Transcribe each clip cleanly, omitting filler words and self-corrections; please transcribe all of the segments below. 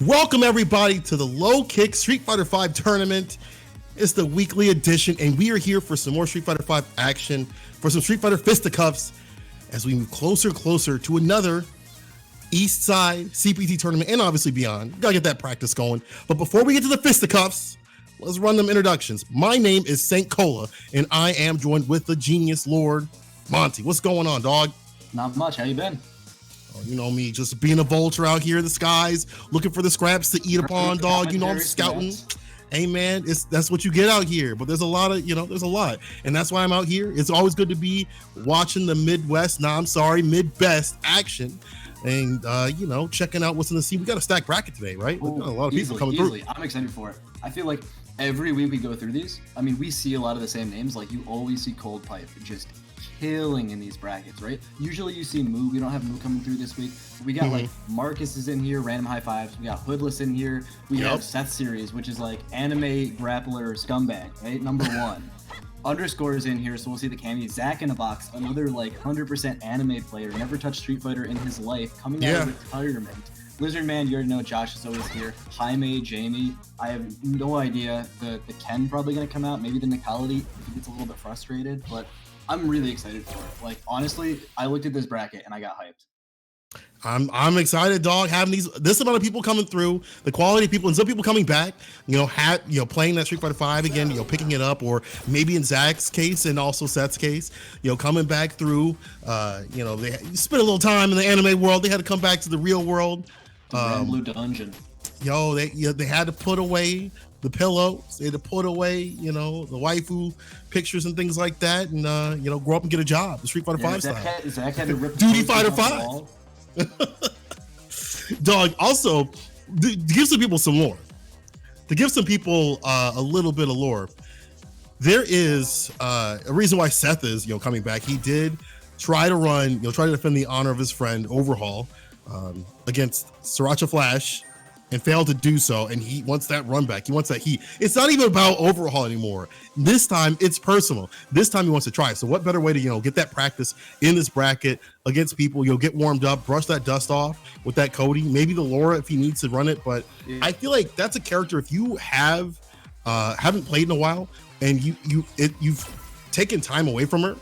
Welcome everybody to the Low Kick Street Fighter V tournament. It's the weekly edition, and we are here for some more Street Fighter V action, for some Street Fighter fisticuffs, as we move closer and closer to another East Side CPT tournament, and obviously beyond. We gotta get that practice going. But before we get to the fisticuffs, let's run them introductions. My name is Saint Cola, and I am joined with the Genius Lord, Monty. What's going on, dog? Not much. How you been? Oh, you know me, just being a vulture out here in the skies, looking for the scraps to eat upon, dog. You know I'm scouting. Hey man, that's what you get out here. But there's a lot of, there's a lot, and that's why I'm out here. It's always good to be watching the Midwest. Mid-best action, and checking out what's in the scene. We got a stacked bracket today, right? Ooh, a lot of people coming through. I'm excited for it. I feel like every week we go through these. I mean, we see a lot of the same names. Like you always see Cold Pipe just killing in these brackets, right? Usually you see Moo. We don't have Moo coming through this week. We got like Marcus is in here, random high fives. We got Hoodless in here. We have Seth Series, which is like anime grappler scumbag, right? Number one. Underscore is in here, so we'll see the cameo. Zach in a box, another like 100% anime player, never touched Street Fighter in his life, coming out of retirement. Lizard Man, you already know Josh is always here. Jaime, Jamie, I have no idea. The Ken probably gonna come out, maybe the Nicolity if he gets a little bit frustrated, but I'm really excited for it. Like honestly, I looked at this bracket and I got hyped. I'm excited, dog. Having this amount of people coming through, the quality of people, and some people coming back. Playing that Street Fighter V again. Picking it up, or maybe in Zach's case and also Seth's case, coming back through. They spent a little time in the anime world. They had to come back to the real world. Blue Dungeon. They had to put away the pillows. They had to put away, the waifu pictures and things like that, and grow up and get a job. The Street Fighter V style. Zach had to rip Duty Fighter V. Dog. Also, to give some people some lore, to give some people a little bit of lore, there is a reason why Seth is coming back. He did try to defend the honor of his friend Overhaul against Sriracha Flash, and failed to do so, and he wants that run back. He wants that heat. It's not even about Overhaul anymore. This time, it's personal. This time, he wants to try. So what better way to, get that practice in this bracket against people? You'll get warmed up, brush that dust off with that Cody, maybe the Laura if he needs to run it. But I feel like that's a character, if you haven't played in a while, and you've taken time away from her,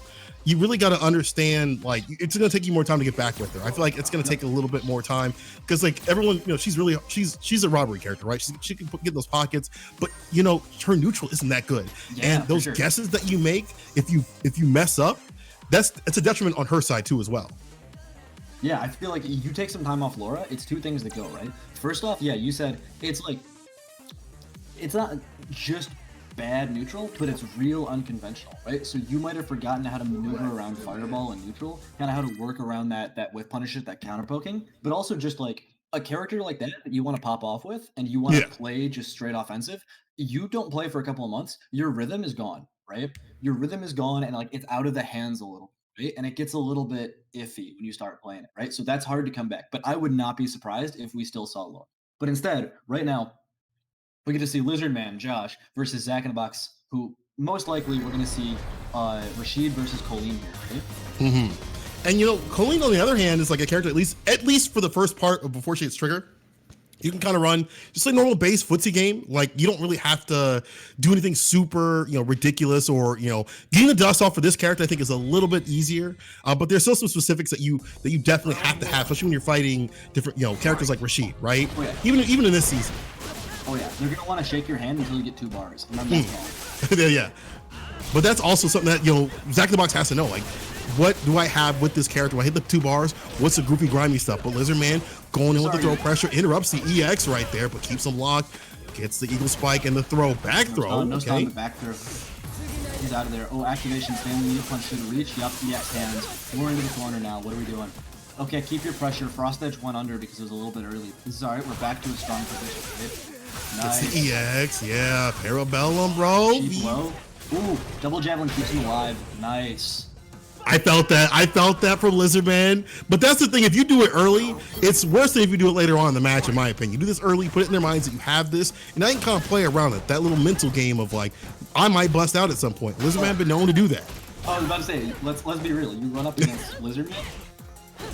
you really got to understand, like, it's going to take you more time to get back with her. I feel like it's going to take a little bit more time because, like, everyone, she's a robbery character, right? She can get those pockets, but her neutral isn't that good. And those guesses that you make, if you mess up, it's a detriment on her side too as well. Yeah, I feel like you take some time off Laura, it's two things that go, right? First off, you said it's like, it's not just bad neutral, but it's real unconventional, right? So you might have forgotten how to maneuver around Fireball and neutral, kind of how to work around that whiff punishes, that counter poking, but also just like a character like that you want to pop off with and you want to play just straight offensive. You don't play for a couple of months, your rhythm is gone, right? Your rhythm is gone and like it's out of the hands a little, right? And it gets a little bit iffy when you start playing it, right? So that's hard to come back, but I would not be surprised if we still saw Laura. But instead, right now, we get to see Lizard Man, Josh, versus Zach in a box, who most likely we're going to see Rashid versus Colleen here, right? Mm-hmm. And, Colleen, on the other hand, is like a character, at least for the first part of before she gets triggered, you can kind of run just like normal base footsie game. Like, you don't really have to do anything super, ridiculous or, getting the dust off for this character, I think, is a little bit easier. But there's still some specifics that you definitely have to have, especially when you're fighting different, characters like Rashid, right? Oh, yeah. Even in this season. Oh yeah, they're gonna want to shake your hand until you get 2 bars. Remember that. Yeah, but that's also something that Zach in the Box has to know. Like, what do I have with this character? When I hit the 2 bars, what's the goofy, grimy stuff? But Lizard Man going in with the throw pressure, interrupts the EX right there, but keeps him locked. Gets the Eagle Spike and the throw, back throw. No stun, the back throw. He's out of there. Oh, activation, Stanley need punch to the reach. Yup, EX hands. We're into the corner now. What are we doing? Okay, keep your pressure. Frost Edge went under because it was a little bit early. This is alright. We're back to a strong position. Right? Nice. Gets the EX, yeah. Parabellum, bro. Ooh, double javelin keeps him alive. Nice. I felt that from Lizard Man. But that's the thing, if you do it early, it's worse than if you do it later on in the match, in my opinion. You do this early, put it in their minds that you have this, and I can kind of play around it. That little mental game of like, I might bust out at some point. Lizard Man been known to do that. I was about to say, let's be real. You run up against Lizard Man,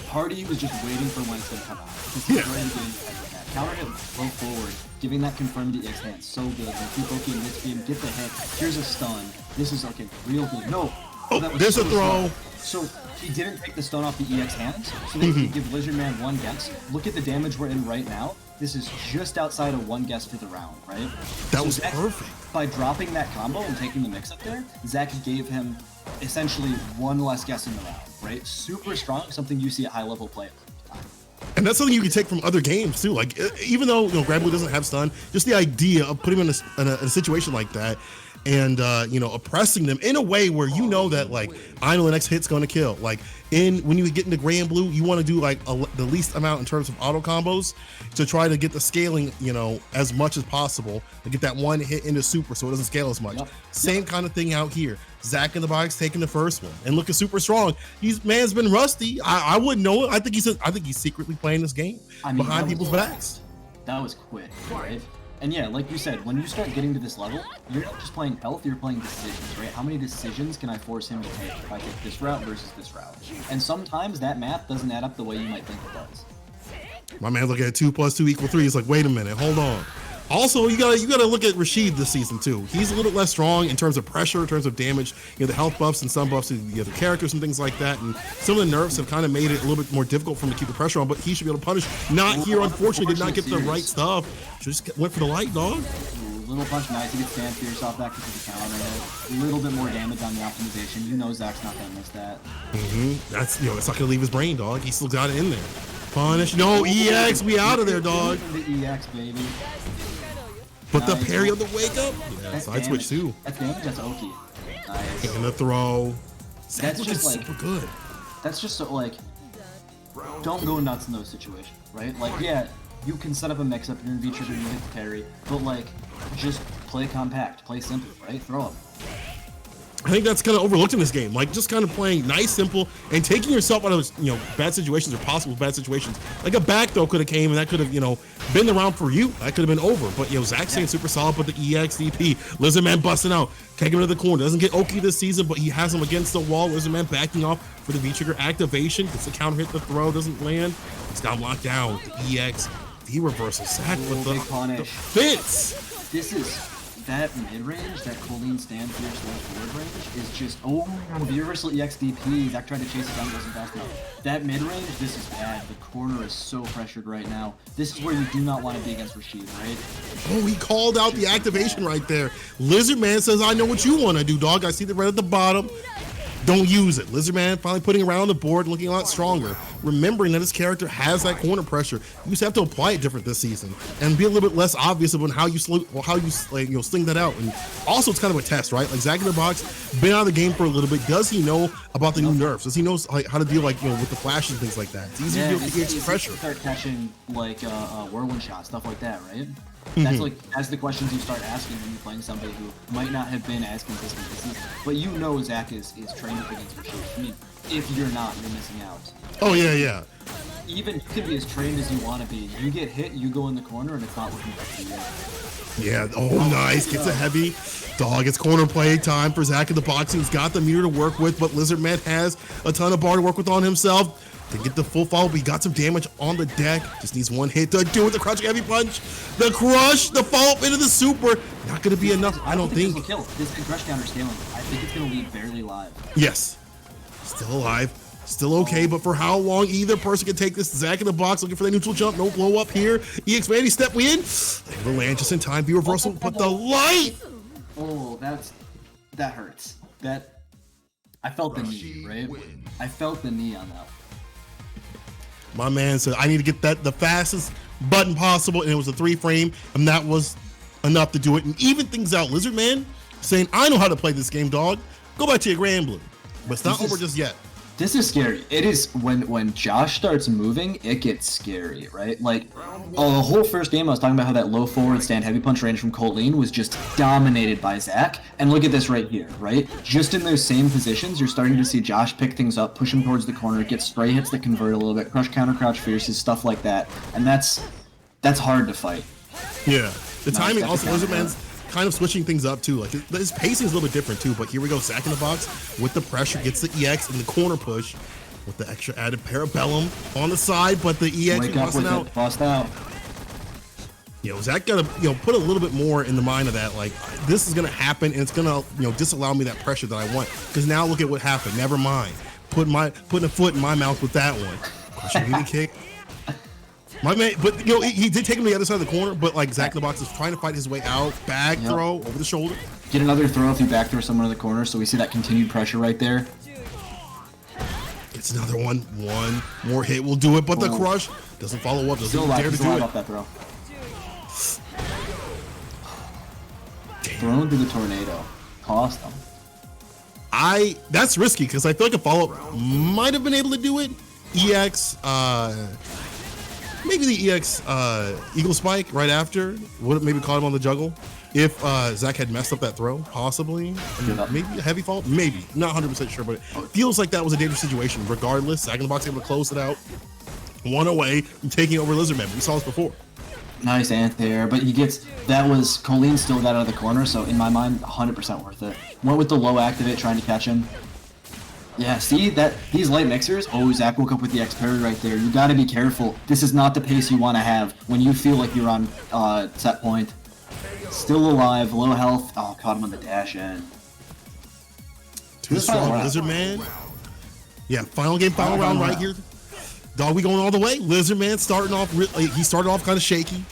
Hardy was just waiting for when it's going to come out. He's already getting counter hit low forward, giving that confirmed EX hand. So good. Like, keep poking mid beam, get the hit. Here's a stun. This is okay, real good. No. Oh, there's a throw. So he didn't take the stun off the EX hands, so they could give Lizard Man one guess. Look at the damage we're in right now. This is just outside of one guess for the round, right? That was perfect. By dropping that combo and taking the mix-up there, Zach gave him essentially one less guess in the round, right? Super strong, something you see at high-level play all the time. And that's something you can take from other games too. Like, even though Granblue doesn't have stun, just the idea of putting him in a situation like that, and oppressing them in a way where that like I know the next hit's gonna kill. Like when you get into Granblue, you want to do like the least amount in terms of auto combos to try to get the scaling as much as possible to get that one hit into super so it doesn't scale as much. Same kind of thing out here. Zach in the box taking the first one and looking super strong. Man's been rusty. I wouldn't know it. I think he's secretly playing this game behind people's backs. That was quick, right? And yeah, like you said, when you start getting to this level, you're not just playing health, you're playing decisions, right? How many decisions can I force him to take if I take this route versus this route? And sometimes that math doesn't add up the way you might think it does. My man's looking at 2 + 2 = 3. He's like, wait a minute, hold on. Also, you gotta look at Rashid this season too. He's a little less strong in terms of pressure, in terms of damage. The health buffs and some buffs to the other characters and things like that. And some of the nerfs have kind of made it a little bit more difficult for him to keep the pressure on. But he should be able to punish. Not here, unfortunately, did not get the right stuff. Just went for the light, dog. Little punch, nice. He gets stand fierce off back into the counter. A little bit more damage on the optimization. Zach's not gonna miss that. That's it's not gonna leave his brain, dog. He still got it in there. Punish. No EX. We out of there, dog. The EX, baby. But the parry of the wake up, side switch too. That's damage. That's Oki. Nice. And the throw. That's just like super good. That's just so like, don't go nuts in those situations, right? Like, yeah, you can set up a mix-up, you're in V-trigger, you hit the parry, but like, just play compact, play simple, right? Throw up. I think that's kind of overlooked in this game. Like, just kind of playing nice, simple, and taking yourself out of bad situations or possible bad situations. Like a back throw could have came, and that could have been the round for you. That could have been over. But Zach staying super solid. But the EXDP, Lizardman busting out, taking him to the corner. Doesn't get Oki this season, but he has him against the wall. Lizardman backing off for the V-trigger activation. Gets the counter hit, the throw doesn't land. He's got him locked down. The EX, the reversal. Zach with the fits. This is. That mid-range, that Colleen stand fierce low forward range is just, the universal EXDP, Zach tried to chase it down, wasn't fast enough. That mid-range, this is bad. The corner is so pressured right now. This is where you do not want to be against Rashid, right? Oh, he called out the activation right there. Lizardman says, I know what you want to do, dog. I see the red at the bottom. Don't use it. Lizardman finally putting around the board, looking a lot stronger. Remembering that his character has that corner pressure. You just have to apply it different this season and be a little bit less obvious about how you sling that out. And also, it's kind of a test, right? Like Zach in the box, been out of the game for a little bit. Does he know about the new nerfs? Does he know how to deal with the flashes and things like that? It's easy to deal with the pressure. Start catching whirlwind shots, stuff like that, right? That's the questions you start asking when you're playing somebody who might not have been as consistent this season. But Zach is trained up against Rashid. I mean, if you're not, you're missing out. Oh yeah. Even you can be as trained as you want to be. You get hit, you go in the corner, and it's not looking good for you. Yeah. Oh, nice. Gets a heavy. Dog, it's corner play time for Zach in the box. He's got the meter to work with, but Lizardman has a ton of bar to work with on himself. To get the full follow, but he got some damage on the deck. Just needs one hit to do it. The crouching heavy punch, the crush, the follow up into the super. Not going to be enough, I don't think. This will kill. This can crush counter scaling. I think it's going to leave barely live. Yes. Still alive. Still okay, but for how long either person can take this? Zach in the box looking for the neutral jump. No blow up here. EX Manny step in. Able to land just in time. Be reversal, but the light. Oh, that hurts. I felt the knee, right? I felt the knee on that one. My man said, I need to get the fastest button possible, and it was a 3-frame, and that was enough to do it and even things out. Lizardman saying, I know how to play this game, dog. Go back to your Granblue. But it's not over just yet. This is scary. It is when Josh starts moving, it gets scary, right? Like, the whole first game, I was talking about how that low forward stand heavy punch range from Colleen was just dominated by Zach. And look at this right here, right? Just in those same positions, you're starting to see Josh pick things up, push him towards the corner, get spray hits that convert a little bit, crush counter crouch fierces, stuff like that. And that's hard to fight. Yeah. The timing also, Lizardman's kind of switching things up too. Like his pacing is a little bit different too, but here we go. Zach in the box with the pressure, gets the EX in the corner push with the extra added parabellum on the side, but the EX busting out. Zach got to, put a little bit more in the mind of that. Like, this is going to happen, and it's going to, disallow me that pressure that I want. Because now look at what happened. Never mind. Putting a foot in my mouth with that one. Crushing BB kick. My man, but he did take him to the other side of the corner. But like Zach in the box is trying to fight his way out. Back throw over the shoulder. Get another throw if you back throw someone in the corner. So we see that continued pressure right there. It's another one. One more hit will do it, but the crush doesn't follow up. Doesn't dare to do it. Off that throw. Thrown through the tornado. Cost them. That's risky because I feel like a follow-up might have been able to do it. EX, maybe the EX Eagle Spike right after would have maybe caught him on the juggle. If Zach had messed up that throw, possibly. Maybe a heavy fall, maybe. Not 100% sure, but it feels like that was a dangerous situation. Regardless, Zach in the box able to close it out. One away from taking over Lizardman. We saw this before. Nice anti-air, but that was, Colleen still got out of the corner, so in my mind, 100% worth it. Went with the low activate, trying to catch him. Yeah, see, these light mixers, Zach woke up with the X parry right there. You gotta be careful. This is not the pace you want to have when you feel like you're on set point. Still alive, low health. Oh, caught him on the dash in. Too strong, Lizardman. Yeah, final game, final round right here. Dog, we going all the way. Lizardman starting off, he started off kind of shaky.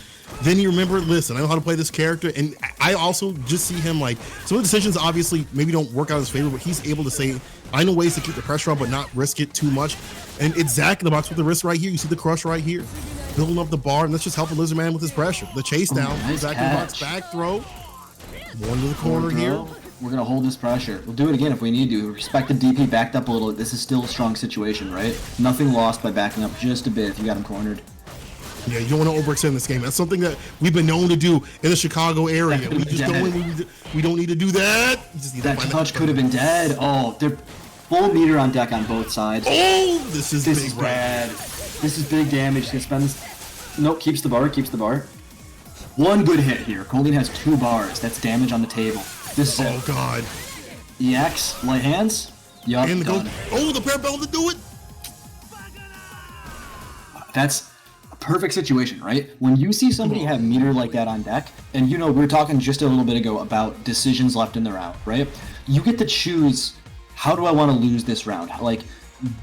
Then you remember, listen, I know how to play this character, and I also just see him like, some of the decisions obviously maybe don't work out in his favor, but he's able to say, I know ways to keep the pressure on, but not risk it too much. And it's Zach in the box with the wrist right here. You see the crush right here. Building up the bar, and that's just helping Lizardman with his pressure. The chase down, nice Zach in the box, back throw. One to the corner here. We're going to hold this pressure. We'll do it again if we need to. Respect the DP backed up a little. This is still a strong situation, right? Nothing lost by backing up just a bit if you got him cornered. Yeah, you don't want to overextend this game. That's something that we've been known to do in the Chicago area. We just go in, we don't need to do that. That touch could have been dead. Oh, they're full meter on deck on both sides. Oh, this is bad. This is big damage. He spends. Nope, keeps the bar. One good hit here. Colleen has 2 bars. That's damage on the table. This is it. God. EX, light hands. Yup. The parabellum to do it. That's a perfect situation, right? When you see somebody have meter like that on deck, and we were talking just a little bit ago about decisions left in the round, right? You get to choose, how do I want to lose this round? Like,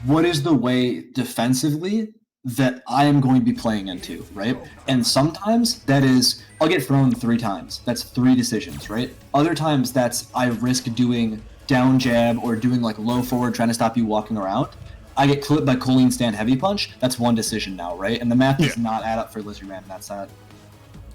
what is the way defensively that I am going to be playing into, right? And sometimes that is, I'll get thrown 3 times. That's 3 decisions, right? Other times that's, I risk doing down jab or doing like low forward, trying to stop you walking around. I get clipped by Colleen stand heavy punch. That's 1 decision now, right? And the math does not add up for Lizardman on that side.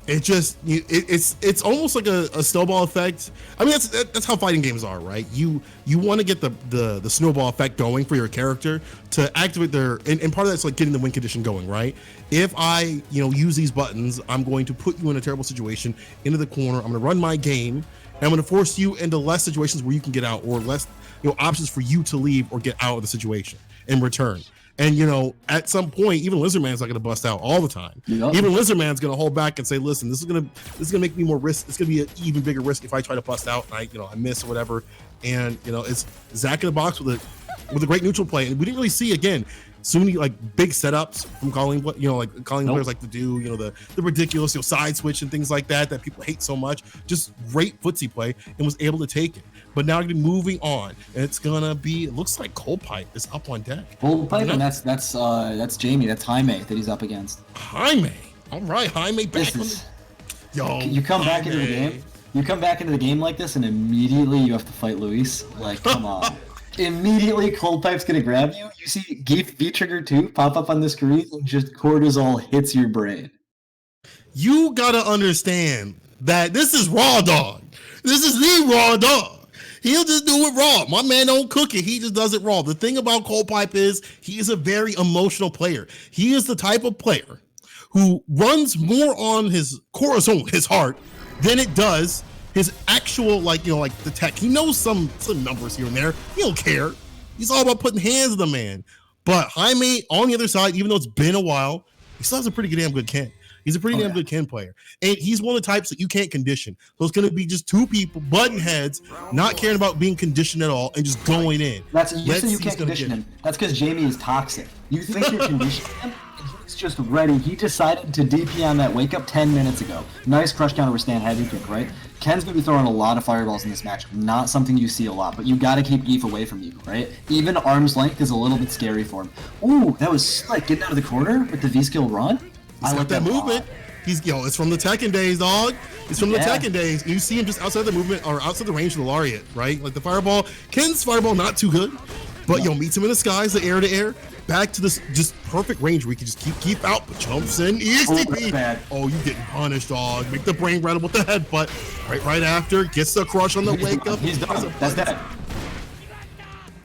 It just it's almost like a snowball effect. I mean, that's how fighting games are, right? You want to get the snowball effect going for your character to activate their, and part of that's like getting the win condition going, right? If I use these buttons, I'm going to put you in a terrible situation into the corner. I'm going to run my game, and I'm going to force you into less situations where you can get out, or less options for you to leave or get out of the situation in return. And at some point, even Lizardman's not going to bust out all the time. Yep. Even Lizardman's going to hold back and say, "Listen, this is going to make me more risk. It's going to be an even bigger risk if I try to bust out and I miss or whatever." And it's Zach in the box with a great neutral play, and we didn't really see again so many like big setups from calling players like to do the ridiculous side switch and things like that people hate so much. Just great footsie play, and was able to take it. But now we're moving on, and it's gonna be. It looks like Cold Pipe is up on deck. Cold Pipe, and that's Jamie. That's Jaime that he's up against. Jaime, all right, Jaime back. You come back into the game. You come back into the game like this, and immediately you have to fight Luis. Like, come on. Immediately, Cold Pipe's gonna grab you. You see V Trigger 2 pop up on the screen, and just cortisol hits your brain. You gotta understand that this is Raw Dog. This is the Raw Dog. He'll just do it raw. My man don't cook it. He just does it raw. The thing about Cold Pipe is he is a very emotional player. He is the type of player who runs more on his corazon, his heart, than it does his actual the tech. He knows some numbers here and there. He don't care. He's all about putting hands on the man. But Jaime on the other side, even though it's been a while, he still has a pretty damn good Ken. He's a pretty damn good Ken player. And he's one of the types that you can't condition. So it's going to be just 2 people, button heads, not caring about being conditioned at all, and just going in. You can't condition him. That's because Jamie is toxic. You think you're conditioning him, and was just ready. He decided to DP on that wake up 10 minutes ago. Nice crush counter with stand heavy kick, right? Ken's going to be throwing a lot of fireballs in this match. Not something you see a lot, but you got to keep Geef away from you, right? Even arm's length is a little bit scary for him. Ooh, that was slick. Getting out of the corner with the V-skill run. I like that movement. It's from the Tekken days, dog. It's from the Tekken days. You see him just outside the movement or outside the range of the Lariat, right? Like the fireball. Ken's fireball not too good, but meets him in the skies, the air to air, back to this just perfect range where he can just keep out, but jumps in, EXTP. Oh, you getting punished, dog. Make the brain rattle with the headbutt. Right after, gets the crush on the wake up. He's done. That's dead.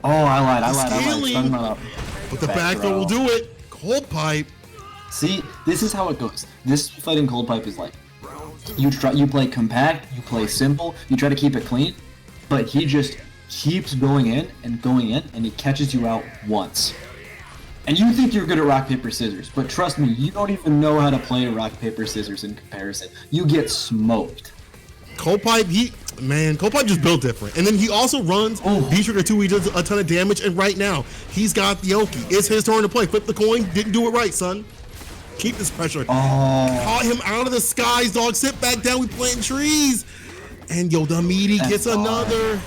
Oh, I lied. But the back throw will do it. Cold pipe. See, this is how it goes. This fighting cold pipe is like, you play compact, you play simple, you try to keep it clean, but he just keeps going in, and he catches you out once. And you think you're good at rock, paper, scissors, but trust me, you don't even know how to play rock, paper, scissors in comparison. You get smoked. Cold pipe, Cold pipe just built different. And then he also runs V-Trigger 2, he does a ton of damage, and right now, he's got the Oki. It's his turn to play. Flip the coin, didn't do it right, son. Keep this pressure. Caught him out of the skies, dog. Sit back down, we planting trees. And the meaty gets another.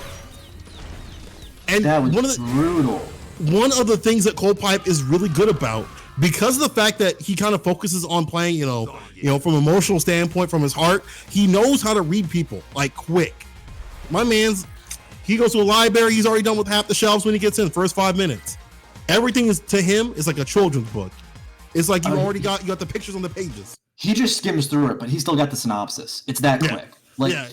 And that was brutal. One of the things that Cold Pipe is really good about, because of the fact that he kind of focuses on playing, from an emotional standpoint, from his heart, he knows how to read people, like, quick. My man's, he goes to a library, he's already done with half the shelves when he gets in, first 5 minutes. Everything is, to him, is like a children's book. It's like you got the pictures on the pages. He just skims through it, but he still got the synopsis. It's that quick. Like, I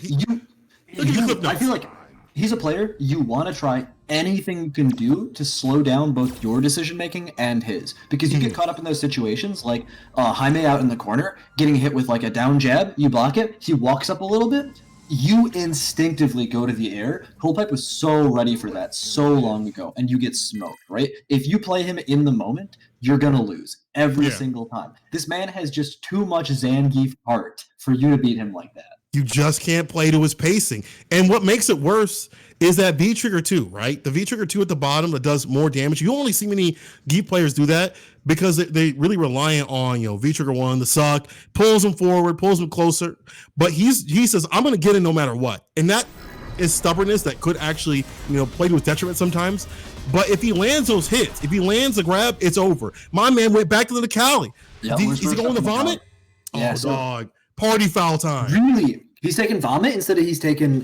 feel like he's a player, you want to try anything you can do to slow down both your decision making and his, because you get caught up in those situations like Jaime out in the corner getting hit with like a down jab, you block it, he walks up a little bit, you instinctively go to the air. Cold Pipe was so ready for that so long ago, and you get smoked, right? If you play him in the moment, you're gonna lose every single time. This man has just too much Zangief heart for you to beat him like that. You just can't play to his pacing. And what makes it worse is that V-Trigger 2, right? The V-Trigger 2 at the bottom that does more damage. You don't only see many Geef players do that because they really rely on, V-Trigger 1, the suck, pulls him forward, pulls him closer. But he says, I'm going to get in no matter what. And that is stubbornness that could actually, play to his detriment sometimes. But if he lands those hits, if he lands the grab, it's over. My man went back to the Cali. Yep, is he going to vomit? Yeah, dog. Party foul time. Really? He's taking vomit instead of he's taking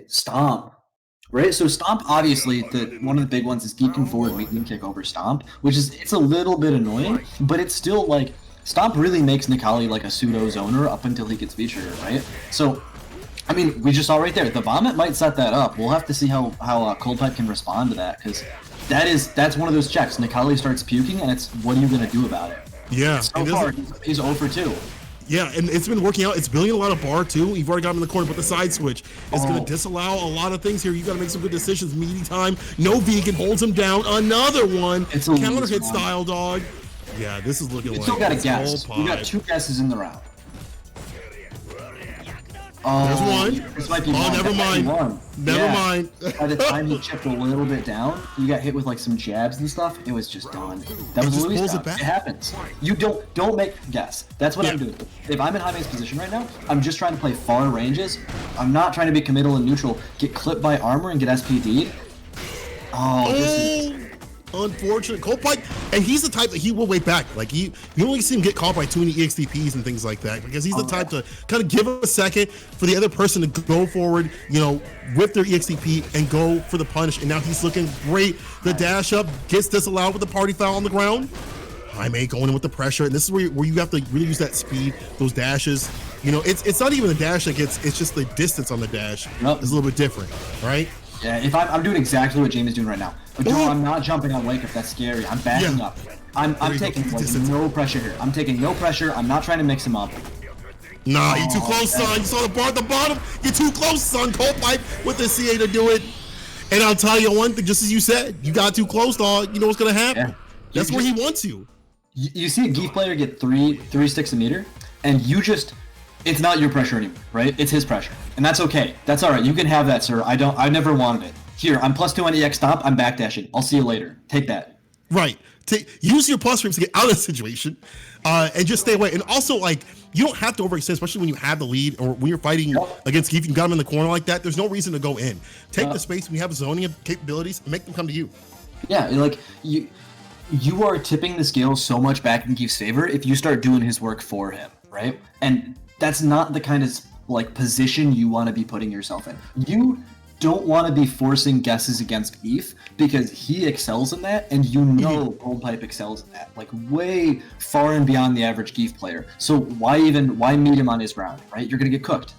stomp. Right? So stomp, obviously, one of the big ones is geeking forward, medium kick over stomp, which is, it's a little bit annoying, but it's still like, stomp really makes Nikali like a pseudo zoner up until he gets V-Trigger, right? So, I mean, we just saw right there, the vomit might set that up. We'll have to see how Cold Pipe can respond to that, because that's one of those checks. Nikali starts puking, and it's, what are you going to do about it? Yeah. So far, he's 0 for 2. Yeah, and it's been working out. It's building a lot of bar, too. You've already got him in the corner, but the side switch is going to disallow a lot of things here. You got to make some good decisions. Meaty time. No vegan. Holds him down. Another one. It's a counter hit style, dog. Yeah, this is looking like... You still got a guess. You got 2 guesses in the round. There's one. This might be never mind. Never mind. By the time he chipped a little bit down, you got hit with like some jabs and stuff. It was just done. That was Louis down. It happens. You don't make guess. That's what I'm doing. If I'm in Jaime's position right now, I'm just trying to play far ranges. I'm not trying to be committal and neutral. Get clipped by armor and get SPD'd. This is unfortunate. Cold Pipe, and he's the type that he will wait back. Like you only see him get caught by too many EXTPs and things like that, because he's the type to kind of give him a second for the other person to go forward, with their EXTP and go for the punish. And now he's looking great. The dash up gets disallowed with the party foul on the ground. Jaime going in with the pressure, and this is where you have to really use that speed, those dashes. It's not even the dash that gets, it's just the distance on the dash is a little bit different, right? Yeah, if I'm doing exactly what James is doing right now. But no, I'm not jumping on wake if that's scary. I'm backing up. I'm taking no pressure here. I'm taking no pressure. I'm not trying to mix him up. Nah, you're too close, son. You saw the bar at the bottom. You're too close, son. Cold Pipe with the CA to do it. And I'll tell you one thing, just as you said, you got too close, dog. You know what's gonna happen. Yeah. That's where he wants you. You see a Geef player get three sticks a meter, and it's not your pressure anymore, right? It's his pressure. And that's okay. That's all right. You can have that, sir. I never wanted it. Here, I'm +2 on EX stomp. I'm backdashing. I'll see you later. Take that. Right. Use your plus frames to get out of the situation, and just stay away. And also, like, you don't have to overextend, especially when you have the lead or when you're fighting against Keith. You got him in the corner like that. There's no reason to go in. Take the space. We have zoning capabilities and make them come to you. Yeah, like you are tipping the scales so much back in Keith's favor if you start doing his work for him, right? And that's not the kind of like position you want to be putting yourself in. You don't want to be forcing guesses against Keith because he excels in that, and you know Gold Pipe excels in that, like way far and beyond the average Keith player. So why meet him on his ground, right? You're gonna get cooked.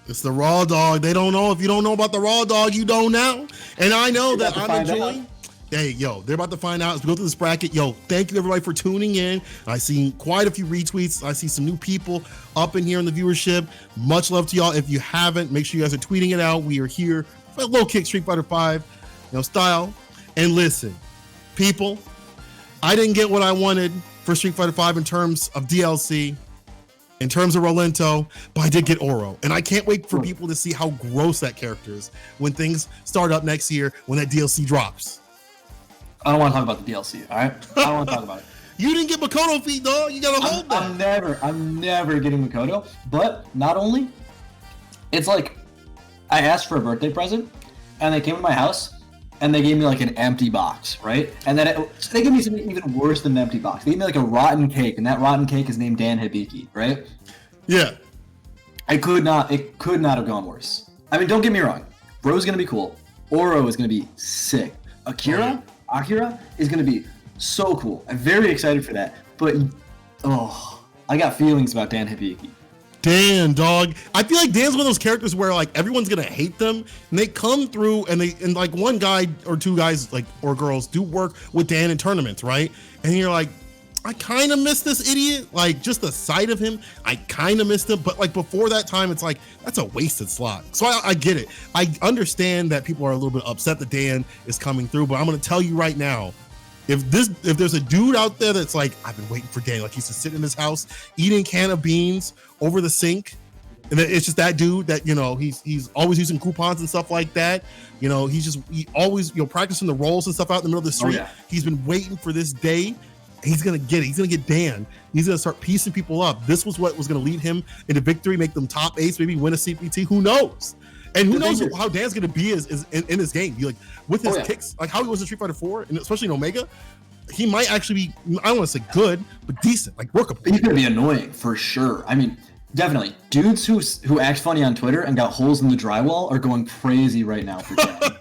It's the raw dog. They don't know. If you don't know about the raw dog, you don't now. And I know that I'm enjoying. Hey, yo, they're about to find out as we go through this bracket. Yo, thank you everybody for tuning in. I see quite a few retweets. I see some new people up in here in the viewership. Much love to y'all. If you haven't, make sure you guys are tweeting it out. We are here for a little kick Street Fighter 5, style. And listen, people, I didn't get what I wanted for Street Fighter 5 in terms of DLC, in terms of Rolento, but I did get Oro. And I can't wait for people to see how gross that character is when things start up next year, when that DLC drops. I don't want to talk about the DLC, all right? I don't want to talk about it. You didn't get Makoto feet, dog. You gotta hold that. I'm never getting Makoto. But not only, it's like I asked for a birthday present, and they came to my house, and they gave me like an empty box, right? And then they gave me something even worse than an empty box. They gave me like a rotten cake, and that rotten cake is named Dan Hibiki, right? Yeah. It could not have gone worse. I mean, don't get me wrong. Bro's gonna be cool. Oro is gonna be sick. Akira is going to be so cool. I'm very excited for that. But, I got feelings about Dan Hibiki. Dan, dog. I feel like Dan's one of those characters where, like, everyone's going to hate them. And they come through and like, one guy or two guys, like, or girls do work with Dan in tournaments, right? And you're like, I kind of miss this idiot. Like, just the sight of him, I kind of missed him. But, like, before that time, it's like, that's a wasted slot. So I get it. I understand that people are a little bit upset that Dan is coming through. But I'm going to tell you right now, if there's a dude out there that's like, I've been waiting for Dan, like he's just sitting in his house, eating a can of beans over the sink. And it's just that dude that, he's always using coupons and stuff like that. He always, practicing the rolls and stuff out in the middle of the street. Oh, yeah. He's been waiting for this day. He's going to get it. He's going to get Dan. He's going to start piecing people up. This was what was going to lead him into victory, make them top eights, maybe win a CPT. Who knows? And who knows how Dan's going to be in his game. Like with his kicks, like how he was in Street Fighter 4, and especially in Omega, he might actually be, I don't want to say good, but decent, like workable. He's going to be annoying for sure. I mean, definitely. Dudes who act funny on Twitter and got holes in the drywall are going crazy right now for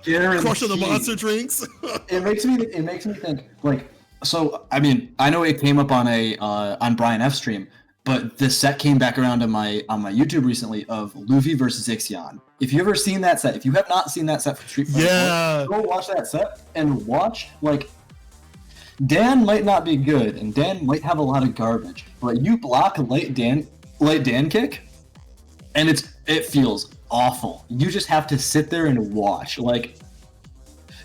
Dan. Crushing the monster drinks. It makes me think, like, so, I mean, I know it came up on on Brian F's stream, but the set came back around on my YouTube recently of Luffy versus Ixion. If you ever seen that set, if you have not seen that set from Street Fighter 4, go watch that set and watch, like, Dan might not be good and Dan might have a lot of garbage, but you block a late Dan kick and it feels awful. You just have to sit there and watch. Like,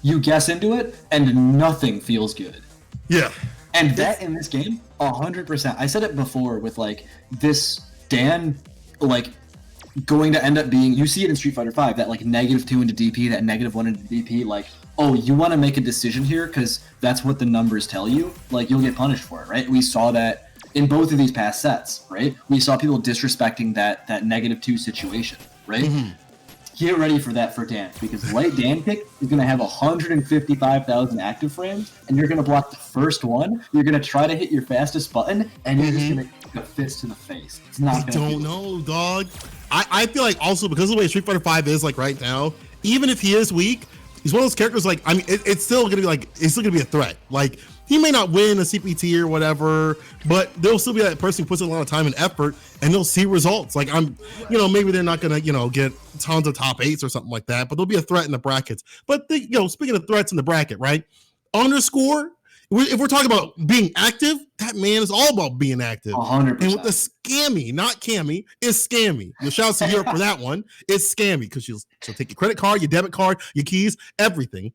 you guess into it and nothing feels good. Yeah. And that in this game, 100%. I said it before with, like, this Dan, like, going to end up being, you see it in Street Fighter 5, that, like, -2 into DP, that -1 into DP, like, oh, you want to make a decision here because that's what the numbers tell you, like, you'll get punished for it, right? We saw that in both of these past sets, right? We saw people disrespecting that -2 situation, right? Mm-hmm. Get ready for that for Dan, because light Dan kick is going to have 155,000 active frames, and you're going to block the first one. You're going to try to hit your fastest button, and you're just going to get a fist to the face. It's not going to I don't know, dog. I feel like also because of the way Street Fighter 5 is, like, right now, even if he is weak, he's one of those characters, like, I mean, it's still going to be, like, it's still going to be a threat. Like, he may not win a CPT or whatever, but there'll still be that person who puts in a lot of time and effort, and they'll see results. Like, maybe they're not gonna, get tons of top eights or something like that, but there'll be a threat in the brackets. But speaking of threats in the bracket, right? Underscore. If we're talking about being active, that man is all about being active. 100%. And with the scammy, not Cammy, it's scammy. Your shout out to Europe for that one. It's scammy because she'll take your credit card, your debit card, your keys, everything.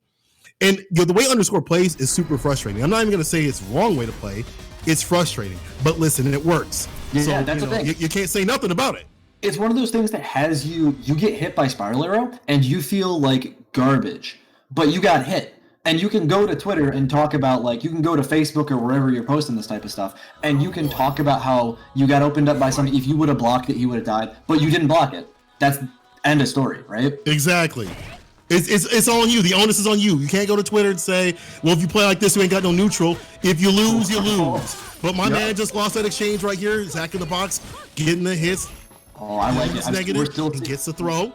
And the way Underscore plays is super frustrating. I'm not even going to say it's the wrong way to play. It's frustrating. But listen, it works. Yeah, so, that's the thing. You can't say nothing about it. It's one of those things that has you get hit by Spiral Arrow, and you feel like garbage. But you got hit. And you can go to Twitter and talk about, like, you can go to Facebook or wherever you're posting this type of stuff, and you can talk about how you got opened up by somebody. If you would have blocked it, he would have died, but you didn't block it. That's end of story, right? Exactly. It's on you. The onus is on you. You can't go to Twitter and say, well, if you play like this, you ain't got no neutral. If you lose, you lose. But my man just lost that exchange right here. Zach in the box, getting the hits. Oh, I like it. Negative, he gets the throw.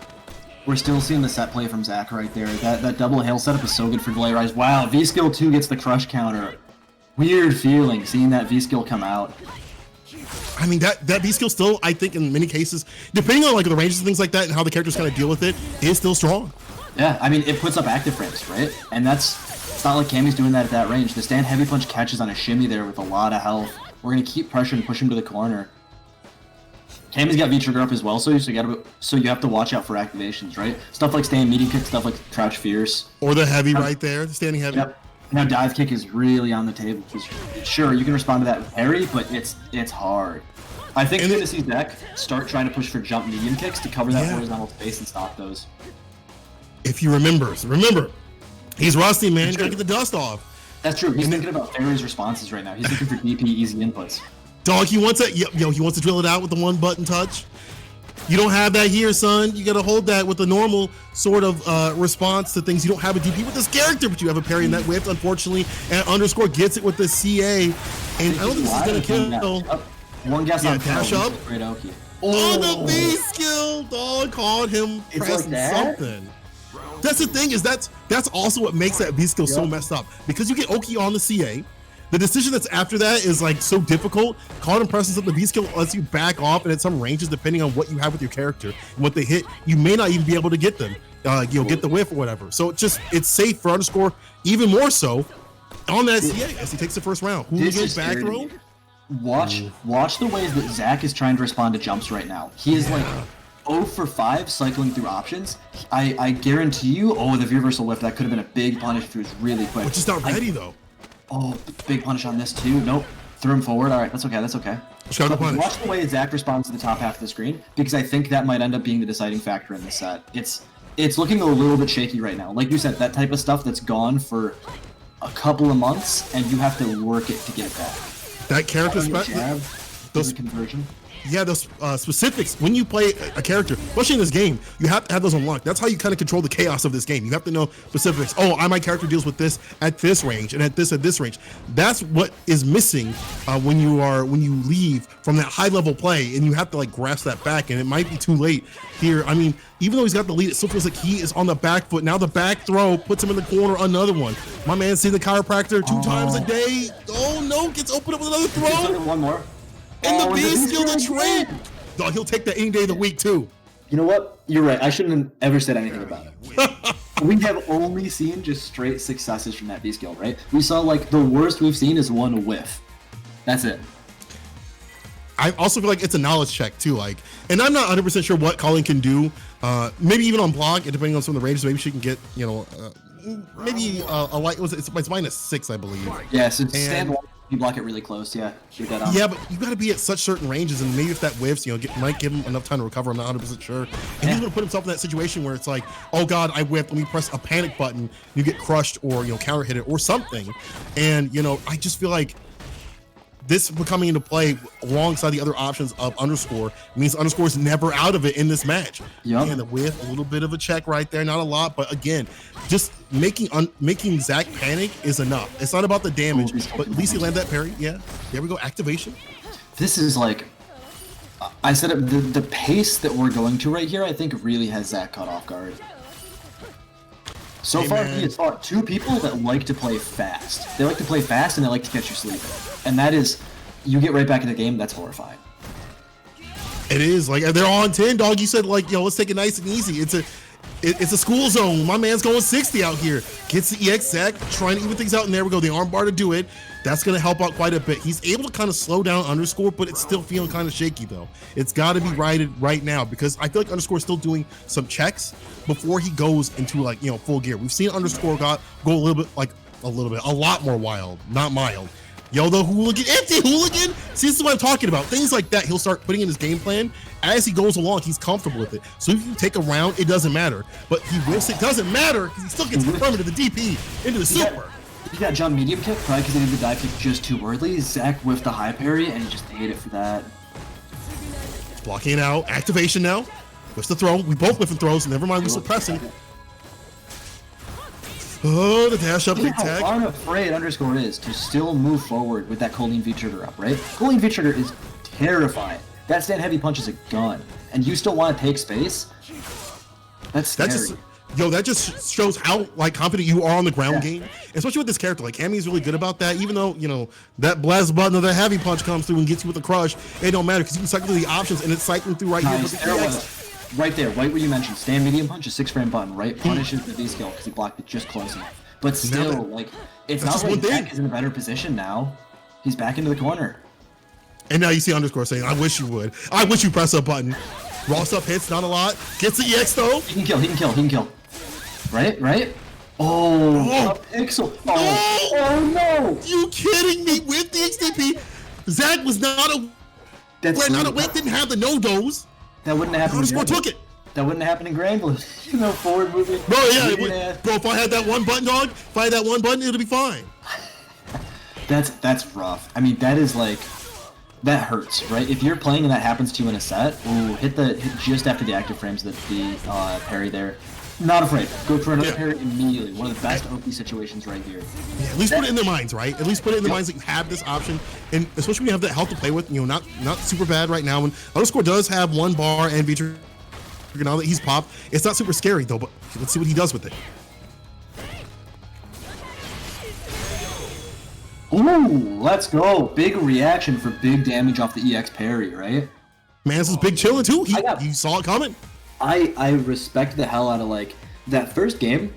We're still seeing the set play from Zach right there. That double hail setup is so good for Delay Rise. Wow, V-Skill 2 gets the crush counter. Weird feeling seeing that V-Skill come out. I mean, that V-Skill still, I think in many cases, depending on like the ranges and things like that and how the characters kind of deal with it, is still strong. Yeah, I mean, it puts up active frames, right? And it's not like Cammy's doing that at that range. The stand heavy punch catches on a shimmy there with a lot of health. We're going to keep pressure and push him to the corner. Cammy's got V-Trigger up as well, so you have to watch out for activations, right? Stuff like stand medium kick, stuff like crouch fierce. Or the heavy right there, the standing heavy. Yep. Now dive kick is really on the table. Sure, you can respond to that with parry, but it's hard. I think you're going to see Zach start trying to push for jump medium kicks to cover that horizontal space and stop those. If you remember, he's rusty, man. You gotta get the dust off. That's true. He's thinking about Fairy's responses right now. He's looking for DP easy inputs. Dog, he wants it. He wants to drill it out with the one button touch. You don't have that here, son. You gotta hold that with the normal sort of response to things. You don't have a DP with this character, but you have a parry in that whip, unfortunately. And Underscore gets it with the CA. And I don't think this is gonna kill. One guess on dash up. Oh, the V skill, dog, called him pressing something. That's the thing, is that's also what makes that V skill so messed up. Because you get Oki on the CA, the decision that's after that is like so difficult. Caught him pressing something, the V skill lets you back off, and at some ranges, depending on what you have with your character and what they hit, you may not even be able to get them. Get the whiff or whatever. So it's safe for Underscore, even more so on that CA as he takes the first round. Hooligan back throw. Watch the ways that Zach is trying to respond to jumps right now. He is like 0 for 5 cycling through options. I guarantee you, the reversal lift, that could have been a big punish if he was really quick. Which is not ready though. Oh, big punish on this too. Nope. Threw him forward. All right, that's okay. Watch the way Zach responds to the top half of the screen, because I think that might end up being the deciding factor in the set. It's looking a little bit shaky right now. Like you said, that type of stuff that's gone for a couple of months, and you have to work it to get it back. That character those conversion. Yeah, those specifics, when you play a character, especially in this game, you have to have those unlocked. That's how you kind of control the chaos of this game. You have to know specifics. Oh, my character deals with this at this range and at this range. That's what is missing when you leave from that high level play, and you have to like grasp that back, and it might be too late here. I mean, even though he's got the lead, it still feels like he is on the back foot. Now the back throw puts him in the corner, another one. My man seeing the chiropractor 2 times a day. Oh no, gets opened up with another throw. One more. And the V skill the trade. Dog, he'll take that any day of the week too. You know what? You're right. I shouldn't have ever said anything about it. We have only seen just straight successes from that V skill, right? We saw like the worst we've seen is one whiff. That's it. I also feel like it's a knowledge check too. Like, and I'm not 100% sure what Colin can do. Maybe even on block, depending on some of the ranges, maybe she can get, maybe a light. It's -6, I believe. Yeah. So stand. You block it really close, yeah. Shoot that on. Yeah, but you got to be at such certain ranges, and maybe if that whiffs, might give him enough time to recover. I'm not 100% sure. And he's going to put himself in that situation where it's like, oh God, I whipped. Let me press a panic button. You get crushed, or counter hit it, or something. And I just feel like this coming into play alongside the other options of Underscore means Underscore is never out of it in this match. Yeah. And with a little bit of a check right there, not a lot, but again, just making Zach panic is enough. It's not about the damage, but at least he landed that parry. Yeah, there we go, activation. This is like, I said it, the pace that we're going to right here, I think really has Zach caught off guard. So far, he has fought 2 people that like to play fast. They like to play fast, and they like to catch you sleeping. And that is, you get right back in the game, that's horrifying. It is. Like, they're on 10, dog. You said, like, let's take it nice and easy. It's a school zone. My man's going 60 out here. Gets the EX Zach, trying to even things out, and there we go. The arm bar to do it. That's going to help out quite a bit. He's able to kind of slow down Underscore, but it's still feeling kind of shaky, though. It's got to be righted right now, because I feel like Underscore is still doing some checks before he goes into, like, full gear. We've seen Underscore go a lot more wild, not mild. Yo, the hooligan, empty hooligan. See, this is what I'm talking about. Things like that, he'll start putting in his game plan as he goes along. He's comfortable with it. So if you take a round, it doesn't matter. But he whiffs, it doesn't matter because he still gets confirmed to the DP into the super. He got jump medium kick, probably because he did the dive kick just too early. Zach whiffed the high parry, and he just ate it for that. Blocking out, activation now. Whiffs the throw. We both whiffing throws. Never mind, we suppressing. Oh, the dash up, big tag. How unafraid underscore is to still move forward with that Colleen V trigger up, right? Colleen V trigger is terrifying. That stand heavy punch is a gun, and you still want to take space. That's scary. That just shows how like confident you are on the ground game, especially with this character. Like Cammy's really good about that. Even though that blast button of the heavy punch comes through and gets you with a crush, it don't matter because you can cycle through the options and it's cycling through right here. Right there, right where you mentioned, stand medium punch, a 6-frame button, right? Punishes the V skill because he blocked it just close enough. But still, like, it's not like Zach is in a better position now. He's back into the corner. And now you see underscore saying, I wish you would. I wish you press a button. Ross up hits, not a lot. Gets the EX though. He can kill. Right? Oh, pixel. Oh no! You kidding me with the XDP? Zach was not a didn't have the no-dos. That wouldn't happen. Underscore took it. That wouldn't happen in Granblue. Forward moving. Bro, yeah. Bro, if I had that one button, dog, it'll be fine. That's rough. I mean, that is like, that hurts, right? If you're playing and that happens to you in a set, hit just after the active frames the parry there. Not afraid. Go for another parry immediately. One of the best OP situations right here. Yeah, at least put it in their minds, right? At least put it in their minds that you have this option, and especially when you have that health to play with. Not super bad right now. And underscore does have 1 bar and feature. Now that he's popped, it's not super scary though. But let's see what he does with it. Ooh, let's go. Big reaction for big damage off the EX parry, right? Man, this is big chilling too. He saw it coming. I respect the hell out of like that first game.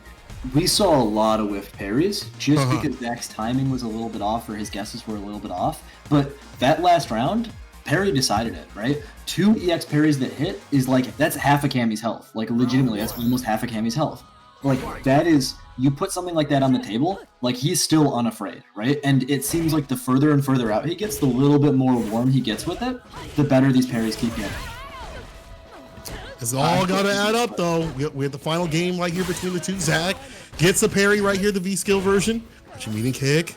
We saw a lot of whiff parries just because Zach's timing was a little bit off or his guesses were a little bit off. But that last round, parry decided it, right? 2 EX parries that hit is like, that's half a Cammy's health. Like legitimately, that's almost half a Cammy's health. Like that is, you put something like that on the table, like he's still unafraid, right? And it seems like the further and further out he gets, the little bit more warm he gets with it, the better these parries keep getting. It's all got to add up, though. We have the final game right here between the two. Zach gets a parry right here, the V-skill version. Meeting kick.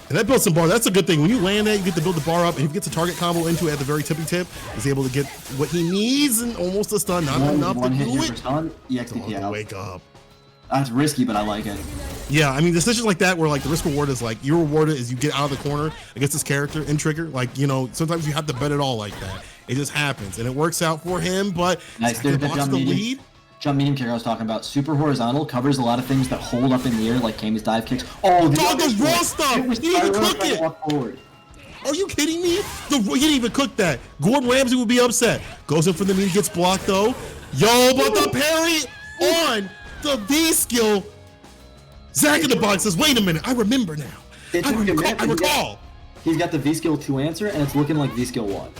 And that builds some bar. That's a good thing. When you land that, you get to build the bar up. And if he gets a target combo into it at the very tippy tip, he's able to get what he needs and almost a stun. Not enough to do it. EXDP wake up. That's risky, but I like it. Yeah, I mean, decisions like that where like the risk reward is like your reward is you get out of the corner against this character in trigger. Like, sometimes you have to bet it all like that. It just happens, and it works out for him. But nice. There's the lead. Jump medium kick I was talking about. Super horizontal, covers a lot of things that hold up in the air, like Cammy's dive kicks. Oh, the raw stuff! He didn't even cook it! Are you kidding me? He didn't even cook that. Gordon Ramsay would be upset. Goes in for the meat, gets blocked though. Yo, but the parry on the V skill. Zach in the box says, wait a minute, I remember now. I recall. He's got the V skill 2 answer, and it's looking like V skill 1.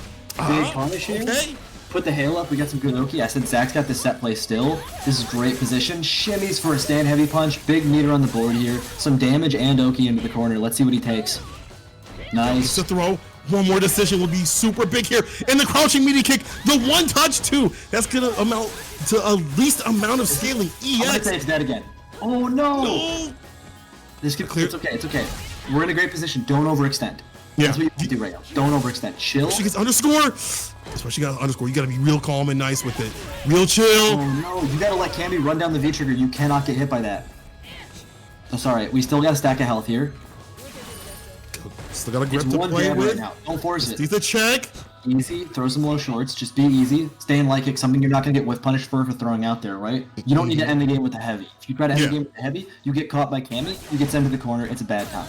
Big punish here. Okay. Put the hail up. We got some good Oki. I said Zach's got the set play still. This is great position. Shimmies for a stand heavy punch. Big meter on the board here. Some damage and Oki into the corner. Let's see what he takes. Nice. To throw. One more decision will be super big here. And the crouching meaty kick. The one touch too. That's gonna amount to a least amount of scaling. EX. I'm gonna say it's dead again. Oh no. This could clear. It's okay. It's okay. We're in a great position. Don't overextend. Yeah. That's what you have to do right now. Don't overextend. Chill. She gets underscore. That's why she got underscore. You gotta be real calm and nice with it. Real chill. Oh no, you gotta let Cammy run down the V trigger. You cannot get hit by that. That's alright. We still got a stack of health here. Still got a grip to play with. Right now. Don't force it. Do the check. Easy. Throw some low shorts. Just be easy. Stay in light kick. Something you're not gonna get with punished for throwing out there, right? You don't need to end the game with the heavy. If you try to end the game with the heavy, you get caught by Cammy. You get sent to the corner. It's a bad time.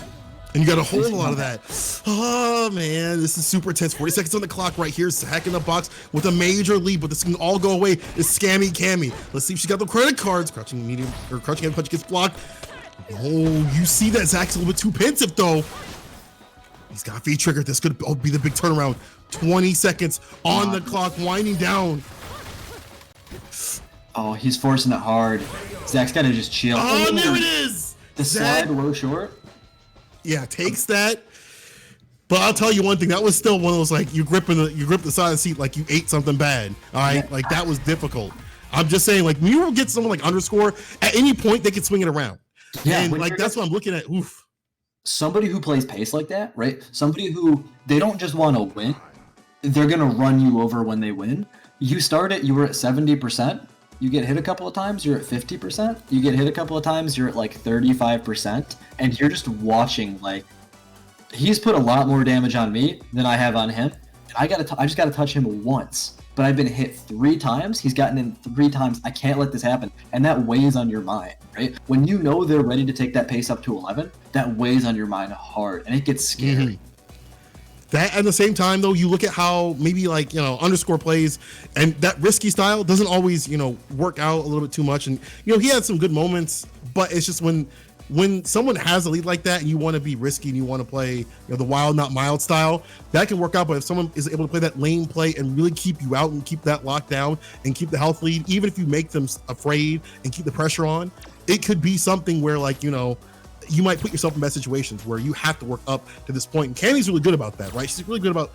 And you got a whole lot of that. Oh, man, this is super intense. 40 seconds on the clock right here. Zach in the box with a major lead, but this can all go away. It's Scammy Cammy. Let's see if she got the credit cards. Crouching medium, or crouching head punch gets blocked. Oh, you see that Zach's a little bit too pensive, though. He's got V trigger. This could be the big turnaround. 20 seconds on the clock, winding down. Oh, he's forcing it hard. Zach's got to just chill. Oh, there it is. The slide low short. Yeah, takes that. But I'll tell you one thing, that was still one of those, like, you grip the side of the seat like you ate something bad. All right, like that was difficult. I'm just saying, like, when you get someone like Underscore, at any point they can swing it around. Yeah, and like that's what I'm looking at. Oof. Somebody who plays pace like that, right? Somebody who they don't just want to win, they're gonna run you over when they win. You were at 70%. You get hit a couple of times, you're at 50%. You get hit a couple of times, you're at like 35%, and you're just watching. Like, he's put a lot more damage on me than I have on him. I just gotta touch him once, but I've been hit 3 times. He's gotten in 3 times. I can't let this happen, and that weighs on your mind, right? When you know they're ready to take that pace up to 11, that weighs on your mind hard, and it gets scary. Mm-hmm. That at the same time, though, you look at how maybe like, Underscore plays, and that risky style doesn't always, work out a little bit too much. And, he had some good moments, but it's just when someone has a lead like that and you want to be risky and you want to play, the wild, not mild style, that can work out. But if someone is able to play that lane play and really keep you out and keep that locked down and keep the health lead, even if you make them afraid and keep the pressure on, it could be something where, like, you might put yourself in bad situations where you have to work up to this point. And Cammy's really good about that, right? She's really good about,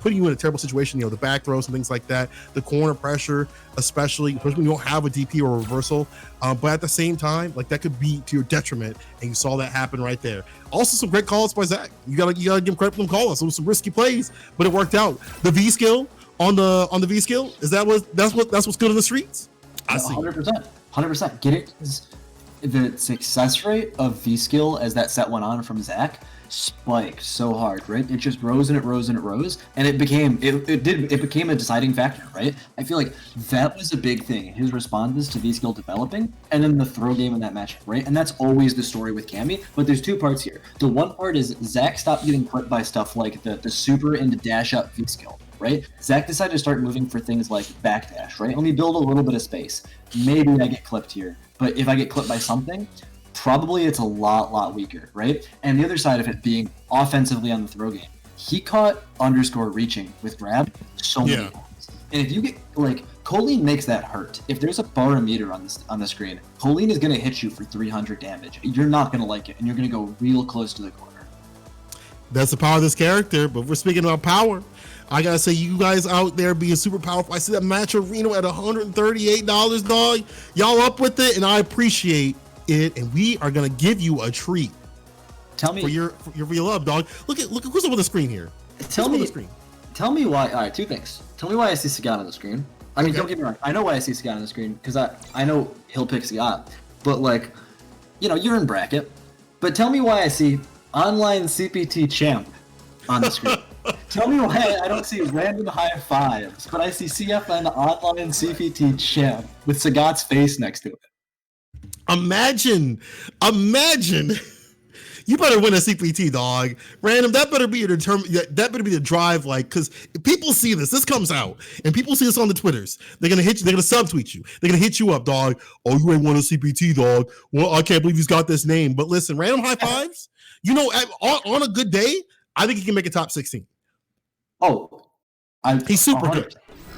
putting you in a terrible situation, the back throws and things like that, the corner pressure, especially when you don't have a DP or a reversal. But at the same time, like, that could be to your detriment. And you saw that happen right there. Also, some great calls by Zach. You gotta give him credit for them calls. It was some risky plays, but it worked out. The V skill on the V skill, that's what's good in the streets? I see. 100%. Get it? The success rate of V-Skill as that set went on from Zach spiked so hard, right? It just rose and it rose and it rose, and it became a deciding factor, right? I feel like that was a big thing, his responses to V-Skill developing, and then the throw game in that matchup, right? And that's always the story with Cammy, but there's 2 parts here. The one part is Zach stopped getting clipped by stuff like the super and the dash up V-Skill, right? Zach decided to start moving for things like backdash, right? Let me build a little bit of space. Maybe I get clipped here. But if I get clipped by something, probably it's a lot weaker, right? And the other side of it being offensively on the throw game, he caught Underscore reaching with grab so many times. And if you get, like, Colleen makes that hurt. If there's a barometer on the screen, Colleen is going to hit you for 300 damage. You're not going to like it, and you're going to go real close to the corner. That's the power of this character, but we're speaking about power. I gotta say, you guys out there being super powerful. I see that match Reno at $138, dog. Y'all up with it, and I appreciate it. And we are gonna give you a treat. Tell me for your love, dog. Look at who's up on the screen here. Tell me why. All right, 2 things. Tell me why I see Sagat on the screen. I mean, Don't get me wrong. I know why I see Sagat on the screen because I know he'll pick Sagat. But, like, you're in bracket. But tell me why I see online CPT champ on the screen. Tell me why I don't see random high fives, but I see CFN online CPT champ with Sagat's face next to it. Imagine. You better win a CPT, dog. Random, that better be that better be the drive, like, because people see this. This comes out, and people see this on the Twitters. They're gonna hit you. They're gonna subtweet you. They're gonna hit you up, dog. Oh, you ain't won a CPT, dog. Well, I can't believe he's got this name. But listen, random high fives. On a good day, I think he can make a top 16. Oh, he's super good.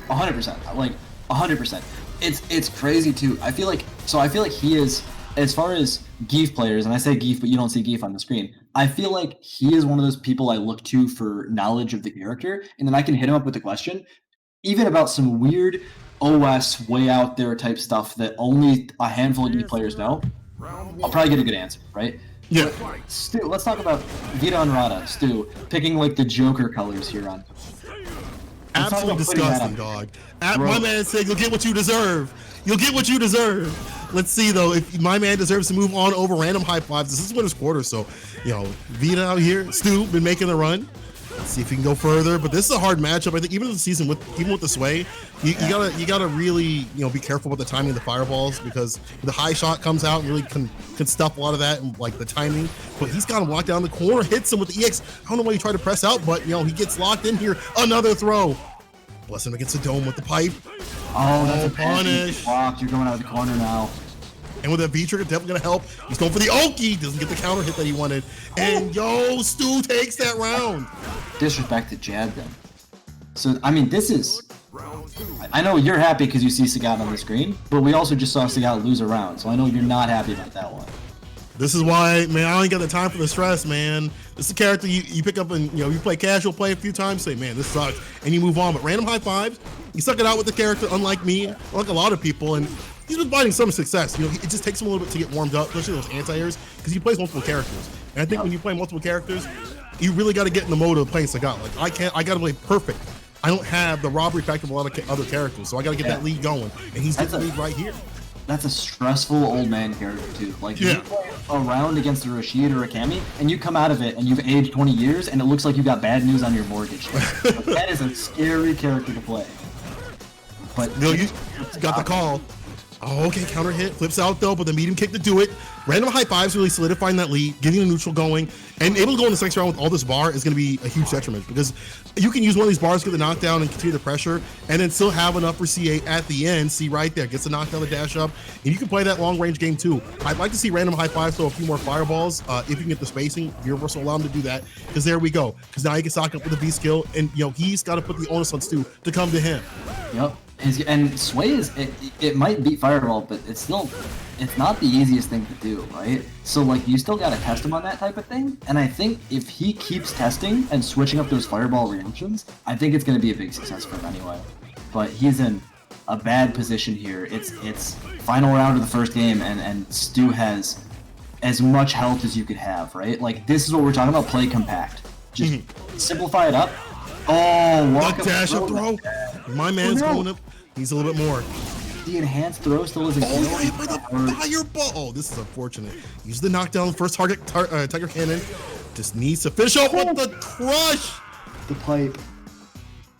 100%. Like 100%. It's crazy too. I feel like he is, as far as Geef players, and I say Geef, but you don't see Geef on the screen. I feel like he is one of those people I look to for knowledge of the character, and then I can hit him up with a question, even about some weird OS way out there type stuff that only a handful of Geef players know. I'll probably get a good answer, right? Yeah. Stu, let's talk about Vita and Rada. Stu, picking like the Joker colors here on. Absolutely disgusting, dog. My man said, "You'll get what you deserve. You'll get what you deserve." Let's see though if my man deserves to move on over random high fives. This is winner's quarter, so Vita out here, Stu been making the run. Let's see if he can go further, but this is a hard matchup. I think even in the season with the sway, you gotta really be careful about the timing of the fireballs, because the high shot comes out and really can stuff a lot of that and like the timing. But he's got him locked down the corner, hits him with the EX. I don't know why he tried to press out, but he gets locked in here. Another throw. Bless him against the dome with the pipe. Oh, that's a punish. Blocked. You're going out of the corner now. And with that V-trigger, definitely gonna help. He's going for the Oki. Doesn't get the counter hit that he wanted. And Stu takes that round. Disrespected Jad then. So, I mean, this is... I know you're happy because you see Sagat on the screen, but we also just saw Sagat lose a round, so I know you're not happy about that one. This is why, man, I ain't got the time for the stress, man. This is a character you pick up and, you play casual play a few times, say, man, this sucks, and you move on. But random high fives, you suck it out with the character, unlike me, unlike a lot of people, and he's been finding some success. It just takes him a little bit to get warmed up, especially those anti-airs, because he plays multiple characters. And I think when you play multiple characters, you really got to get in the mode of playing Sagat. Like, I got to play perfect. I don't have the robbery factor of a lot of other characters, so I got to get that lead going, and he's getting the lead right here. That's a stressful old man character too. Like you play a round against a Rashid or a Cammy, and you come out of it and you've aged 20 years, and it looks like you got bad news on your mortgage. Like, that is a scary character to play. But you got the call. Oh, okay, counter hit, flips out though, but the medium kick to do it. Random high fives really solidifying that lead, getting the neutral going, and able to go in the next round with all this bar is going to be a huge detriment, because you can use one of these bars to get the knockdown and continue the pressure, and then still have enough for C8 at the end. See right there, gets the knockdown, the dash up, and you can play that long range game too. I'd like to see random high fives throw a few more fireballs if you can get the spacing. Universal allow him to do that, because there we go. Because now he can stock up with a V skill, and he's got to put the onus on Stu to come to him. Yep. And Sway it might beat Fireball, but it's not the easiest thing to do, right? So like you still gotta test him on that type of thing. And I think if he keeps testing and switching up those Fireball reactions, I think it's gonna be a big success for him anyway. But he's in a bad position here. It's final round of the first game, and Stu has as much health as you could have, right? Like this is what we're talking about, play compact. Just simplify it up. Oh, walk the dash up throw. My man's going up. He's a little bit more. The enhanced throw still isn't. Oh, hit by the fireball. Oh, this is unfortunate. Use the knockdown. First target, Tiger Cannon. Just needs to finish up with the crush. The pipe.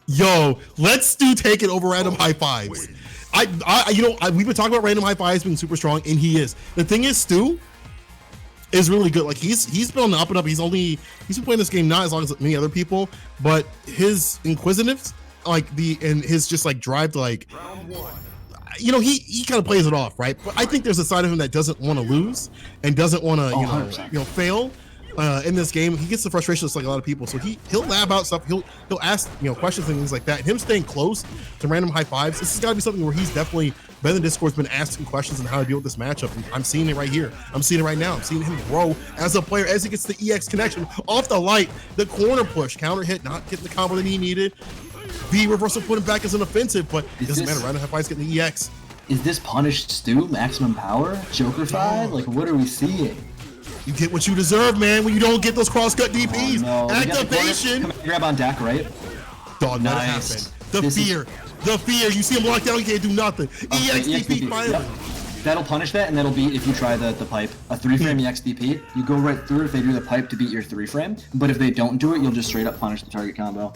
Yo, let's Stu take it over random high fives. We've been talking about random high fives being super strong, and he is. The thing is, Stu is really good. Like he's been on the up and up. He's been playing this game not as long as many other people, but his inquisitiveness, and his just like drive to like, he kind of plays it off, right? But I think there's a side of him that doesn't want to lose and doesn't want to fail in this game. He gets the frustration just like a lot of people, so he'll lab out stuff. He'll ask questions and things like that. And him staying close to random high fives, this has got to be something where he's definitely been in the Discord's been asking questions on how to deal with this matchup. And I'm seeing it right here. I'm seeing it right now. I'm seeing him grow as a player as he gets the EX connection off the light, the corner push, counter hit, not getting the combo that he needed. V reversal put him back as an offensive, but it doesn't matter. Random high fives getting the EX. Is this punished Stu maximum power Joker-fied? Like what are we seeing? You get what you deserve, man, when you don't get those cross-cut DPs. Oh, no. Activation. Come grab on deck, right? Dog, let it happen. The fear. You see him locked down, he can't do nothing. Okay, EXDP finally. Yep. That'll punish that, and that'll be if you try the pipe. A 3-frame EXDP, you go right through it if they do the pipe to beat your 3-frame, but if they don't do it, you'll just straight up punish the target combo.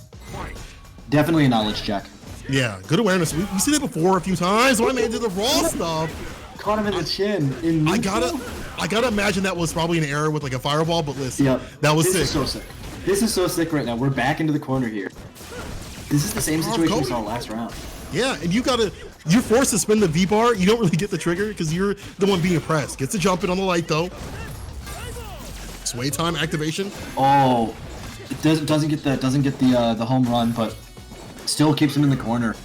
Definitely a knowledge check. Yeah, good awareness. We've seen it before a few times. My man did the raw stuff. Caught him in the chin. I gotta imagine that was probably an error with like a fireball, but listen, that was sick. This is so sick. This is so sick right now. We're back into the corner here. This is the same situation we saw last round. Yeah, and you're forced to spin the V bar. You don't really get the trigger because you're the one being pressed. Gets a jump in on the light though. Sway time activation. Oh, it doesn't get the home run, but still keeps him in the corner.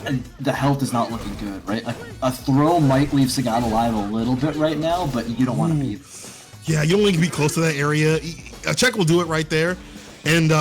And the health is not looking good, right? Like a throw might leave Sagat alive a little bit right now, but you don't want to be. Yeah, you only can be close to that area. A check will do it right there. And,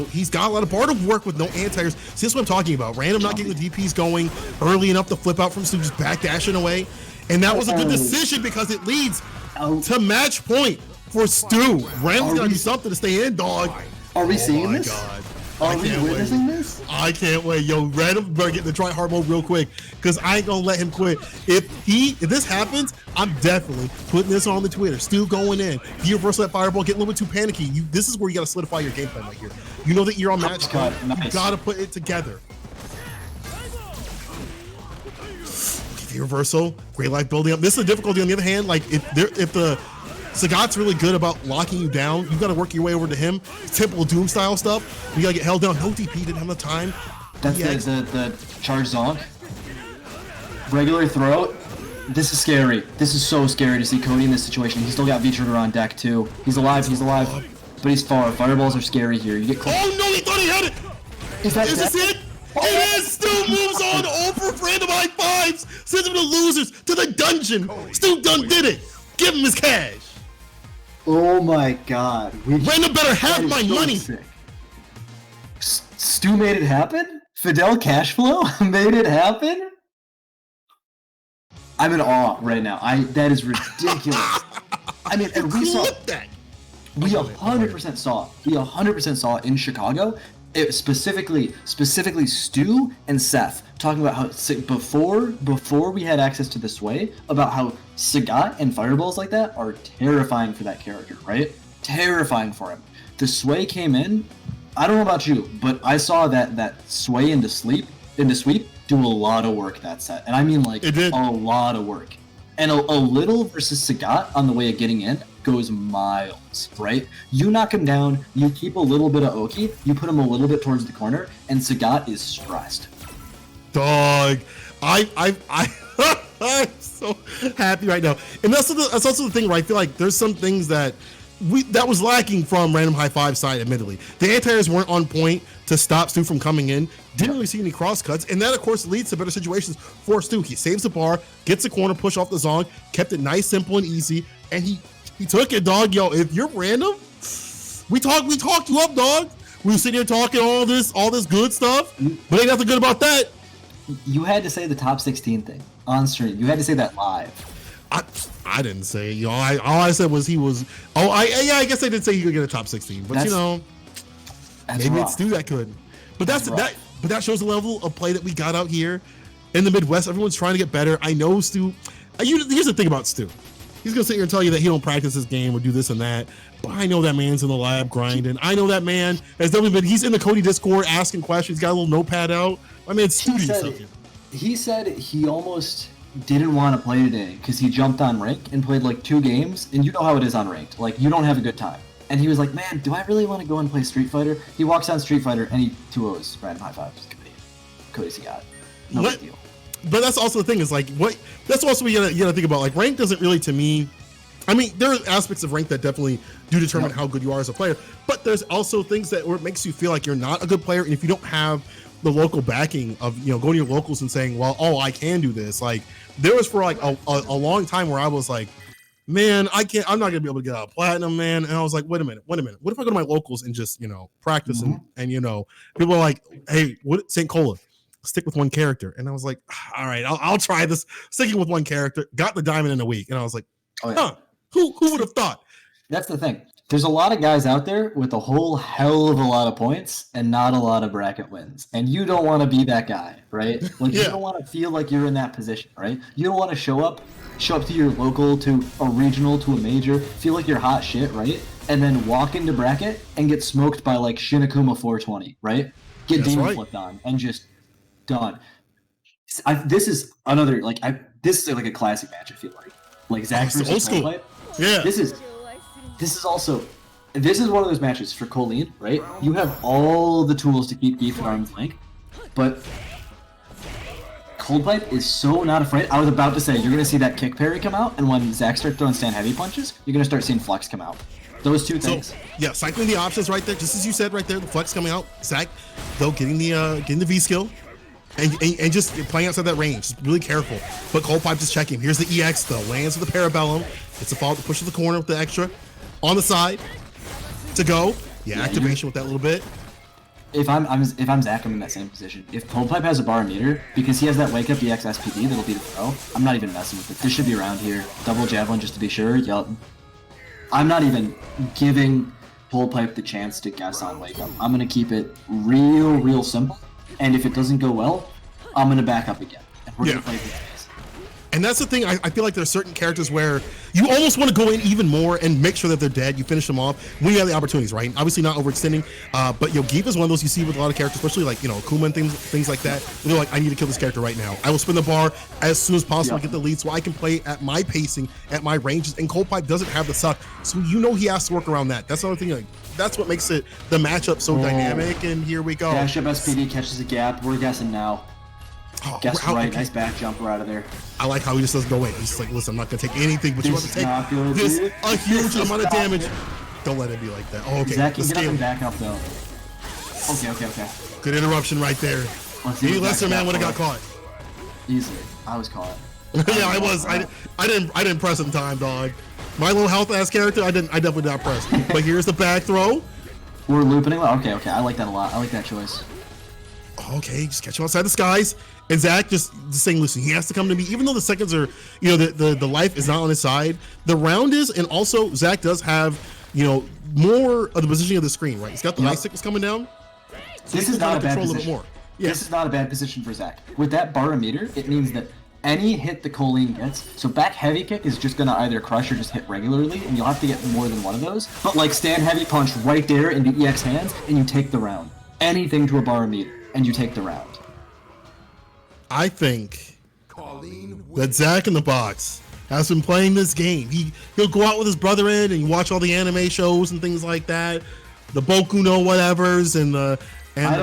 he's got a lot of bar to work with no anti-airs. See, this is what I'm talking about. Random not getting the DPs going early enough to flip out from Stu, just back dashing away. And that was a good decision because it leads to match point for Stu. Random's got to do something to stay in, dog. Are we seeing this? God. Are we witnessing this? I can't wait. Yo, Random better get the try hard mode real quick because I ain't gonna let him quit. If this happens, I'm definitely putting this on the Twitter. Stu going in. If you reverse that fireball, get a little bit too panicky. This is where you gotta solidify your game plan right here. You know that you're on match point. You gotta put it together. The reversal, great life building up. This is the difficulty on the other hand. Like if the Sagat's really good about locking you down. You got to work your way over to him. Temple Doom style stuff. You got to get held down. No DP, didn't have the time. That's the charge zonk. Regular throw. This is scary. This is so scary to see Cody in this situation. He's still got V-Trigger on deck too. He's alive. But he's far. Fireballs are scary here. You get close. Oh no, he thought he had it. Is this it? It is. Stu moves on over random high fives. Sends him to losers to the dungeon. Stu done did it. Give him his cash. Oh my god. Random better That have is my so money. sick. Stu made it happen? Fidel Cashflow made it happen? I'm in awe right now. That is ridiculous. I mean, and we saw that. we 100% saw. We 100% saw in Chicago. It specifically Stu and Seth talking about how before we had access to the Sway, about how Sagat and fireballs like that are terrifying for that character, right? Terrifying for him. The Sway came in. I don't know about you, but I saw that Sway into sweep do a lot of work that set, and I mean like a lot of work. And a little versus Sagat on the way of getting in goes miles, right? You knock him down, you keep a little bit of Oki, you put him a little bit towards the corner, and Sagat is stressed. Dog, I'm so happy right now, and that's also the thing, right? I feel like there's some things that was lacking from Random High Five side. Admittedly, the anti-airs weren't on point to stop Stu from coming in. Didn't really see any cross cuts, and that of course leads to better situations for Stu. He saves the bar, gets a corner push off the zone, kept it nice, simple, and easy, and he took it, dog. Yo, if you're random, we talked you up, dog. We were sitting here talking all this good stuff, but ain't nothing good about that. You had to say the top 16 thing on stream. You had to say that live. I didn't say it. You know, all I said was he was. Oh, I guess I did say he could get a top 16, but maybe rough. It's Stu that could. But but that shows the level of play that we got out here in the Midwest. Everyone's trying to get better. I know Stu. Here's the thing about Stu. He's gonna sit here and tell you that he don't practice his game or do this and that. But I know that man's in the lab grinding. I know that man has definitely been. He's in the Cody Discord asking questions. He's got a little notepad out. My man's studying. He said he almost didn't want to play today because he jumped on ranked and played like 2 games, and you know how it is on ranked. Like, you don't have a good time. And he was like, man, do I really want to go and play Street Fighter? He walks on Street Fighter and he 2-0s Random High Fives. Cody's got no big deal. But that's also the thing is like that's also what you gotta think about. Like, rank doesn't really, to me, I mean, there are aspects of rank that definitely do determine how good you are as a player, but there's also things where it makes you feel like you're not a good player, and if you don't have the local backing of, you know, going to your locals and saying, well, I can do this. Like, there was for like a long time where I was like, man, I'm not gonna be able to get out of platinum, man. And I was like, wait a minute. What if I go to my locals and just, you know, practice and you know, people are like, hey, what St. Cola, stick with one character. And I was like, all right, I'll try this, sticking with one character. Got the diamond in a week, and I was like, who would have thought? That's the thing. There's a lot of guys out there with a whole hell of a lot of points and not a lot of bracket wins. And you don't want to be that guy, right? Like, you don't want to feel like you're in that position, right? You don't want to show up to your local, to a regional, to a major, feel like you're hot shit, right? And then walk into bracket and get smoked by like Shinakuma 420, right? Get demon flipped on and just done. This is another, like, this is like a classic match, I feel like Zach versus Coldplay. Yeah. This is one of those matches for Colleen, right? You have all the tools to keep beef at arm's length, but Coldpipe is so not afraid. I was about to say, you're going to see that kick parry come out, and when Zach starts throwing stand heavy punches, you're going to start seeing flex come out. Those two things. Yeah, cycling the options right there, just as you said right there, the flex coming out. Zach, though, getting the V skill, and just playing outside that range. Just really careful. But Coldpipe just checking. Here's the EX, though. Lands with the Parabellum. It's a follow to push to the corner with the extra. On the side to go. Yeah, activation with that little bit. If I'm Zach, I'm in that same position. If Coldpipe has a bar meter, because he has that wake up EX SPD that'll be the throw, I'm not even messing with it. This should be around here. Double javelin just to be sure. Yup. I'm not even giving Coldpipe the chance to guess on wake up. I'm gonna keep it real simple. And if it doesn't go well, I'm gonna back up again. And we're gonna play this. And that's the thing, I feel like there's certain characters where you almost want to go in even more and make sure that they're dead. You finish them off when you have the opportunities, right? Obviously not overextending, but you know, Geef is one of those you see with a lot of characters, especially like, you know, Akuma and things like that. They're like, I need to kill this character right now. I will spin the bar as soon as possible to get the lead so I can play at my pacing, at my ranges, and Coldpipe doesn't have the suck. So you know he has to work around that. That's the other thing, like, that's what makes it the matchup so dynamic, and here we go. Dash up SPD, catches a gap, we're guessing now. Guess right, nice back jump, we're out of there. I like how he just doesn't go in. He's just like, listen, I'm not going to take anything, but you want to take a huge amount of damage. Don't let it be like that. Oh, okay. Zach can get up and back up, though. Okay. Good interruption right there. Any lesser man would have got caught. Easily. I was caught. Yeah, I was. I didn't press in time, dog. My low health ass character, I definitely not press. But here's the back throw. We're looping it. Okay, I like that a lot. I like that choice. Okay, just catch him outside the skies. And Zach just saying, listen, he has to come to me, even though the seconds are, the life is not on his side. The round is, and also Zach does have, more of the positioning of the screen, right? He's got the ice sickness coming down. So this is not a bad position. More. Yeah. This is not a bad position for Zach. With that barometer, it means that any hit the Colleen gets, so back heavy kick is just gonna either crush or just hit regularly, and you'll have to get more than one of those. But like stand heavy punch right there into EX hands, and you take the round. Anything to a barometer, and you take the round. I think that Zach in the box has been playing this game. He'll go out with his brother and you watch all the anime shows and things like that, the Boku no whatevers and the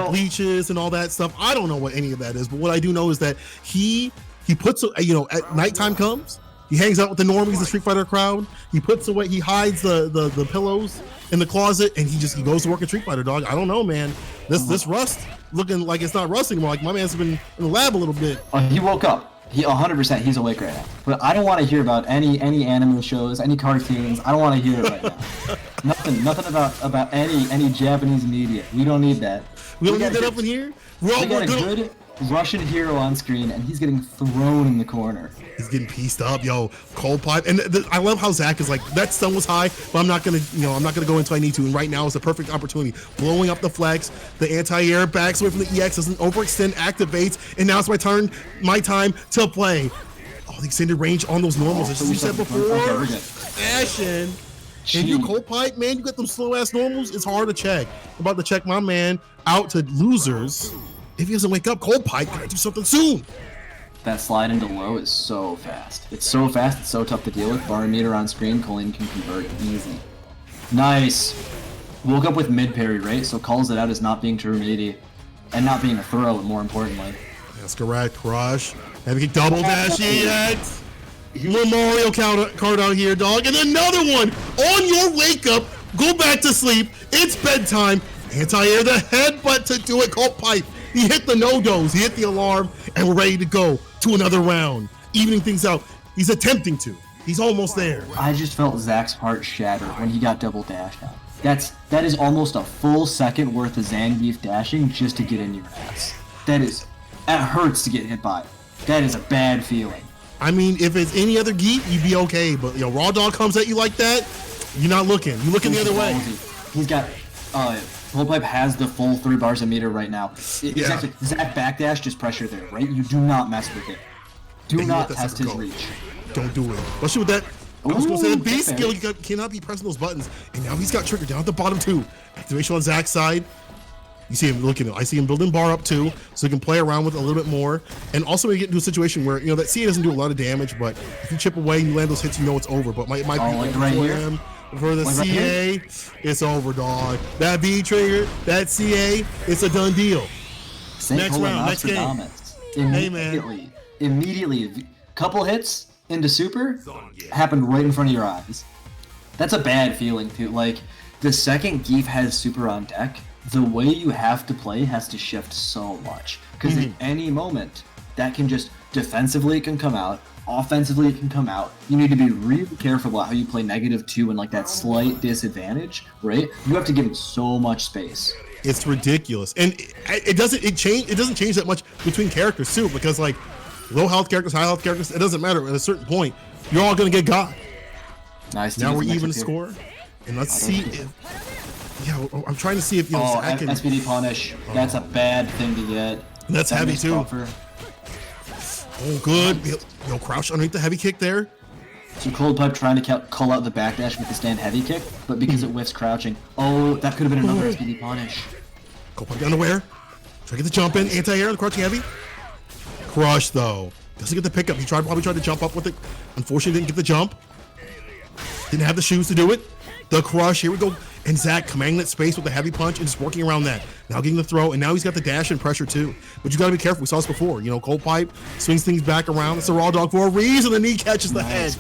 bleaches and all that stuff. I don't know what any of that is, but what I do know is that he puts, at nighttime comes, he hangs out with the normies, the Street Fighter crowd. He puts away, he hides the pillows in the closet, and he goes to work at Street Fighter, dog. I don't know, man. This rust looking like it's not rusting more. Like my man's been in the lab a little bit. He woke up. He 100%. He's awake right now. But I don't want to hear about any anime shows, any cartoons. I don't want to hear it right now. Nothing about any Japanese media. We don't need that. We don't need that up in here. We got a good Russian hero on screen, and he's getting thrown in the corner. He's getting pieced up, yo. Cold pipe, and I love how Zach is like, that stun was high, but I'm not gonna go until I need to. And right now is the perfect opportunity, blowing up the flex. The anti-air backs away from the EX, doesn't overextend, activates, and now it's my time to play. Oh, the extended range on those normals, as you said before. Fashion. And your cold pipe, man, you got them slow ass normals. It's hard to check. I'm about to check my man out to losers. If he doesn't wake up, cold pipe, gotta do something soon. That slide into low is so fast. It's so fast, it's so tough to deal with. Barometer on screen, Colleen can convert easy. Nice. Woke up with mid parry, right? So calls it out as not being true meaty. And not being a throw, more importantly. That's correct, Crush. Have a double dash yet. Little Mario card out here, dog. And another one on your wake up. Go back to sleep. It's bedtime. Anti-air the headbutt to do it. Cold pipe. He hit the no-dos, he hit the alarm, and we're ready to go to another round. Evening things out. He's attempting to. He's almost there. I just felt Zach's heart shatter when he got double dashed out. That is almost a full second worth of Zangief dashing just to get in your ass. That hurts to get hit by. That is a bad feeling. I mean, if it's any other geek, you'd be okay, but Raw Dog comes at you like that, you're not looking. You're looking the other way. He's got Cold Pipe has the full 3 bars a meter right now. Exactly. Zach backdash, just pressure there, right? You do not mess with it. Do not test his reach. Don't do it. Especially with that. I was going to say the base skill, you cannot be pressing those buttons. And now he's got trigger down at the bottom too. Activation on Zach's side. You see him looking. I see him building bar up too, so he can play around with it a little bit more. And also we get into a situation where that CA doesn't do a lot of damage, but if you chip away and you land those hits, it's over. But it might be like right here. Him. For the CA, it's over, dog. That B trigger, that CA, it's a done deal. Next round, next game. Immediately, couple hits into super happened right in front of your eyes. That's a bad feeling too. Like the second Geef has super on deck, the way you have to play has to shift so much. Because at any moment, that can just defensively it can come out. Offensively, it can come out. You need to be really careful about how you play -2 and like that slight disadvantage, right? You have to give him so much space. It's ridiculous, and it doesn't change that much between characters too, because like low health characters, high health characters, it doesn't matter. At a certain point, you're all gonna get got. Nice. Now we're even score, and let's see if. Yeah, I'm trying to see if Zach can... SPD punish. That's a bad thing to get. And that's heavy too. Buffer. Oh, good. Crouch underneath the heavy kick there. So Cold Pipe trying to call out the backdash with the stand heavy kick, but because it whiffs crouching. Oh, that could have been another SPD punish. Cold Pipe unaware. Try to get the jump in. Anti-air, the crouching heavy. Crush, though. Doesn't get the pickup. He probably tried to jump up with it. Unfortunately, didn't get the jump. Didn't have the shoes to do it. The crush. Here we go. And Zach commanding that space with the heavy punch and just working around that. Now getting the throw, and now he's got the dash and pressure too. But you got to be careful. We saw this before. Cold Pipe swings things back around. It's a Raw Dog for a reason. The knee catches the head.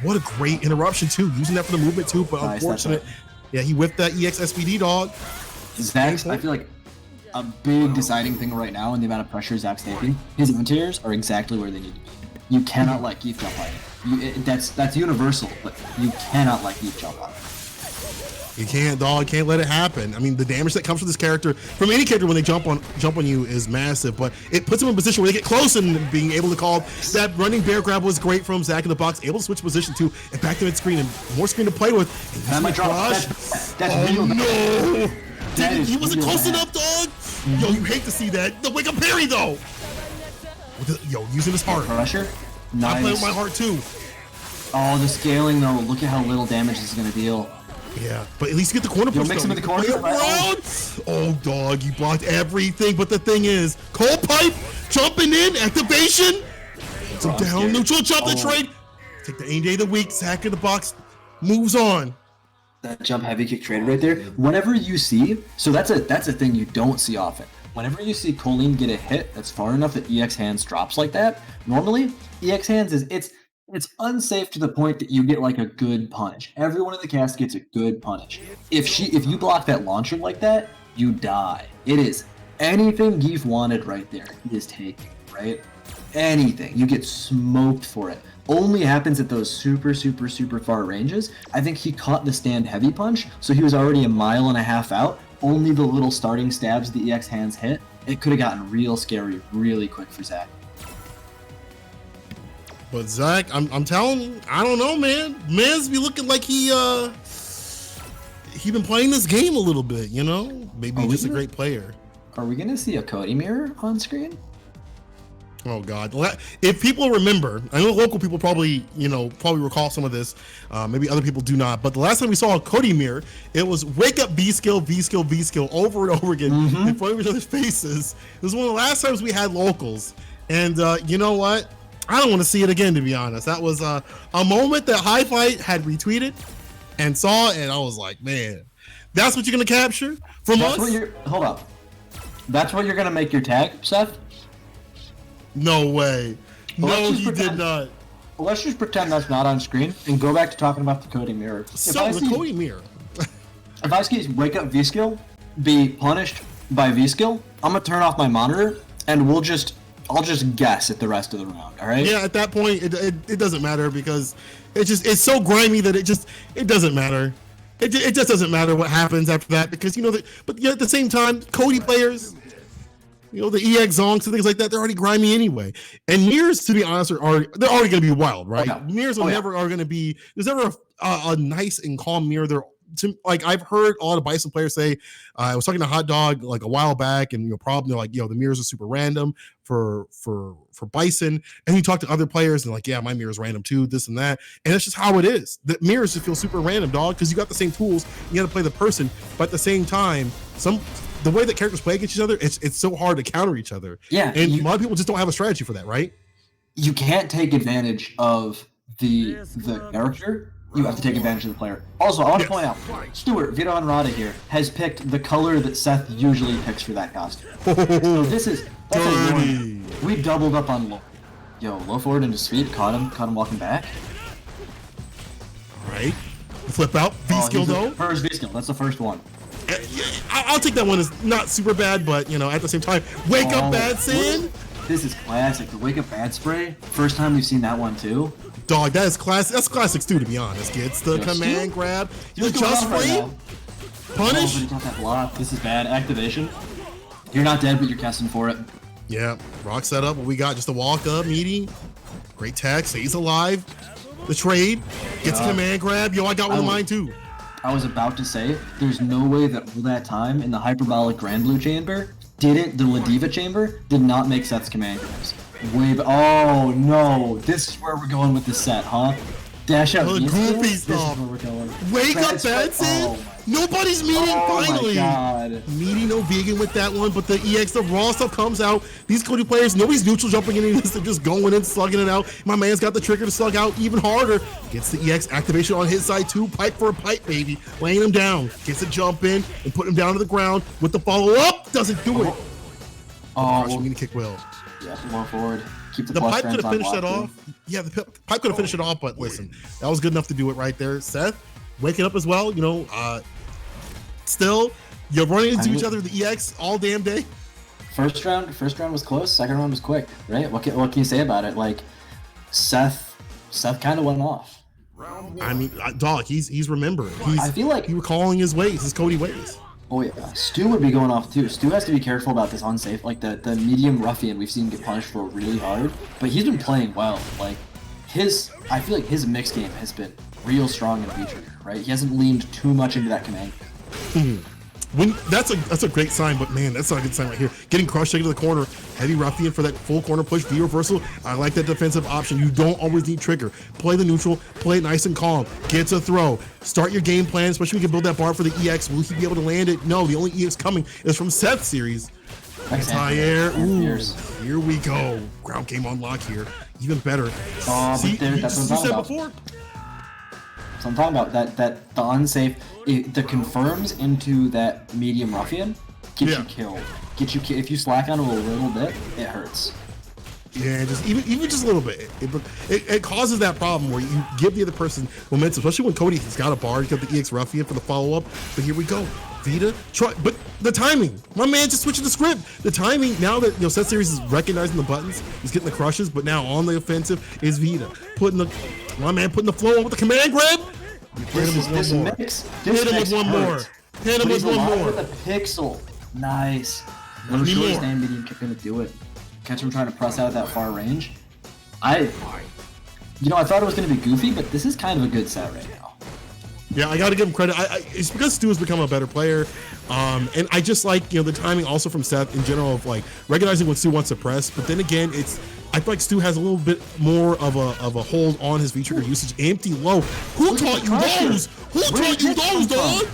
What a great interruption too. Using that for the movement too, but unfortunate. Yeah, he whipped that EX SPD dog. Zach, I feel like a big deciding thing right now in the amount of pressure Zach's taking. His anti-airs are exactly where they need to be. You cannot let Geef jump on you. That's universal, but you cannot let Geef jump on you. You can't, dog. Can't let it happen. I mean, the damage that comes from this character, from any character when they jump on you, is massive. But it puts them in a position where they get close, and being able to call that running bear grab was great from Zach in the box. Able to switch position too, and back to mid screen and more screen to play with. That might drop. That's real no! He wasn't real close bad. enough, dog. Yo, you hate to see that. The wake up parry though. Yo, using his heart. Pressure. Nice. I play with my heart too. Oh, the scaling though. Look at how little damage this is gonna deal. Yeah, but at least you get the corner push. Mix him in the corner. Oh, dog, you blocked everything. But the thing is, cold pipe, jumping in, activation. So down, neutral, jump the trade. Take the any day of the week, Zach in the box, moves on. That jump heavy kick trade right there. Whenever you see, so that's a thing you don't see often. Whenever you see Colleen get a hit that's far enough that EX hands drops like that, normally EX hands it's unsafe to the point that you get like a good punish. Everyone in the cast gets a good punish. If you block that launcher like that, you die. It is anything Geef wanted right there. He is taking, right? Anything. You get smoked for it. Only happens at those super far ranges. I think he caught the stand heavy punch, so he was already a mile and a half out. Only the little starting stabs the EX hands hit. It could have gotten real scary really quick for Zach. But Zach, I'm telling you, I don't know, man. Man's be looking like he been playing this game a little bit, you know? Maybe he's just a great player. Are we gonna see a Cody mirror on screen? Oh God! If people remember, I know local people probably recall some of this. Maybe other people do not. But the last time we saw a Cody mirror, it was wake up V skill, V skill, V skill over and over again in front of each other's faces. It was one of the last times we had locals, and you know what? I don't want to see it again, to be honest. That was a moment that High Fight had retweeted and saw, and I was like, man, that's what you're gonna capture from us? Hold up. That's what you're gonna make your tag, Seth? No way. Well, no, he did not. Let's just pretend that's not on screen and go back to talking about the Cody mirror. So the Cody mirror. If I see wake up V skill be punished by V skill, I'm gonna turn off my monitor and I'll just guess at the rest of the round. All right? Yeah, at that point, it doesn't matter because it's so grimy that it doesn't matter. It just doesn't matter what happens after that because but at the same time, Cody players, the EX zonks and things like that, they're already grimy anyway. And mirrors, to be honest, they're already going to be wild, right? Okay. Mirrors never are going to be. There's never a nice and calm mirror. Like I've heard a lot of Bison players say, I was talking to Hot Dog like a while back, and problem, they're like, the mirrors are super random for Bison, and you talk to other players and like, yeah, my mirror is random too, this and that, and that's just how it is. The mirrors just feel super random, dog, because you got the same tools, you got to play the person, but at the same time, the way that characters play against each other, it's so hard to counter each other. Yeah, and a lot of people just don't have a strategy for that, right? You can't take advantage of the character. You have to take advantage of the player. Also, I want to point out, Stuart Vito Anrada here has picked the color that Seth usually picks for that costume. So that's dirty. We doubled up on low. Yo, low forward into sweep, caught him walking back. All right, flip out V skill though. First V skill, that's the first one. I'll take that one as not super bad, but at the same time, wake up bad sin. This is classic. The wake up bad spray. First time we've seen that one too. Dog, that is classic. That's classics too, to be honest, kids. The command grab, the just frame, punish. Oh, but he got that block. This is bad. Activation. You're not dead, but you're casting for it. Yeah, rock setup. What we got? Just a walk up, meaty. Great tag. Stays alive. The trade gets a command grab. Yo, I got one of mine too. I was about to say, there's no way that all that time in the hyperbolic Grand Blue chamber the Ladiva chamber did not make Seth's command grabs. Oh no, this is where we're going with this set, huh? Dash out goofy stuff. This is where we're going. Wake up, Batson! Nobody's meeting finally. Meeting no vegan with that one, but the EX, the raw stuff comes out. These Cody players, nobody's neutral jumping into this. They're just going in, slugging it out. My man's got the trigger to slug out even harder. Gets the EX activation on his side too. Pipe for a pipe, baby. Laying him down. Gets a jump in and put him down to the ground with the follow up. Doesn't do it. Oh, we need to kick well. Yeah, more forward. Keep the pipe could have finished that off. Yeah, the pipe could have finished it off, but listen, that was good enough to do it right there. Seth, waking up as well. Still, you're running into each other the EX all damn day. First round was close. Second round was quick, right? What can you say about it? Like, Seth kind of went off. I mean, dog, he's remembering. I feel like he recalling his ways, his Cody ways. Oh yeah, Stu would be going off too. Stu has to be careful about this unsafe, like the medium ruffian we've seen get punished for really hard, but he's been playing well. Like I feel like his mix game has been real strong in feature, right? He hasn't leaned too much into that command. That's a great sign, but man, that's not a good sign right here. Getting crushed, taken to the corner, heavy ruffian for that full corner push, V reversal. I like that defensive option. You don't always need trigger. Play the neutral, play it nice and calm. Get to throw. Start your game plan, especially when you can build that bar for the EX. Will he be able to land it? No, the only EX coming is from Seth's series. Anti-air. Ooh, here we go. Ground game on lock here. Even better. See, that's what I'm talking about. Before. So I'm talking about that the unsafe, the confirms into that medium ruffian gets you killed. If you slack on it a little bit, it hurts. Yeah, just even just a little bit. It causes that problem where you give the other person momentum, especially when Cody has got a bar, he's got the EX ruffian for the follow up. But here we go. Vita, but the timing. My man just switching the script. The timing, now that Seth Series is recognizing the buttons, he's getting the crushes, but now on the offensive is Vita. Putting the flow on with the command grab. Hit him with one more. Hit him with one more. Hit him with one more. With a pixel. Nice. No short stand medium kick gonna do it. Catch him trying to press out at that far range. I thought it was gonna be goofy, but this is kind of a good set right now. Yeah, I got to give him credit. It's because Stu has become a better player, and I just like the timing also from Seth in general of like recognizing when Stu wants to press. But then again, I feel like Stu has a little bit more of a hold on his V-trigger usage. Empty low. Who taught you those? Who taught you those, dog?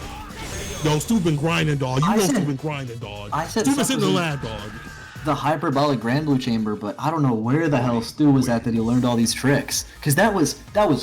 Yo, Stu been grinding, dog. Stu been grinding, dog. Stu been sitting in the lab, dog. The hyperbolic Grand Blue Chamber, but I don't know where the hell Stu was at that he learned all these tricks. Because that was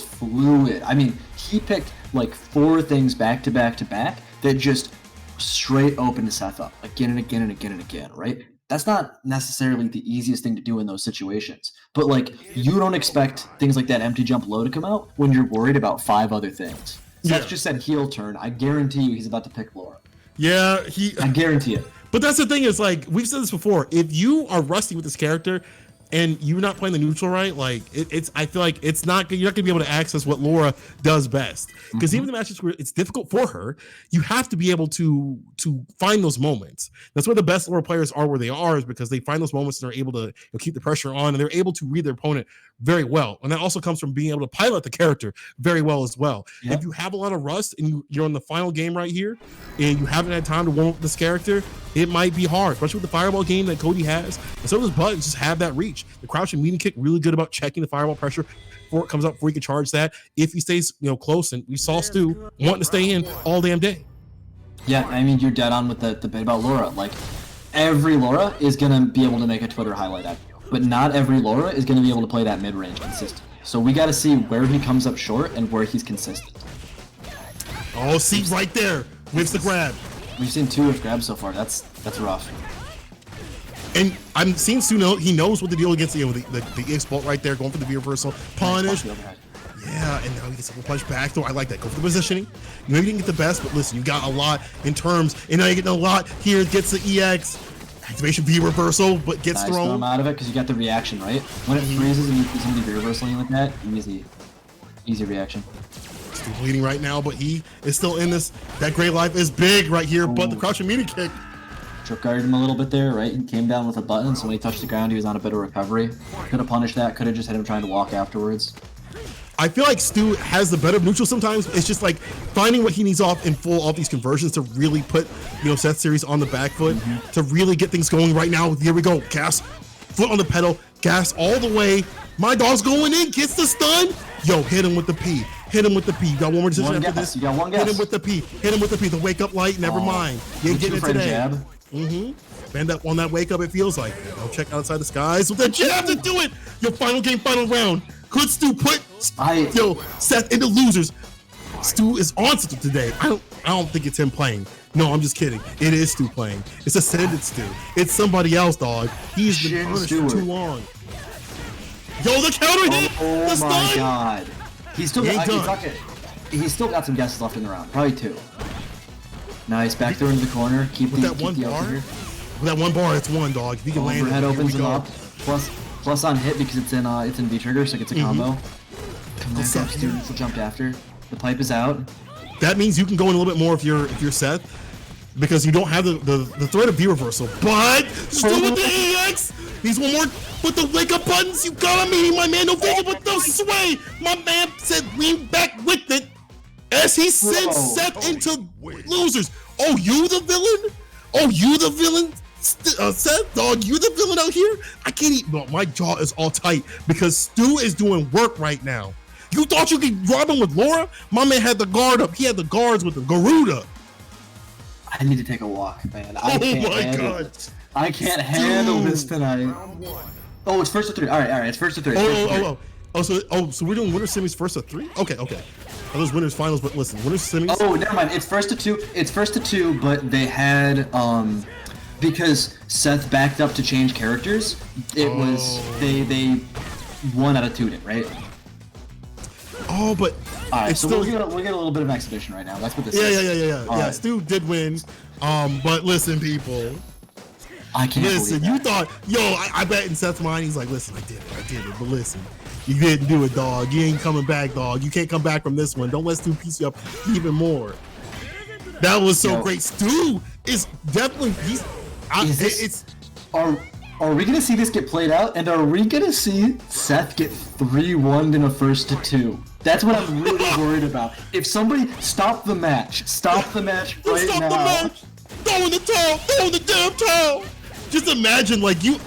fluid. I mean, he picked like 4 things back to back to back that just straight opened Seth up again and again and again and again, right? That's not necessarily the easiest thing to do in those situations. But like, you don't expect things like that empty jump low to come out when you're worried about 5 other things. Seth just said heel turn. I guarantee you he's about to pick Laura. Yeah, I guarantee it. But that's the thing is, like, we've said this before, if you are rusty with this character and you're not playing the neutral right, like I feel like you're not gonna be able to access what Laura does best. Because even the matches where it's difficult for her, you have to be able to find those moments. That's where the best Laura players are where they are, is because they find those moments and they're able to keep the pressure on, and they're able to read their opponent very well. And that also comes from being able to pilot the character very well as well. Yep. If you have a lot of rust and you're on the final game right here and you haven't had time to warm up this character, it might be hard, especially with the fireball game that Cody has. And so does buttons just have that reach. The crouch and medium kick, really good about checking the fireball pressure before it comes up, before he can charge that. If he stays close, and we saw Stu wanting to stay in all damn day. Yeah, I mean, you're dead on with the bit about Laura. Like, every Laura is going to be able to make a Twitter highlight out. But not every Laura is going to be able to play that mid-range consistently. So we got to see where he comes up short and where he's consistent. Oh, see right there. Whips the grab. We've seen 2 with grabs so far. That's rough. And I'm seeing Stu he knows what the deal against the EX bolt right there, going for the V reversal. Punish. Yeah, and now he gets a punch back though. I like that. Go for the positioning. You maybe didn't get the best, but listen, you got a lot in terms, and now you're getting a lot here. Gets the EX. Activation V reversal, but gets thrown. Him out of it because you got the reaction, right? When it freezes and you do somebody V reversaling like that, easy reaction. Still bleeding right now, but he is still in this. That great life is big right here, but the crouch and medium kick. Trip guarded him a little bit there, right? He came down with a button, so when he touched the ground, he was on a bit of recovery. Could have punished that, could have just hit him trying to walk afterwards. I feel like Stu has the better neutral sometimes. It's just like finding what he needs off in full off these conversions to really put Seth Series on the back foot, to really get things going right now. Here we go. Gas, foot on the pedal, gas all the way. My dog's going in, gets the stun. Yo, hit him with the P. Hit him with the P. You got one more decision after this. You got one guess. Hit him with the P. Hit him with the P. The wake up light, never mind. You ain't getting it today. Jab. Bend up on that wake up, it feels like. Check outside the skies with that jab to do it. Your final game, final round. Could Stu put Seth into losers? Stu is on something today. I don't think it's him playing. No, I'm just kidding. It is Stu playing. It's Ascended Stu. It's somebody else, dog. He's been punished for too long. Yo, the counter hit! Oh my god. He's still got some guesses left in the round. Probably 2. Nice, back through into the corner. Keep with that one bar. With that one bar, it's 1, dog. If you can land it, overhead opens him up. Plus plus on hit because it's in V trigger, so it gets a combo. Come back up, students jumped after. The pipe is out. That means you can go in a little bit more if you're Seth, because you don't have the threat of V reversal. But still with the EX, he's one more with the wake up buttons. You got me, my man. No vision, but no sway. My man said lean back with it as he sends Seth into losers. Oh, you the villain? Oh, you the villain? Seth, dog, you the villain out here? I can't eat. No, my jaw is all tight because Stu is doing work right now. You thought you could rob him with Laura? My man had the guard up. He had the guards with the Garuda. I need to take a walk, man. Oh my god. I can't handle this tonight. Oh, it's first to 3. All right, it's first to 3. So we're doing winner semis first to 3? Okay. Are those winners finals? But listen, winners semis. Oh, never mind. It's first to 2. It's first to 2, but they had because Seth backed up to change characters. It was they 1 out of 2'd it, right? Oh, but all right, so we'll get a little bit of exhibition right now. That's what this is. Yeah. Right. Stu did win. But listen, people. I can't listen. You thought, I bet in Seth's mind, he's like, listen, I did it. But listen, you didn't do it, dog. You ain't coming back, dog. You can't come back from this one. Don't let Stu piece you up even more. That was so great. Stu is definitely. Are we gonna see this get played out? And are we gonna see Seth get 3-1'd in a first to 2? That's what I'm really worried about. If somebody stop the match right now. Stop the match. Throw in the damn towel. Just imagine, like you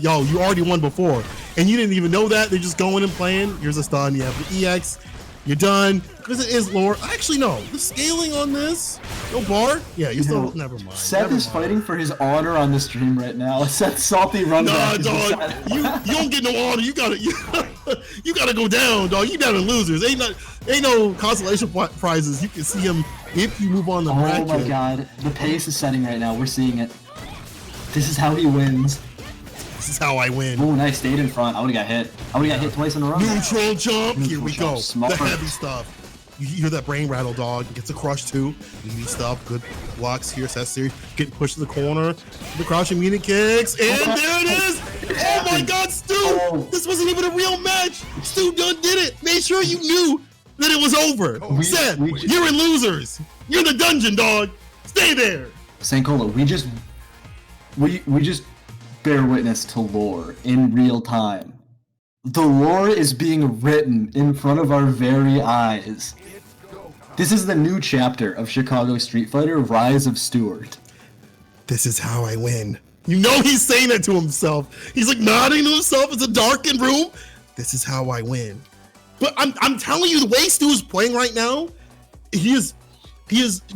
already won before, and you didn't even know that. They're just going and playing. Here's a stun. You have the EX. You're done. Because it is lore. Actually, no. The scaling on this. No bar. Yeah, you still. Never mind. Seth is fighting for his honor on the stream right now. Seth salty run back. Nah, dog. You don't get no honor. You gotta go down, dog. You down in losers. Ain't no consolation prizes. You can see him if you move on the bracket. Oh my god. The pace is setting right now. We're seeing it. This is how he wins. This is how I win. Oh, nice. Stayed in front. I would've got hit. Twice in a row. Neutral jump. Here we go. Smart. The heavy stuff. You hear that brain rattle, dog. Gets a crush too. Easy stuff. Good blocks here. Seth series getting pushed to the corner. The crouching meaning kicks. And there it is. Oh my god, Stu. This wasn't even a real match. Stu done did it. Made sure you knew that it was over. Seth, you're in losers. You're in the dungeon, dog. Stay there. Sankola, we just bear witness to lore in real time. The lore is being written in front of our very eyes. This is the new chapter of Chicago Street Fighter: Rise of Stewart. This is how I win. You know he's saying that to himself. He's like nodding to himself. It's a darkened room. This is how I win. But I'm telling you, the way Stu is playing right now, he is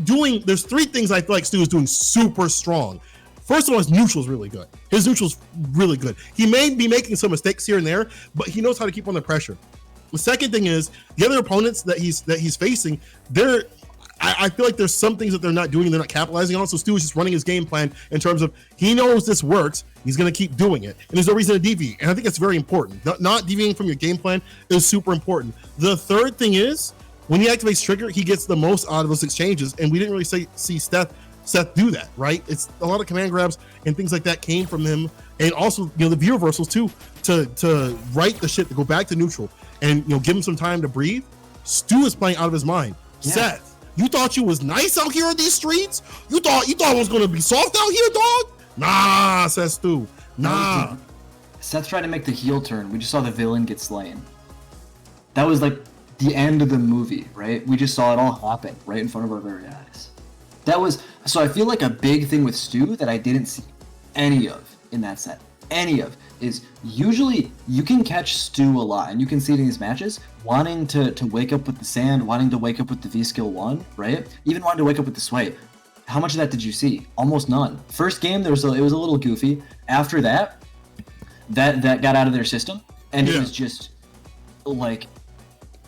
doing. There's 3 things I feel like Stu is doing super strong. First of all, his neutral's really good. His neutral's really good. He may be making some mistakes here and there, but he knows how to keep on the pressure. The second thing is the other opponents that he's facing. I feel like there's some things that they're not doing, they're not capitalizing on. So Stu is just running his game plan in terms of he knows this works. He's going to keep doing it, and there's no reason to deviate. And I think it's very important. Not deviating from your game plan is super important. The third thing is when he activates trigger, he gets the most out of those exchanges, and we didn't really see Seth do that, right? It's a lot of command grabs and things like that came from him, and also the V reversals too, to right the shit, to go back to neutral and give him some time to breathe. Stu is playing out of his mind. Yeah. Seth, you thought you was nice out here on these streets? You thought it was gonna be soft out here, dog? Nah, says Stu. Nah. Seth's trying to make the heel turn. We just saw the villain get slain. That was like the end of the movie, right? We just saw it all happen right in front of our very eyes. So I feel like a big thing with Stu that I didn't see any of in that set, is usually you can catch Stu a lot, and you can see it in these matches, wanting to wake up with the sand, wanting to wake up with the V-Skill 1, right? Even wanting to wake up with the sway. How much of that did you see? Almost none. First game, it was a little goofy. After that got out of their system, and it was just, like,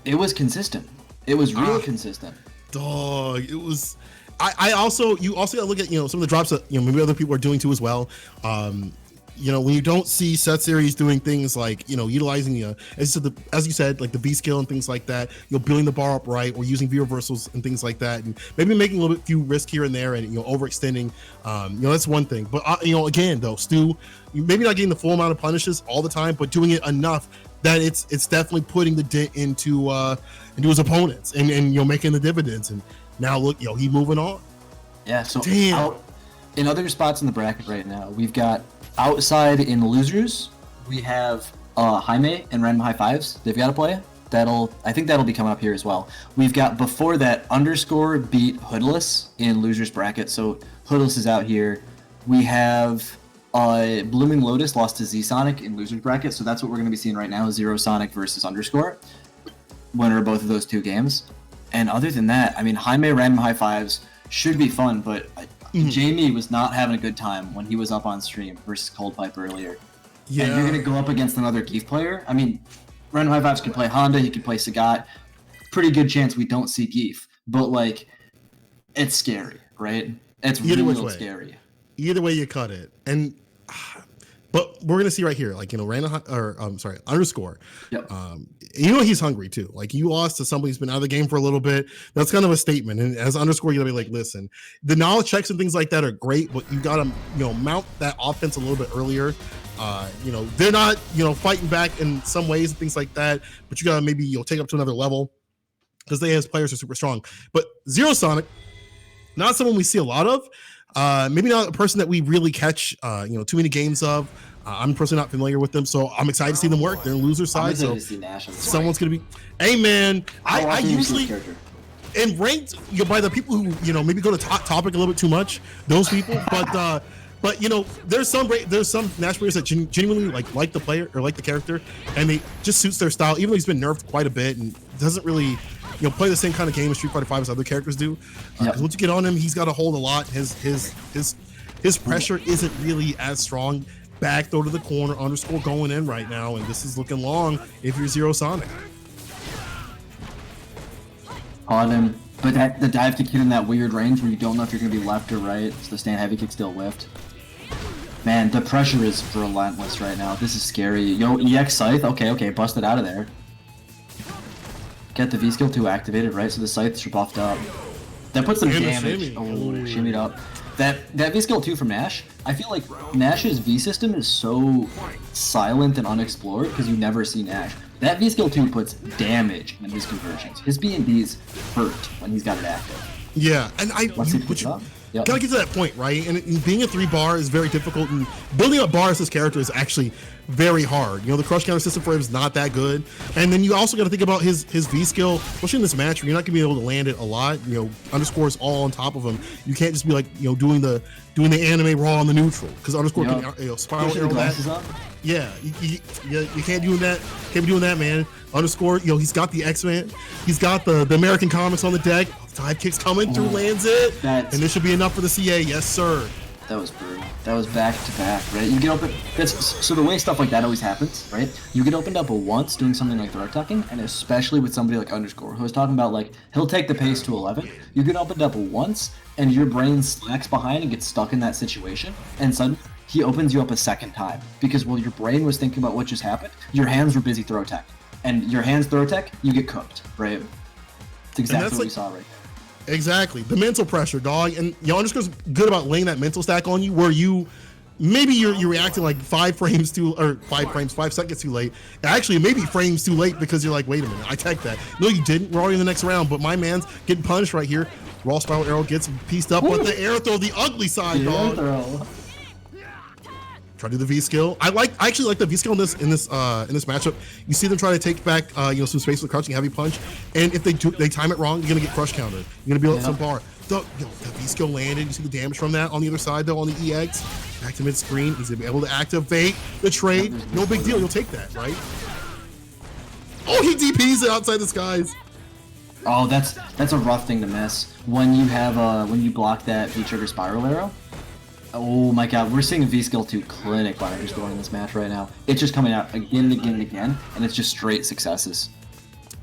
it was consistent. It was real consistent. Dog, it was... you also gotta look at some of the drops that maybe other people are doing too as well. when you don't see set series doing things like, utilizing as you said, like the V skill and things like that, building the bar up right, or using V reversals and things like that, and maybe making a little bit few risks here and there, and overextending. That's one thing. But again though, Stu, maybe not getting the full amount of punishes all the time, but doing it enough that it's definitely putting the dent into his opponents, and making the dividends. And now look, he moving on. Yeah. So in other spots in the bracket right now, we've got outside in the losers, we have Jaime and Random High Fives. They've got to play. I think that'll be coming up here as well. We've got before that Underscore beat Hoodless in losers bracket, so Hoodless is out here. We have Blooming Lotus lost to Z Sonic in losers bracket, so that's what we're going to be seeing right now: Zero Sonic versus Underscore. Winner of both of those two games. And other than that, I mean, Jaime Random High Fives should be fun, but Jamie was not having a good time when he was up on stream versus Cold Pipe earlier. Yeah. And you're going to go up against another Geef player? I mean, Random High Fives can play Honda, he can play Sagat. Pretty good chance we don't see Geef. But, like, it's scary, right? It's really scary. Either way you cut it. But we're gonna see right here, like, Underscore. Yep. He's hungry too. Like, you lost to somebody who's been out of the game for a little bit. That's kind of a statement. And as Underscore, you gotta be like, listen, the knowledge checks and things like that are great, but you gotta mount that offense a little bit earlier. They're not fighting back in some ways and things like that, but you gotta maybe take up to another level because they as players are super strong. But Zero Sonic, not someone we see a lot of. Maybe not a person that we really catch, too many games of. I'm personally not familiar with them, so I'm excited to see them work. They're in loser side, so someone's gonna be. Hey man, I usually in ranked by the people who maybe go to topic a little bit too much. Those people, but there's some Nash players that genuinely like the player or like the character, and they just suits their style. Even though he's been nerfed quite a bit and doesn't really play the same kind of game as Street Fighter 5 as other characters do. Because once you get on him, he's got to hold a lot. His pressure isn't really as strong. Back throw to the corner, Underscore going in right now, and this is looking long if you're Zero Sonic. On him, but the dive kick hit in that weird range where you don't know if you're going to be left or right, so the stand heavy kick still whiffed. Man, the pressure is relentless right now. This is scary. Yo, EX Scythe, okay, busted out of there. Get the V skill 2 activated, right? So the scythes are buffed up. That puts some damage. Shimmied up. That V skill 2 from Nash, I feel like Nash's V system is so silent and unexplored because you never see Nash. That V skill 2 puts damage in his conversions. His B&Ds hurt when he's got it active. Yeah, and gotta get to that point, right? And being a 3-bar is very difficult, and building up bars as character is actually very hard. The crush counter system for him is not that good, and then you also got to think about his V skill, especially in this match where you're not gonna be able to land it a lot. Underscore is all on top of him. You can't just be like doing the anime raw on the neutral, because Underscore can spiral arrow that. Yeah, you can't do that. Can't be doing that, man. Underscore, he's got the X-Men, he's got the American comics on the deck. Dive kicks coming through, lands it, and this should be enough for the CA. Yes, sir. That was brutal. That was back to back, right? You get open. So the way stuff like that always happens, right? You get opened up once doing something like throat tucking, and especially with somebody like Underscore, who was talking about like he'll take the pace to 11. You get opened up once, and your brain slacks behind and gets stuck in that situation, and suddenly he opens you up a second time because while your brain was thinking about what just happened, your hands were busy throw tech, and your hands throw tech, you get cooked, right? It's exactly what we saw right there. Exactly, the mental pressure, dog, and Underscore's good about laying that mental stack on you, where you're reacting like 5 seconds too late. Actually, maybe frames too late because you're like, wait a minute, I tech that. No, you didn't. We're already in the next round, but my man's getting punished right here. Raw spiral arrow gets pieced up, but the air throw, the ugly side, dog. Try to do the V skill. I actually like the V skill in this matchup. You see them try to take back some space with crouching heavy punch, and if they time it wrong, you're gonna get crush countered. You're gonna build up some bar. The V skill landed. You see the damage from that on the other side though on the EX. Back to mid screen. He's gonna be able to activate the trade. No big deal. You'll take that, right? Oh, he DPs it outside the skies. Oh, that's a rough thing to miss when you have when you block that V trigger spiral arrow. Oh my god, we're seeing a V skill 2 clinic by Underscore in this match right now. It's just coming out again and again and again, and it's just straight successes.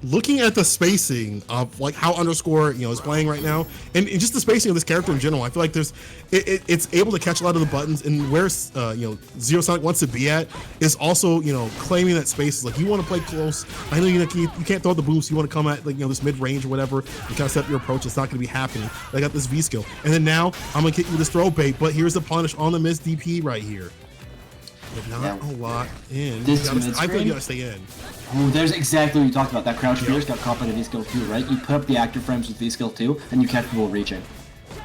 looking at the spacing of like how underscore is playing right now, and just the spacing of this character in general, I feel like it's able to catch a lot of the buttons, and where Zero Sonic wants to be at is also claiming that space. Like you want to play close. I know you can't throw the boost. You want to come at like this mid range or whatever and kind of set up your approach. It's not going to be happening. I got this V skill, and then now I'm gonna kick you with this throw bait, but here's the punish on the miss DP right here. But not a lot in. I feel you gotta stay in. Oh, there's exactly what you talked about. That crouch fierce got caught by the V skill 2, right? You put up the active frames with V skill 2, and you catch people reaching.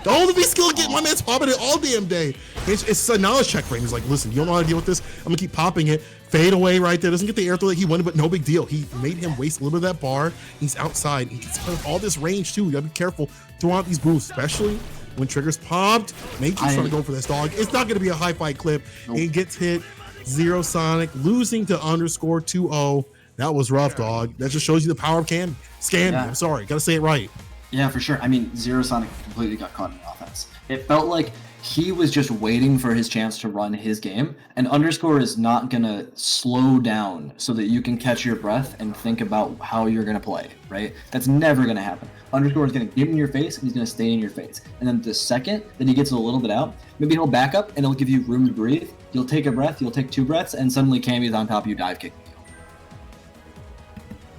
Oh, the V skill get my man's popping it all damn day. It's a knowledge check frame. He's like, listen, you don't know how to deal with this. I'm gonna keep popping it. Fade away right there. Doesn't get the air throw that he wanted, but no big deal. He made him waste a little bit of that bar. He's outside. He gets all this range too. You gotta be careful throwing out these boosts, especially when triggers popped. Make you trying to go for this dog. It's not gonna be a high fight clip. Nope. He gets hit. Zero Sonic losing to underscore 2-0. That was rough, dog. That just shows you the power of Scandy. Yeah. I'm sorry, gotta say it right. Yeah, for sure. I mean, Zero Sonic completely got caught in the offense. It felt like he was just waiting for his chance to run his game, and underscore is not gonna slow down so that you can catch your breath and think about how you're gonna play, right? That's never gonna happen. Underscore is gonna get in your face, and he's gonna stay in your face. And then the second that he gets a little bit out, maybe he'll back up and it'll give you room to breathe. You'll take a breath, you'll take 2 breaths, and suddenly Cammy's on top of you, dive kicking you.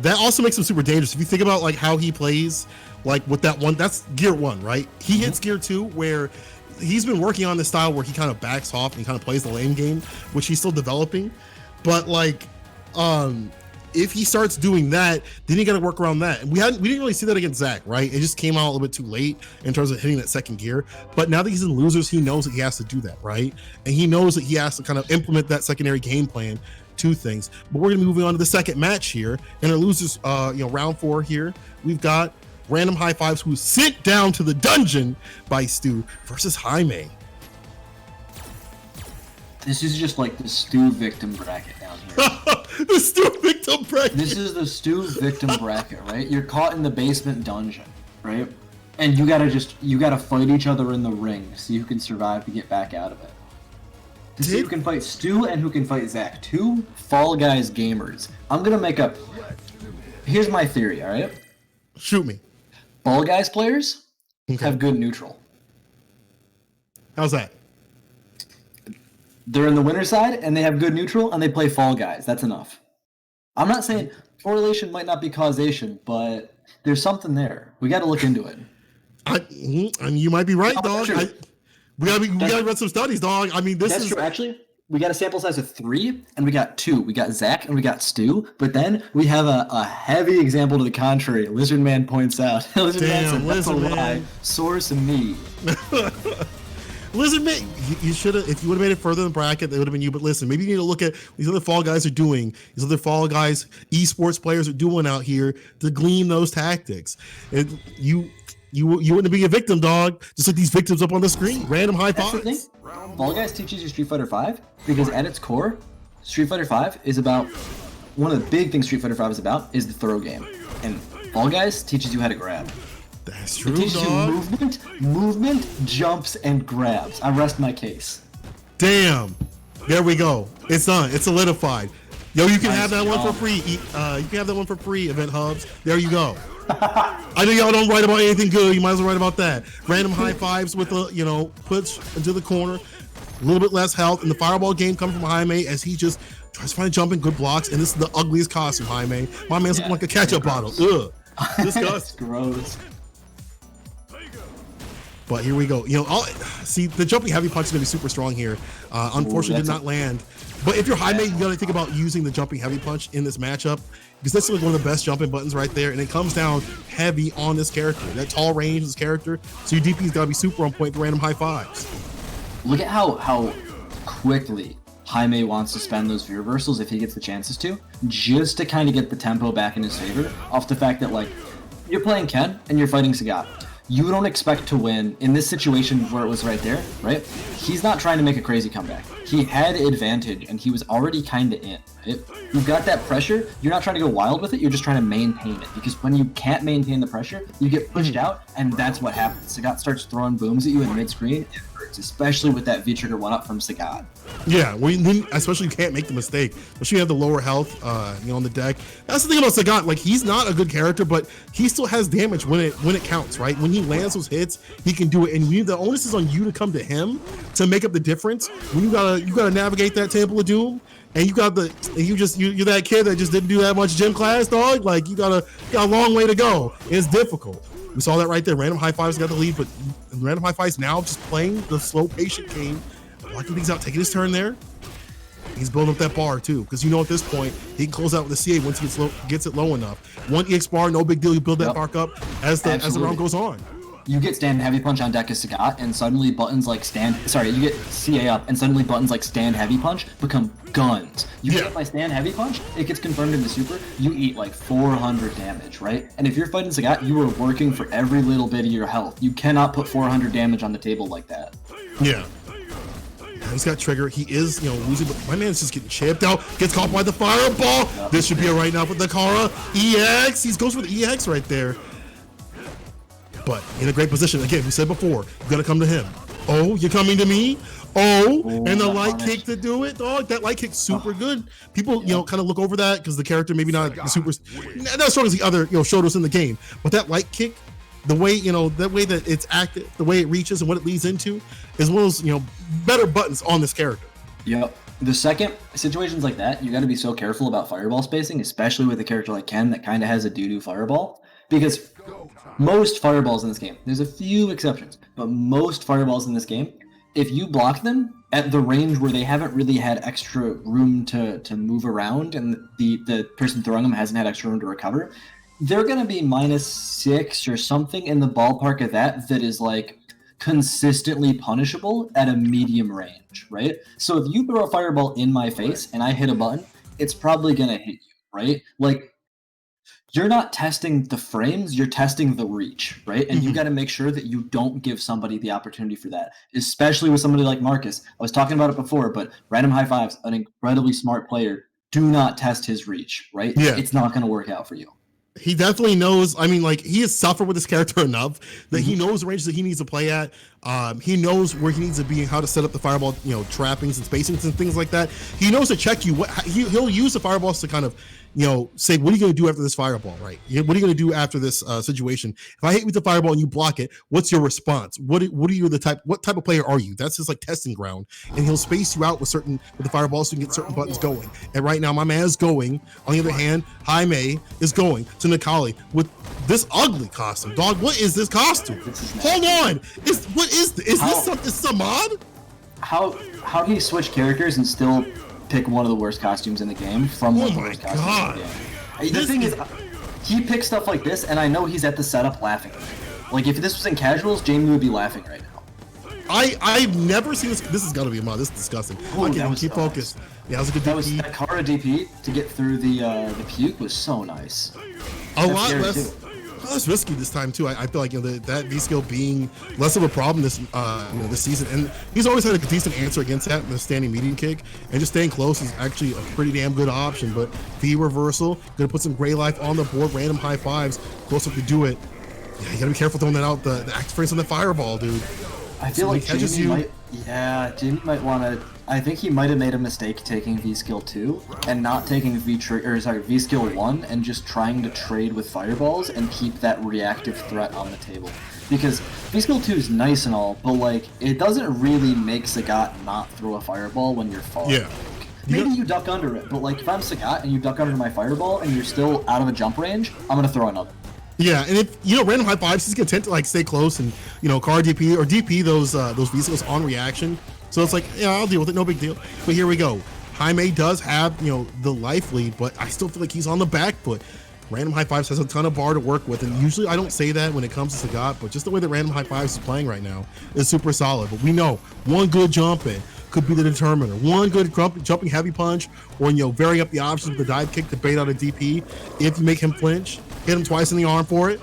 That also makes him super dangerous. If you think about like how he plays, like with that one, that's gear 1, right? He hits gear 2 where he's been working on this style where he kind of backs off and kind of plays the lane game, which he's still developing. But like, if he starts doing that, then you got to work around that. And we didn't really see that against Zach, right? It just came out a little bit too late in terms of hitting that second gear. But now that he's in losers, he knows that he has to do that, right? And he knows that he has to kind of implement that secondary game plan to things. But we're gonna be moving on to the second match here, and our losers, round 4 here. We've got Random High Fives, who sent down to the dungeon by Stu versus Jaime. This is just like the Stu victim bracket down here. The Stu victim bracket. This is the Stu victim bracket, right? You're caught in the basement dungeon, right? And you gotta fight each other in the ring, see who can survive to get back out of it. To see who can fight Stu and who can fight Zach. 2 Fall Guys gamers. I'm gonna make up. Here's my theory, alright? Shoot me. Fall Guys players have good neutral. How's that? They're in the winner side and they have good neutral and they play Fall Guys. That's enough. I'm not saying correlation might not be causation, but there's something there. We got to look into it. I mean, you might be right, dog. We gotta run some studies, dog. I mean, that's true. Actually, we got a sample size of 3, and we got 2. We got Zach and we got Stu, but then we have a heavy example to the contrary. Lizard Man points out. Lizard Man said, "That's a lie. Source me." Lizard Man, you should have. If you would have made it further in the bracket, that would have been you. But listen, maybe you need to look at these other Fall Guys are doing. These other Fall Guys eSports players are doing out here to glean those tactics. And you wouldn't be a victim, dog. Just like these victims up on the screen. Random high fives. Fall Guys teaches you Street Fighter V because at its core, Street Fighter V is about one of the big things Street Fighter V is about is the throw game, and Fall Guys teaches you how to grab. That's true, it teaches dog. you movement, jumps, and grabs. I rest my case. Damn. There we go. It's done. It's solidified. Yo, you can have that one for free. You can have that one for free, Event Hubs. There you go. I know y'all don't write about anything good. You might as well write about that. Random high fives with a push into the corner. A little bit less health. And the fireball game coming from Jaime as he just tries to find jumping good blocks. And this is the ugliest costume, Jaime. My man's looking like a ketchup bottle. Ugh. Disgusting. Gross. But here we go. See, the jumping heavy punch is going to be super strong here. Unfortunately, did not land. But if you're Jaime, you got to think about using the jumping heavy punch in this matchup because that's like one of the best jumping buttons right there. And it comes down heavy on this character. That tall range of this character. So your DP's got to be super on point for random high fives. Look at how quickly Jaime wants to spend those view reversals if he gets the chances to, just to kind of get the tempo back in his favor off the fact that, like, you're playing Ken and you're fighting Sagat. You don't expect to win in this situation where it was right there, right? He's not trying to make a crazy comeback. He had advantage and he was already kind of in, right? You've got that pressure. You're not trying to go wild with it. You're just trying to maintain it because when you can't maintain the pressure, you get pushed out and that's what happens. Sagat starts throwing booms at you in mid-screen. It hurts. works, especially with that V-trigger 1-up from Sagat. Yeah, especially you can't make the mistake. Especially you have the lower health, on the deck. That's the thing about Sagat. Like, he's not a good character, but he still has damage when it counts, right? When he lands those hits, he can do it. And the onus is on you to come to him to make up the difference. When you gotta navigate that Temple of Doom, and you're that kid that just didn't do that much gym class, dog. Like, you got a long way to go. It's difficult. We saw that right there. Random High Fives got the lead, but Random High Fives now just playing the slow, patient game, blocking things out, taking his turn there. He's building up that bar too, because at this point he can close out with the CA once he gets it low enough. One EX bar, no big deal. You build that bar up as the round goes on. You get stand heavy punch on deck as Sagat, and suddenly buttons like you get CA up, and suddenly buttons like stand heavy punch become guns. You get my stand heavy punch, it gets confirmed in the super, you eat like 400 damage, right? And if you're fighting Sagat, you are working for every little bit of your health. You cannot put 400 damage on the table like that. Yeah. He's got trigger. He is, losing, but my man's just getting chipped out. Gets caught by the fireball. Yep. This should be a right now with the Kara. EX. He goes for the EX right there. But in a great position. Again, we said before, you got to come to him. Oh, you're coming to me? Oh, and the light kick to do it, dog. That light kick's super good. People, kind of look over that because the character maybe not super, not as strong as the other, shoulders in the game. But that light kick, the way, that way that it's active, the way it reaches and what it leads into is one of those, better buttons on this character. Yep. The second situations like that, you got to be so careful about fireball spacing, especially with a character like Ken that kind of has a doo-doo fireball, because most fireballs in this game, there's a few exceptions, but most fireballs in this game, if you block them at the range where they haven't really had extra room to move around and the person throwing them hasn't had extra room to recover, they're going to be -6 or something in the ballpark of that is like consistently punishable at a medium range, right? So if you throw a fireball in my face and I hit a button, it's probably going to hit you, right? Like, you're not testing the frames, you're testing the reach, right? And you got to make sure that you don't give somebody the opportunity for that, especially with somebody like Marcus. I was talking about it before, but Random High Fives, an incredibly smart player, do not test his reach, right? Yeah. It's not going to work out for you. He definitely knows. I mean, like, he has suffered with this character enough that he knows the ranges that he needs to play at. He knows where he needs to be and how to set up the fireball, trappings and spacings and things like that. He knows to check you. He'll use the fireballs to kind of, say, what are you going to do after this fireball, right? What are you going to do after this situation? If I hit you with the fireball and you block it, what's your response? What type of player are you? That's his like testing ground, and he'll space you out with the fireballs so you can get certain buttons going. And right now, my man is going. On the other hand, Jaime is going to Nikali with this ugly costume. Dog, what is this costume? Hold on. Is this Samad? How do you switch characters and still pick one of the worst costumes in the game from one of the worst costumes in the game? The thing is, he picks stuff like this, and I know he's at the setup laughing. Like, if this was in casuals, Jamie would be laughing right now. I've never seen this. This has got to be a mod. This is disgusting. Okay, keep focused. Yeah, that was a good DP. That Kara DP to get through the puke was so nice. A lot less risky this time too. I feel like that V skill being less of a problem this season, and he's always had a decent answer against that. The standing medium kick and just staying close is actually a pretty damn good option. But V reversal, gonna put some gray life on the board. Random high fives, close up to do it. Yeah, you gotta be careful throwing that out. The active phrase on the fireball, dude. I feel like Jamie might want to. I think he might have made a mistake taking V skill 2 and not taking V skill 1 and just trying to trade with fireballs and keep that reactive threat on the table. Because V skill 2 is nice and all, but like it doesn't really make Sagat not throw a fireball when you're falling. Yeah. Maybe you duck under it, but like if I'm Sagat and you duck under my fireball and you're still out of a jump range, I'm gonna throw another. Yeah, and if random high fives, he's content to like stay close and car DP or DP those vehicles on reaction. So it's like, I'll deal with it, no big deal. But here we go. Jaime does have the life lead, but I still feel like he's on the back foot. Random high fives has a ton of bar to work with, and usually I don't say that when it comes to Sagat, but just the way that Random High Fives is playing right now is super solid. But we know one good jump in could be the determiner. One good jumping heavy punch, or varying up the options with the dive kick to bait out a DP. If you make him flinch, hit him twice in the arm for it.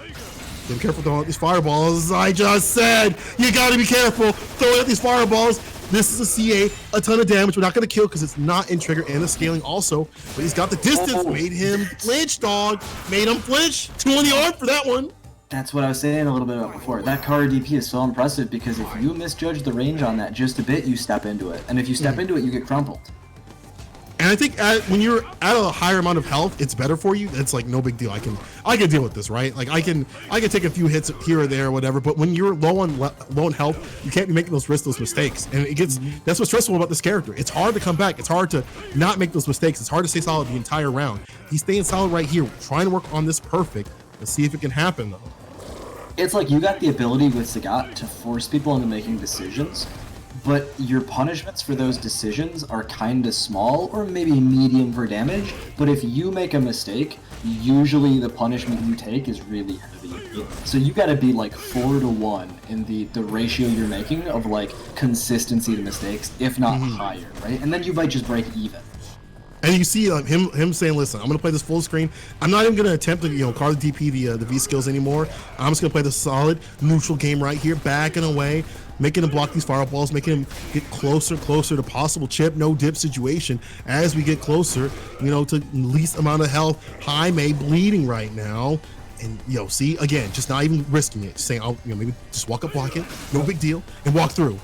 Be careful throwing out these fireballs. As I just said, you gotta be careful throwing out these fireballs. This is a CA, a ton of damage. We're not gonna kill because it's not in trigger and the scaling also. But he's got the distance, made him flinch, dog. Made him flinch. 2 on the arm for that one. That's what I was saying a little bit about before. That Kara DP is so impressive because if you misjudge the range on that just a bit, you step into it. And if you step into it, you get crumpled. And I think when you're at a higher amount of health, it's better for you. It's like no big deal. I can deal with this, right? Like I can take a few hits here or there or whatever. But when you're low on health, you can't be making those mistakes. And that's what's stressful about this character. It's hard to come back. It's hard to not make those mistakes. It's hard to stay solid the entire round. He's staying solid right here, trying to work on this perfect. Let's see if it can happen though. It's like you got the ability with Sagat to force people into making decisions, but your punishments for those decisions are kind of small or maybe medium for damage. But if you make a mistake, usually the punishment you take is really heavy. So you got to be like 4-to-1 in the ratio you're making of like consistency to mistakes, if not higher, right? And then you might just break even. And you see him saying, "Listen, I'm gonna play this full screen. I'm not even gonna attempt to card the DP the V skills anymore. I'm just gonna play the solid neutral game right here, backing away, making him block these fireballs, making him get closer to possible chip, no dip situation. As we get closer, to least amount of health. High May bleeding right now." And see again, just not even risking it, just saying, "I'll maybe just walk up, block it, no big deal, and walk through."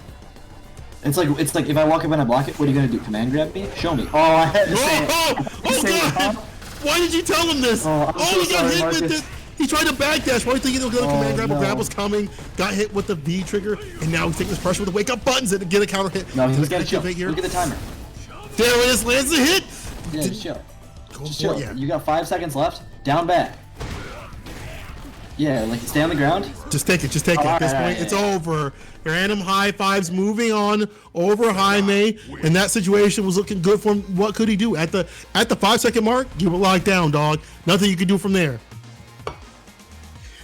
It's like if I walk up and I block it, what are you gonna do? Command grab me? Show me. Oh, I had to say it. Oh God! Why did you tell him this? He got hit with it. He tried to backdash. Why thinking the command grab? Grab was coming. Got hit with the V trigger, and now he's taking this pressure with the wake up buttons and get a counter hit. No, he's got to chill. Look at the timer. There it is. Lands the hit. Yeah, just chill. Just chill. Yeah. You got 5 seconds left. Down back. Yeah, like stay on the ground. Just take it. At this point, it's over. Random high fives moving on over Jaime, and that situation was looking good for him. What could he do at the 5 second mark? You were locked down, dog. Nothing you could do from there.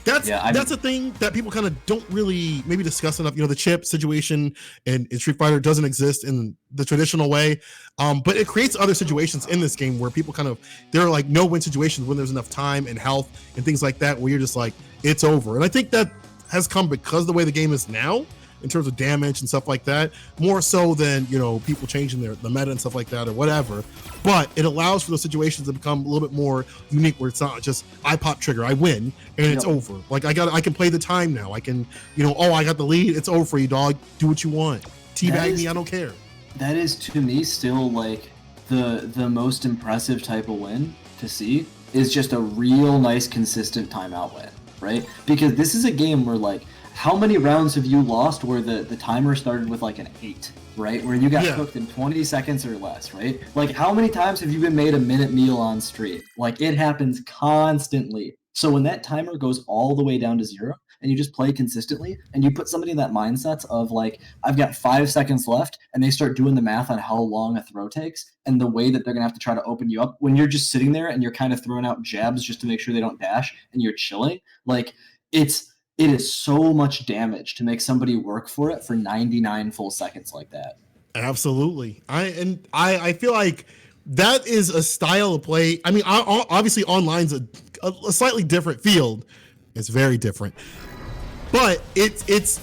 That's a thing that people kind of don't really maybe discuss enough. The chip situation in Street Fighter doesn't exist in the traditional way, but it creates other situations in this game where people there are like no-win situations when there's enough time and health and things like that where you're just like, it's over. And I think that has come because of the way the game is now in terms of damage and stuff like that, more so than people changing the meta and stuff like that or whatever. But it allows for those situations to become a little bit more unique, where it's not just I pop trigger, I win, and it's over. Like I can play the time now. I can, I got the lead. It's over for you, dog. Do what you want. Teabag me. I don't care. That is to me still like the most impressive type of win to see is just a real nice consistent timeout win, right? Because this is a game where like, how many rounds have you lost where the timer started with like an 8, right? Where you got cooked in 20 seconds or less, right? Like how many times have you been made a minute meal on stream? Like it happens constantly. So when that timer goes all the way down to 0 and you just play consistently and you put somebody in that mindset of like, I've got 5 seconds left, and they start doing the math on how long a throw takes and the way that they're gonna have to try to open you up when you're just sitting there and you're kind of throwing out jabs just to make sure they don't dash and you're chilling. Like it is so much damage to make somebody work for it for 99 full seconds like that. Absolutely. I feel like that is a style of play. I mean, obviously online's a slightly different field. It's very different. But it's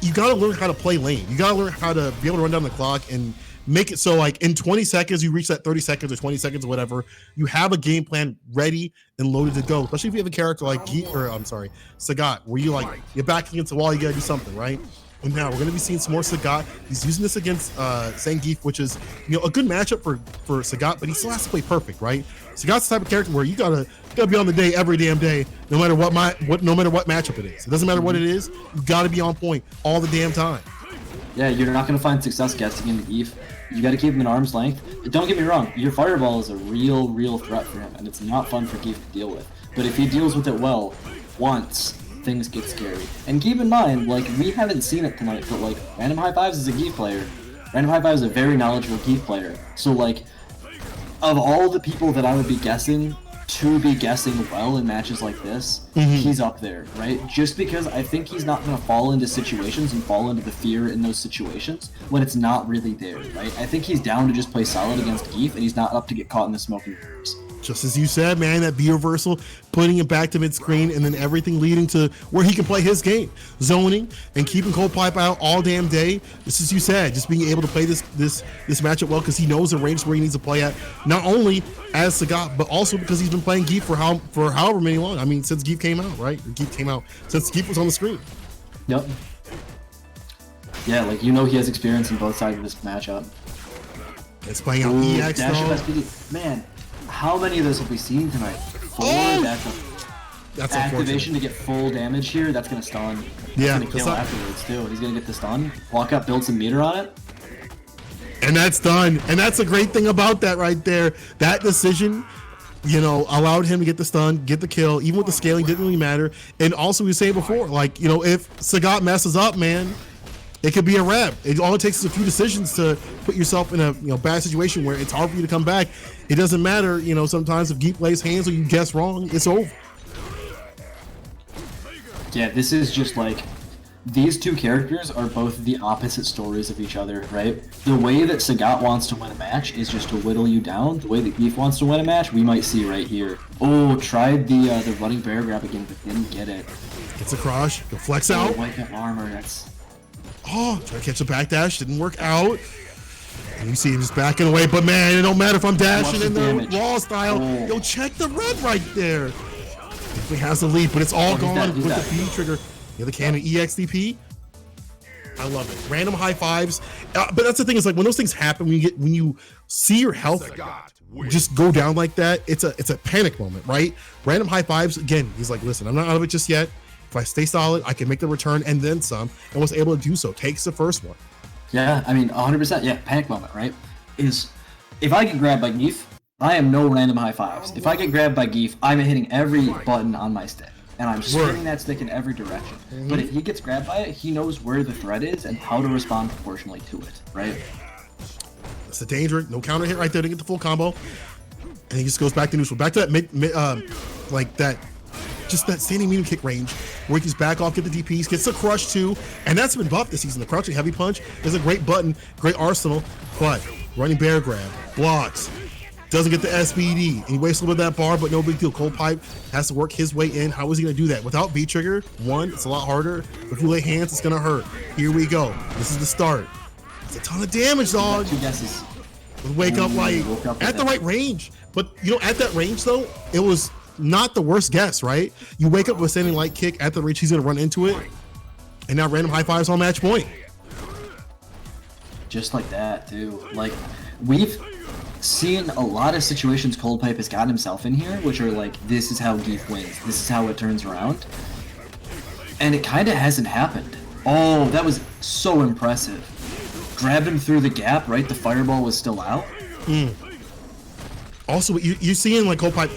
you got to learn how to play lane. You got to learn how to be able to run down the clock and make it so like in 20 seconds you reach that 30 seconds or 20 seconds or whatever, you have a game plan ready and loaded to go, especially if you have a character like Sagat, where you're back against the wall, you gotta do something, right? And now we're gonna be seeing some more Sagat. He's using this against Zangief, which is a good matchup for Sagat, but he still has to play perfect, right? Sagat's the type of character where you gotta be on the day every damn day, no matter what matchup it is. It doesn't matter what it is, you gotta be on point all the damn time. Yeah, you're not going to find success guessing into Eve. You got to keep him at arm's length. But don't get me wrong, your fireball is a real threat for him, and it's not fun for Geef to deal with. But if he deals with it well, once, things get scary. And keep in mind, like, we haven't seen it tonight, but like, Random High Fives is a Geef player. Random High Fives is a very knowledgeable Geef player. So like, of all the people that I would be guessing to be guessing well in matches like this, he's up there, right? Just because I think he's not going to fall into situations and fall into the fear in those situations when it's not really there, right? I think he's down to just play solid against Geef, and he's not up to get caught in the smoke and mirrors. Just as you said, man, that B reversal, putting it back to mid screen, and then everything leading to where he can play his game, zoning and keeping Cold Pipe out all damn day. Just as you said, just being able to play this matchup well because he knows the range where he needs to play at, not only as Sagat, but also because he's been playing Geef for however many long. I mean, since Geef came out, right? Geef came out since Geef was on the screen. Yep. Yeah, like he has experience in both sides of this matchup. It's playing out EX though. Man, how many of those have we seen tonight? 4. That's activation to get full damage here. That's gonna stun. Yeah, gonna kill afterwards too. He's gonna get the stun. Walk up, build some meter on it. And that's done. And that's a great thing about that right there. That decision, allowed him to get the stun, get the kill. Even with the scaling, didn't really matter. And also, we were saying before, like, if Sagat messes up, man, it could be a wrap. All it takes is a few decisions to put yourself in a bad situation where it's hard for you to come back. It doesn't matter, sometimes if Geek plays hands or you guess wrong, it's over. Yeah, this is just like, these two characters are both the opposite stories of each other, right? The way that Sagat wants to win a match is just to whittle you down. The way that Geef wants to win a match, we might see right here. Oh, tried the running bear grab again, but didn't get it. Gets a crush, the flex out. Wake up armor, that's... Oh, try to catch a backdash, didn't work out. And you see him just backing away, but man, it don't matter if I'm dashing in the raw style. Oh. Yo, check the red right there. Definitely has the lead, but it's all gone with the B trigger. The other cannon EXDP. I love it. Random high fives. But that's the thing, is like when those things happen, when you see your health just go down like that, it's a panic moment, right? Random high fives, again, he's like, listen, I'm not out of it just yet. If I stay solid, I can make the return and then some, and was able to do so. Takes the first one. Yeah, I mean, 100%. Yeah, panic moment, right? Is if I get grabbed by Geef, I am no random high fives. If I get grabbed by Geef, I'm hitting every button on my stick, and I'm spinning that stick in every direction. But if he gets grabbed by it, he knows where the threat is and how to respond proportionally to it, right? That's a danger. No counter hit right there to get the full combo, and he just goes back to neutral. Back to that like that. Just that standing medium kick range where he can back off, get the DPs, gets the crush too, and that's been buffed this season. The crouching heavy punch is a great button, great arsenal, but running bear grab, blocks, doesn't get the SBD, and he wastes a little bit of that bar, but no big deal. Cold Pipe has to work his way in. How is he going to do that? Without B trigger, one, it's a lot harder. If you lay hands, it's going to hurt. Here we go. This is the start. It's a ton of damage, dog. 2 guesses. Wake up light at the right range, but at that range though, it was not the worst guess, right? You wake up with standing light kick at the reach, he's gonna run into it, and now random high fives on match point. Just like that, too. Like, we've seen a lot of situations Cold Pipe has gotten himself in here, which are like, this is how Geef wins, this is how it turns around, and it kind of hasn't happened. Oh, that was so impressive. Grabbed him through the gap, right? The fireball was still out. Also, you're seeing like Cold Pipe,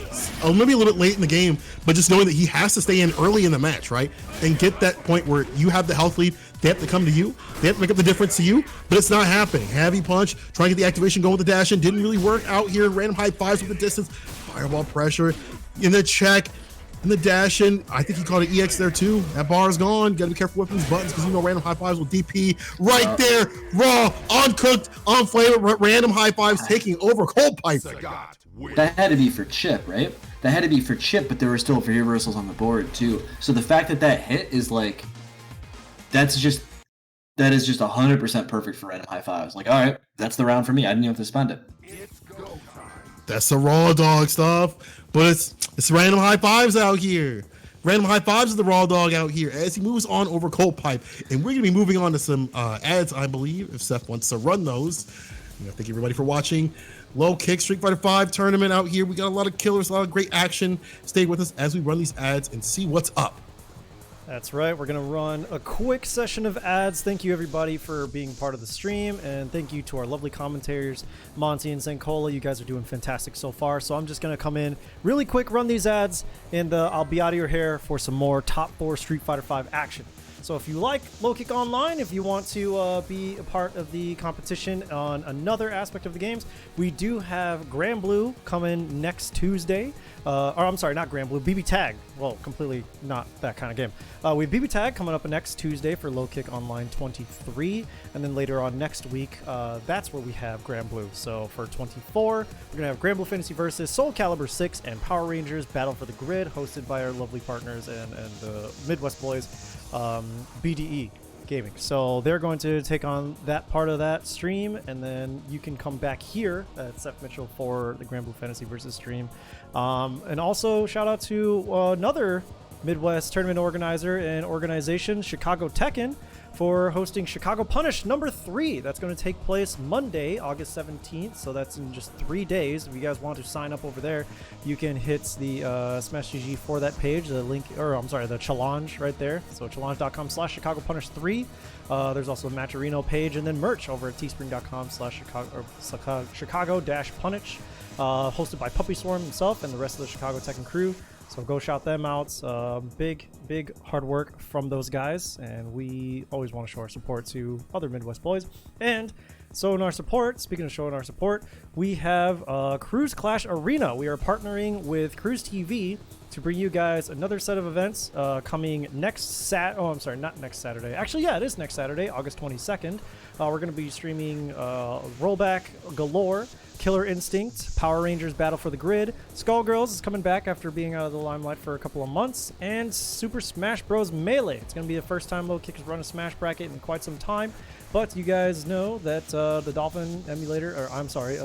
maybe a little bit late in the game, but just knowing that he has to stay in early in the match, right? And get that point where you have the health lead, they have to come to you, they have to make up the difference to you, but it's not happening. Heavy punch, trying to get the activation going with the dash in, didn't really work out here. Random high fives with the distance, fireball pressure, in the check, in the dash in. I think he caught an EX there too. That bar is gone. Gotta be careful with these buttons because random high fives will DP right there, raw, uncooked, on flavor, random high fives taking over Cold Pipe. That had to be for chip, right? That had to be for chip, but there were still free reversals on the board too. So the fact that hit is like, that is just 100% perfect for random high fives. Like, all right, that's the round for me. I didn't even have to spend it. That's the raw dog stuff, but it's random high fives out here. Random high fives is the raw dog out here as he moves on over Cold Pipe, and we're gonna be moving on to some ads, I believe, if Seth wants to run those. Thank you everybody for watching. Low Kick Street Fighter 5 tournament out here. We got a lot of killers, a lot of great action. Stay with us as we run these ads and see what's up. That's right. We're going to run a quick session of ads. Thank you, everybody, for being part of the stream. And thank you to our lovely commentators, Monty and Zancola. You guys are doing fantastic so far. So I'm just going to come in really quick, run these ads, and I'll be out of your hair for some more top 4 Street Fighter 5 action. So if you like Low Kick Online, if you want to be a part of the competition on another aspect of the games, we do have Grand Blue coming next Tuesday. Or I'm sorry, not Grand Blue, BB Tag. Well, completely not that kind of game. We have BB Tag coming up next Tuesday for Low Kick Online 23, and then later on next week, that's where we have Grand Blue. So for 24, we're gonna have Grand Blue Fantasy versus Soul Calibur 6 and Power Rangers Battle for the Grid, hosted by our lovely partners and the Midwest boys, BDE Gaming. So they're going to take on that part of that stream, and then you can come back here at Seth Mitchell for the Grand Blue Fantasy versus stream. And also shout out to another Midwest tournament organizer and organization, Chicago Tekken, for hosting Chicago Punish number 3. That's going to take place Monday, August 17th. So that's in just 3 days. If you guys want to sign up over there, you can hit the Smash GG for that page. The link, or I'm sorry, the challenge right there. So challenge.com/Chicago Punish 3. There's also a Matcherino page, and then merch over at teespring.com/Chicago-Punish, hosted by Puppy Swarm himself and the rest of the Chicago Tekken crew. So go shout them out. Big hard work from those guys, and we always want to show our support to other Midwest boys. And so in our support, speaking of showing our support, we have Cruise Clash Arena. We are partnering with Cruise TV to bring you guys another set of events coming next not next Saturday. Actually, yeah, it is next Saturday, August 22nd. We're going to be streaming Rollback Galore, Killer Instinct, Power Rangers Battle for the Grid, Skullgirls is coming back after being out of the limelight for a couple of months, and Super Smash Bros. Melee. It's going to be the first time Low Kick has run a Smash bracket in quite some time, but you guys know that the Dolphin emulator, or I'm sorry,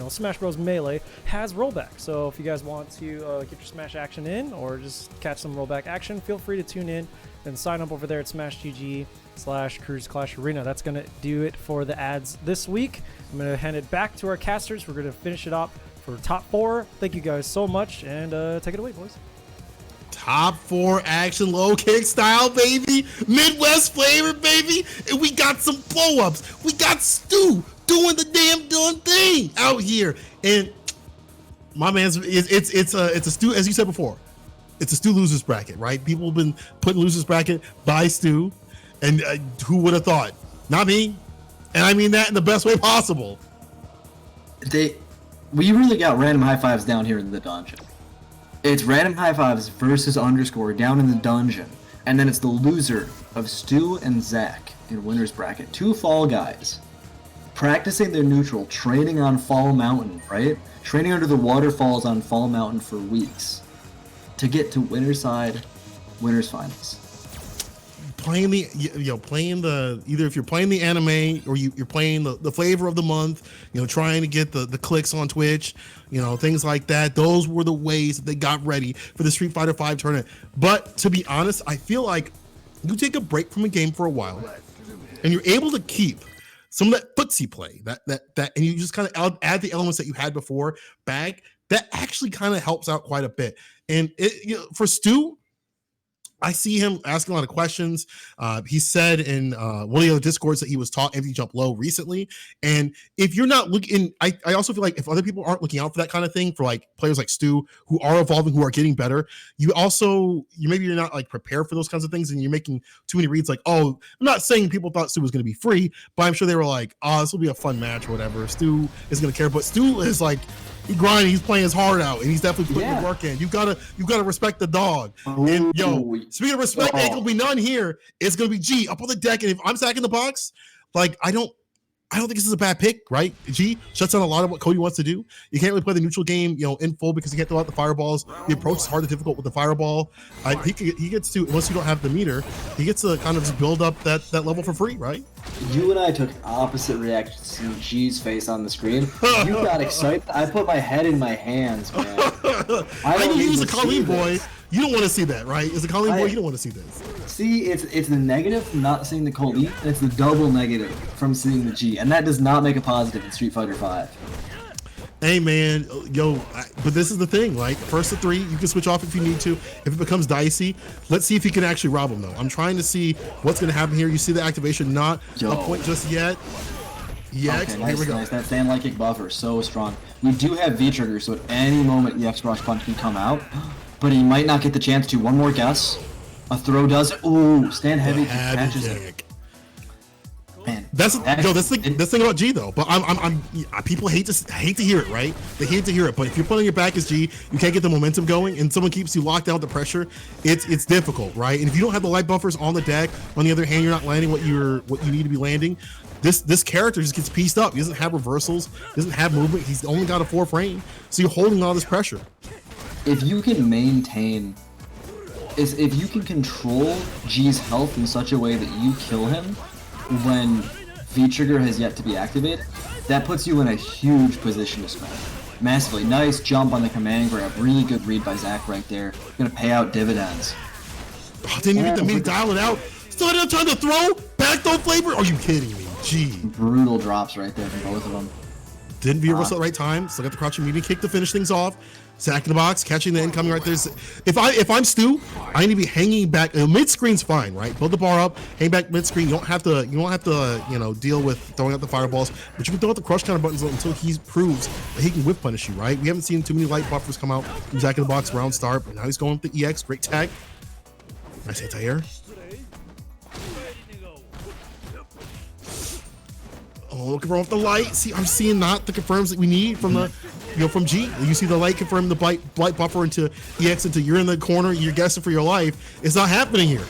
Smash Bros. Melee has rollback. So if you guys want to get your Smash action in, or just catch some rollback action, feel free to tune in and sign up over there at SmashGG/Cruise Clash Arena. That's going to do it for the ads this week. I'm going to hand it back to our casters. We're going to finish it up for top 4. Thank you guys so much, and take it away, boys. Top 4 action low kick style, baby. Midwest flavor, baby. And we got some blow-ups. We got Stu doing the damn thing out here. And my man's, it's a Stu, as you said before, it's a Stu losers bracket, right? People have been putting losers bracket by Stu, and who would have thought? Not me, and I mean that in the best way possible. We really got random high fives down here in the dungeon. It's random high fives versus underscore down in the dungeon, and then it's the loser of Stu and Zach in winners bracket. 2 fall guys practicing their neutral, training on Fall Mountain, right? Training under the waterfalls on Fall Mountain for weeks to get to winners side, winners finals. Playing the, either if you're playing the anime or you're playing the flavor of the month, trying to get the clicks on Twitch, things like that. Those were the ways that they got ready for the Street Fighter V tournament. But to be honest, I feel like you take a break from a game for a while and you're able to keep some of that footsie play that and you just kind of add the elements that you had before back. That actually kind of helps out quite a bit. And for Stu, I see him asking a lot of questions. He said in one of the other Discords that he was taught empty jump low recently. And if you're not looking, I also feel like if other people aren't looking out for that kind of thing, for like players like Stu who are evolving, who are getting better, you're not like prepared for those kinds of things, and you're making too many reads like, oh, I'm not saying people thought Stu was going to be free, but I'm sure they were like, oh, this will be a fun match or whatever. Stu is going to care, but Stu is like, he grinding, he's playing his heart out, and he's definitely putting the work in. You gotta respect the dog. And speaking of respect, ain't gonna be none here. It's gonna be G up on the deck, and if I'm sacking the box, like I don't think this is a bad pick, right? G shuts down a lot of what Cody wants to do. You can't really play the neutral game, in full because you can't throw out the fireballs. The approach is hard and difficult with the fireball. He gets to, unless you don't have the meter, he gets to kind of just build up that level for free, right? You and I took opposite reactions to G's face on the screen. You got excited. I put my head in my hands, man. I knew he was a Colleen boy. You don't want to see that, right? As a Colleen boy, you don't want to see this. See, it's the negative from not seeing the Colleen, and it's the double negative from seeing the G, and that does not make a positive in Street Fighter V. Hey man, but this is the thing, like first to 3, you can switch off if you need to. If it becomes dicey, let's see if he can actually rob him though. I'm trying to see what's gonna happen here. You see the activation, not a point just yet. Yeah, okay, here we go. Nice. That fan like kick buffer is so strong. We do have V trigger, so at any moment the X Rush punch can come out, but he might not get the chance to. One more guess. A throw does it. Ooh, stand heavy catches it. Kick. Man, That's the thing about G though. But I'm people hate to hear it, right? They hate to hear it. But if you're putting your back as G, you can't get the momentum going, and someone keeps you locked down with the pressure. It's difficult, right? And if you don't have the light buffers on the deck, on the other hand, you're not landing what you need to be landing. This character just gets pieced up. He doesn't have reversals, doesn't have movement. He's only got a 4 frame, so you're holding all this pressure. If you can maintain, if you can control G's health in such a way that you kill him when V-Trigger has yet to be activated, that puts you in a huge position to spend. Massively. Nice jump on the command grab. Really good read by Zach right there. Gonna pay out dividends. Oh, didn't even get me dial it out. Still had enough time to throw? Back throw flavor? Are you kidding me? Gee. Brutal drops right there from both of them. Didn't veer us at the right time. Still got the crouching medium kick to finish things off. Zach in the box, catching the incoming right there. If I'm Stu, I need to be hanging back. Mid screen's fine, right? Build the bar up, hang back mid screen. You don't have to deal with throwing out the fireballs, but you can throw out the crush counter buttons until he proves that he can whip punish you, right? We haven't seen too many light buffers come out from Zach in the box round start, but now he's going with the EX. Great tag. Nice anti-air. Oh, looking for off the light. See, I'm seeing not the confirms that we need from the, from G. You see the light confirm the blight buffer into EX into you're in the corner, you're guessing for your life. It's not happening here.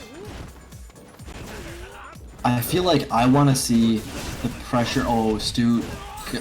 I feel like I want to see the pressure. Oh, Stu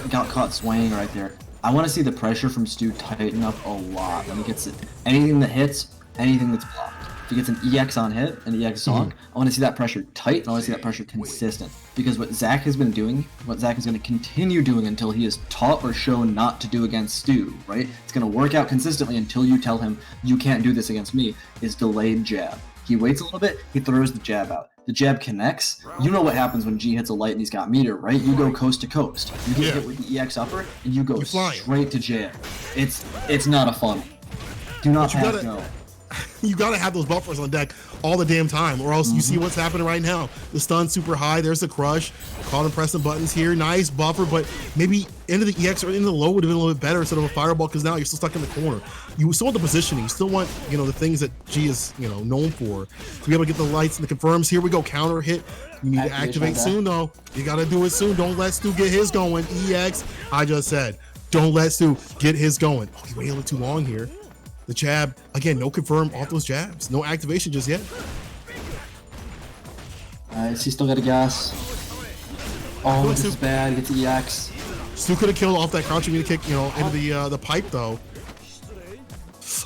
got caught swaying right there. I want to see the pressure from Stu tighten up a lot when he gets it. Anything that hits, anything that's blocked. If he gets an EX on hit, an EX zonk, I want to see that pressure tight, and I want to see that pressure consistent. Because what Zach has been doing, what Zach is going to continue doing until he is taught or shown not to do against Stu, right? It's going to work out consistently until you tell him, you can't do this against me, is delayed jab. He waits a little bit, he throws the jab out. The jab connects. You know what happens when G hits a light and he's got meter, right? You go coast to coast. You get hit with the EX upper, and you go straight to jab. It's not a fun. Do not pass go. You gotta have those buffers on deck all the damn time, or else you see what's happening right now. The stun super high. There's the crush. Caught him pressing buttons here. Nice buffer, but maybe into the EX or into the low would have been a little bit better instead of a fireball, because now you're still stuck in the corner. You still want the positioning. You still want the things that G is known for, to be able to get the lights and the confirms. Here we go, counter hit. You need to activate soon though. You gotta do it soon. Don't let Stu get his going. EX. I just said, don't let Stu get his going. Oh, he waited a little too long here. The jab, again, no confirm off those jabs. No activation just yet. Nice, he still got a gas. Oh, this is bad, gets EX. Stu could have killed off that crouching meter kick, into the pipe though.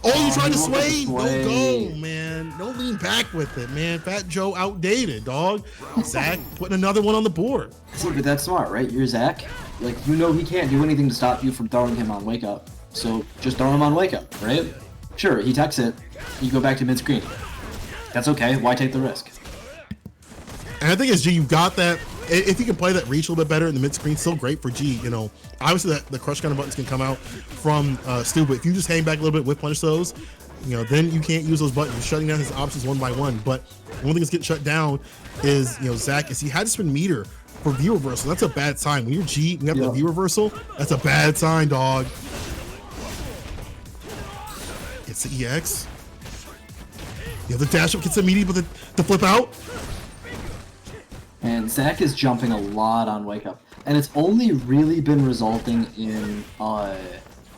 Oh, you're trying to sway? No go, man. No lean back with it, man. Fat Joe outdated, dog. Zach putting another one on the board. See, but that's smart, right? You're Zach. Like, he can't do anything to stop you from throwing him on wake up. So just throw him on wake up, right? Sure, he techs it, you go back to mid-screen. That's okay, why take the risk? And I think as G, you got that. If you can play that reach a little bit better in the mid-screen, still great for G. Obviously the crush kind of buttons can come out from Stu, but if you just hang back a little bit with punish those, then you can't use those buttons. You're shutting down his options one by one. But one thing that's getting shut down is, Zach, is he had to spend meter for V reversal. That's a bad sign. When you're G, you have the V reversal, that's a bad sign, dog. It's the EX. The dash up gets immediate with the flip out. And Zach is jumping a lot on wake up, and it's only really been resulting in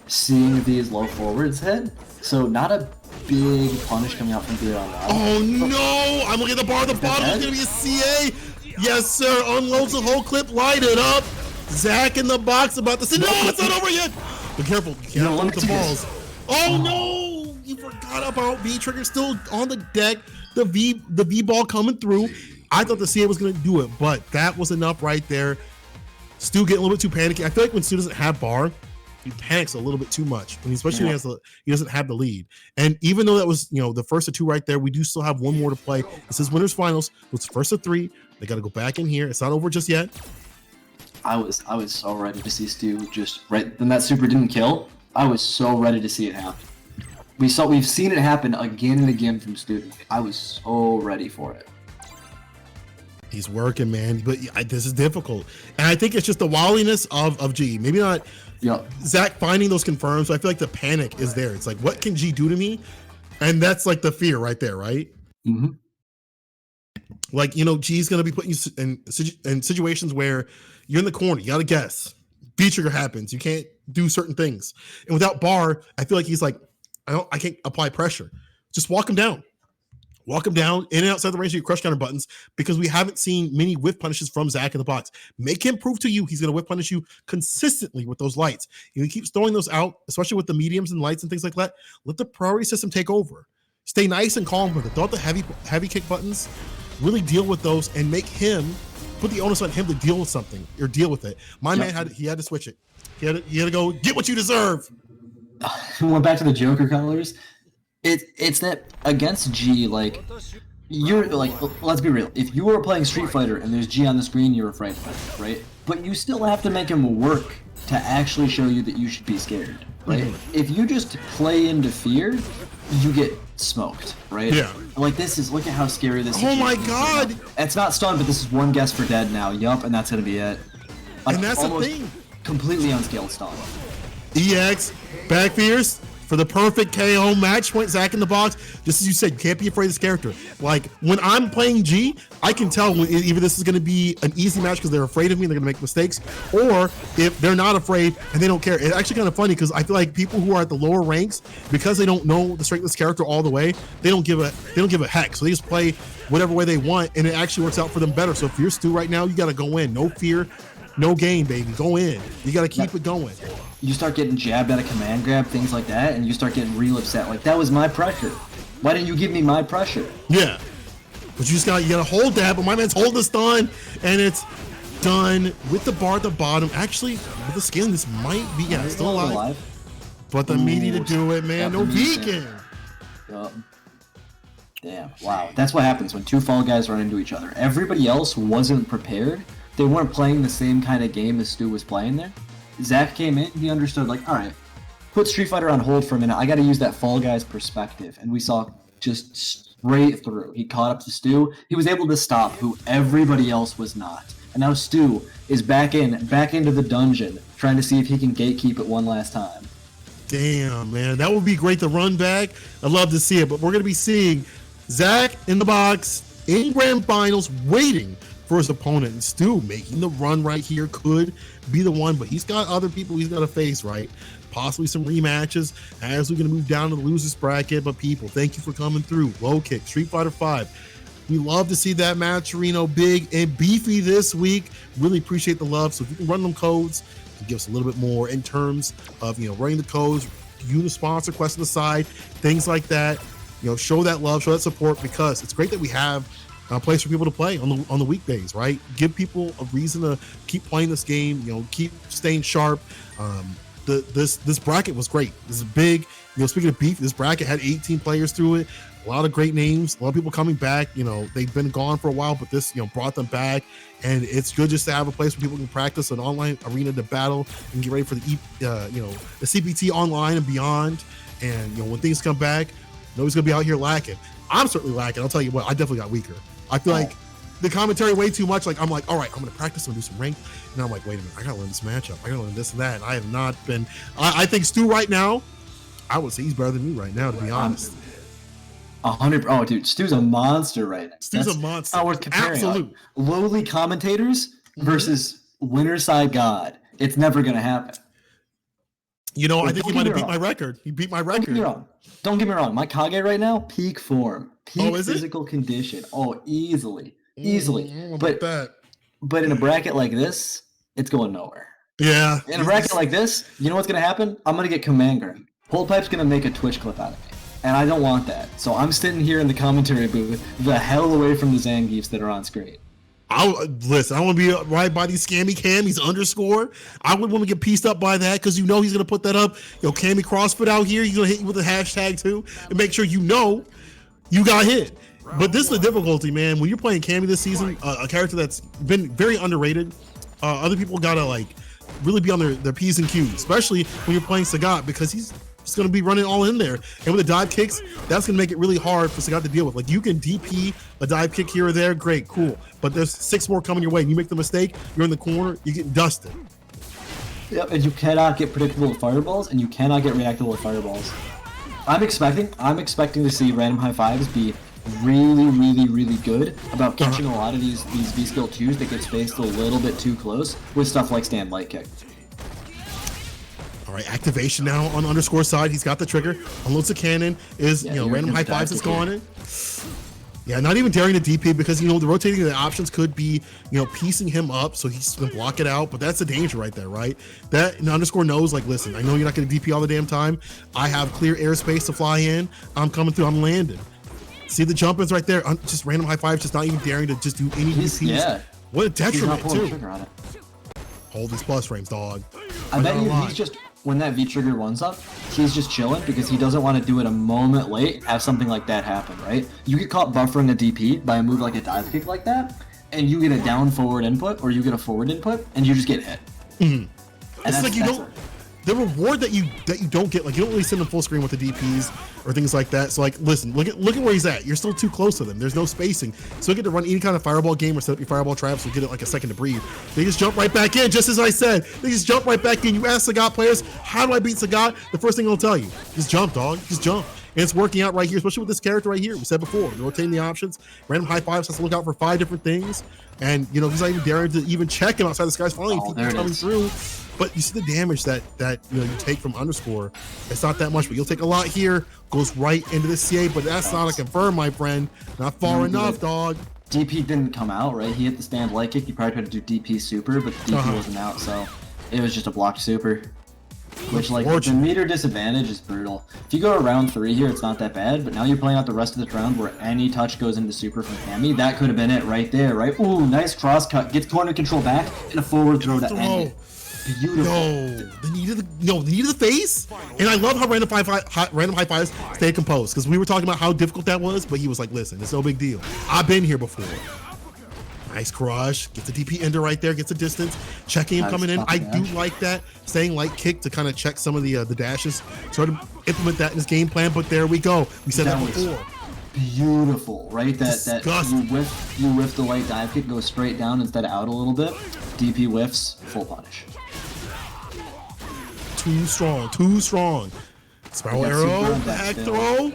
seeing these low forwards hit. So not a big punish coming out from here on out. Oh no! I'm looking at the bar at the bottom. It's gonna be a CA. Yes, sir. Unloads the whole clip. Light it up. Zach in the box about to say, no, it's not over yet. Be careful. You can't look at the balls. Oh no! You forgot about V-Trigger still on the deck. The V ball coming through. I thought the CA was going to do it, but that was enough right there. Stu getting a little bit too panicky. I feel like when Stu doesn't have bar, he panics a little bit too much, especially when he doesn't have the lead. And even though that was the first of two right there, we do still have one more to play. This is winners finals. It's first of three. They got to go back in here. It's not over just yet. I was so ready to see Stu just right. Then that super didn't kill. I was so ready to see it happen. We've seen it happen again and again from Stu. I was so ready for it. He's working, man, but this is difficult. And I think it's just the wildiness of G. Maybe not Zach finding those confirms, but I feel like the panic is there. It's like, what can G do to me? And that's like the fear right there, right? Mm-hmm. Like, G's gonna be putting you in situations where you're in the corner, you gotta guess. B trigger happens, you can't do certain things. And without Bar, I feel like he's like, I can't apply pressure. Just walk him down. Walk him down in and outside the range of your crush counter buttons, because we haven't seen many whiff punishes from Zach in the box. Make him prove to you he's going to whiff punish you consistently with those lights. He keeps throwing those out, especially with the mediums and lights and things like that. Let the priority system take over. Stay nice and calm with it. Don't the heavy kick buttons. Really deal with those and make him put the onus on him to deal with something or deal with it. My man had to switch it. He had to go get what you deserve. Went back to the Joker colors. It's that against G, like, you're like, let's be real. If you were playing Street Fighter and there's G on the screen, you're afraid of it, right? But you still have to make him work to actually show you that you should be scared, right? Mm-hmm. If you just play into fear, you get smoked, right? Yeah. Like, look at how scary this is. Oh my god! It's not stun, but this is one guess for dead now. Yup, and that's gonna be it. And that's the thing. Completely unscaled stun. EX, back fierce. For the perfect KO match point, Zach in the box. Just as you said, you can't be afraid of this character. Like, when I'm playing G, I can tell when either this is going to be an easy match because they're afraid of me and they're going to make mistakes, or if they're not afraid and they don't care. It's actually kind of funny because I feel like people who are at the lower ranks, because they don't know the strength of this character all the way, they don't give a heck. So they just play whatever way they want, and it actually works out for them better. So if you're Stu right now, you got to go in. No fear, no gain, baby. Go in. You got to keep it going. You start getting jabbed at a command grab, things like that, and you start getting real upset. Like, that was my pressure. Why didn't you give me my pressure? Yeah. But you gotta hold that, but my man's holding the stun, and it's done with the bar at the bottom. Actually, with the scaling, this might be, it's still alive. But the meaty to do it, man. No vegan. Damn. Wow. That's what happens when two Fall Guys run into each other. Everybody else wasn't prepared. They weren't playing the same kind of game as Stu was playing there. Zach came in, he understood, like, all right, put Street Fighter on hold for a minute. I got to use that Fall Guys perspective. And we saw just straight through. He caught up to Stu. He was able to stop who everybody else was not. And now Stu is back into the dungeon, trying to see if he can gatekeep it one last time. Damn, man. That would be great to run back. I'd love to see it. But we're going to be seeing Zach in the box in grand finals waiting for his opponent, and Stu making the run right here could be the one, but he's got other people he's got to face, right? Possibly some rematches as we're going to move down to the losers bracket. But people, thank you for coming through. Low Kick, Street Fighter 5. We love to see that match, Reno, big and beefy this week. Really appreciate the love. So if you can run them codes, to give us a little bit more in terms of, running the codes, uni-sponsor requests on the side, things like that. Show that love, show that support, because it's great that we have a place for people to play on the weekdays, right? Give people a reason to keep playing this game, keep staying sharp. This bracket was great. This is big. Speaking of beef, this bracket had 18 players through it. A lot of great names, a lot of people coming back. They've been gone for a while, but this, brought them back. And it's good just to have a place where people can practice an online arena to battle and get ready for the CPT online and beyond. And, when things come back, nobody's going to be out here lacking. I'm certainly lacking. I'll tell you what, I definitely got weaker. I feel like the commentary way too much. Like, I'm like, all right, I'm going to practice. I'm going to do some rank. And I'm like, wait a minute, I got to learn this matchup. I got to learn this and that. And I have not been, I think Stu right now, I would say he's better than me right now, to be honest. 100. Oh, dude, Stu's a monster right now. Stu's a monster. Not worth comparing. Absolute. Lowly commentators versus winner side God. It's never going to happen. I think he might have beat my record. He beat my record. Don't get me wrong. My Kage right now, peak form, peak is physical condition. Oh, easily. But in a bracket like this, it's going nowhere. Yeah. In a bracket like this, you know what's going to happen? I'm going to get command grab. Hold Pipe's going to make a Twitch clip out of me. And I don't want that. So I'm sitting here in the commentary booth the hell away from the Zangiefs that are on screen. I want to be right by these scammy camis underscore. I would want to get pieced up by that because he's going to put that up. Cammy CrossFit out here. He's going to hit you with a hashtag too and make sure you got hit. But this is the difficulty, man. When you're playing Cammy this season, a character that's been very underrated, other people got to really be on their P's and Q's, especially when you're playing Sagat, because he's just going to be running all in there. And with the dive kicks, that's going to make it really hard for Sagat to deal with. Like, you can DP a dive kick here or there, great, cool. But there's 6 more coming your way. And you make the mistake, you're in the corner, you get dusted. Yep, and you cannot get predictable with fireballs, and you cannot get reactable with fireballs. I'm expecting to see random high fives be really good about catching a lot of these V skill 2s that get spaced a little bit too close with stuff like stand light kick. All right, activation now on underscore side. He's got the trigger. Unloads the cannon. Random high fives is going in. Yeah, not even daring to DP because, the rotating the options could be, piecing him up so he's going to block it out. But that's the danger right there, right? That underscore knows, like, listen, I know you're not going to DP all the damn time. I have clear airspace to fly in. I'm coming through. I'm landing. See the jump ins right there. Just random high fives, just not even daring to just do any DPs. Yeah. What a detriment, too. On it. Hold these plus frames, dog. I bet you he's just, when that V trigger one's up, he's just chilling because he doesn't want to do it a moment late, have something like that happen, right? You get caught buffering a DP by a move like a dive kick like that, and you get a down forward input or you get a forward input, and you just get hit. Mm-hmm. It's like the reward that you don't get, like you don't really send them full screen with the DPs or things like that. So like, listen, look at where he's at. You're still too close to them. There's no spacing, so you get to run any kind of fireball game or set up your fireball traps. So you get it like a second to breathe. They just jump right back in, just as I said. They just jump right back in. You ask Sagat players, how do I beat Sagat? The first thing they'll tell you, just jump, dog, just jump. And it's working out right here, especially with this character right here. We said before, rotating the options. Random high fives has to look out for 5 different things. And, he's not even daring to even check him outside the sky's falling. If he's coming through. But you see the damage that you take from underscore. It's not that much, but you'll take a lot here. Goes right into the CA, but that's not a confirm, my friend. Not far enough, dog. DP didn't come out, right? He hit the stand light kick. He probably tried to do DP super, but the DP wasn't out, so it was just a blocked super. Which, like, the meter disadvantage is brutal. If you go to round 3 here, it's not that bad, but now you're playing out the rest of the round where any touch goes into super from Cammy. That could have been it right there, right? Ooh, nice cross cut. Gets corner control back, and a forward throw to end it. Beautiful. No, the need of the face. And I love how random high fives stay composed, because we were talking about how difficult that was, but he was like, listen, it's no big deal. I've been here before. Nice crush, gets a DP ender right there, gets a distance, checking him coming in. I do like that, staying light kick to kind of check some of the dashes, sort of implement that in his game plan, but there we go. We said that before. Beautiful, right? That you whiff the light dive kick, goes straight down instead of out a little bit. DP whiffs, full punish. Too strong. Spiral arrow, back throw.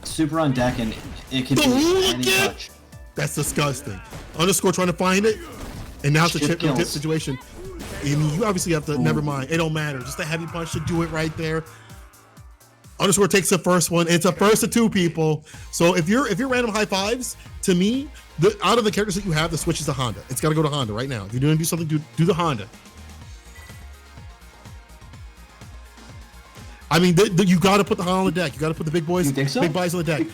Super on deck, and it can be any touch. That's disgusting. Underscore trying to find it, and now it's a chip and dip situation. I mean, you obviously have to. Never mind. It don't matter. Just a heavy punch to do it right there. Underscore takes the first one. It's a first of 2 people. So if you're random high fives, to me, out of the characters that you have, the switch is to Honda. It's got to go to Honda right now. If you're going to do something, do the Honda. I mean, you got to put the Honda on the deck. You got to put the big boys, big boys on the deck.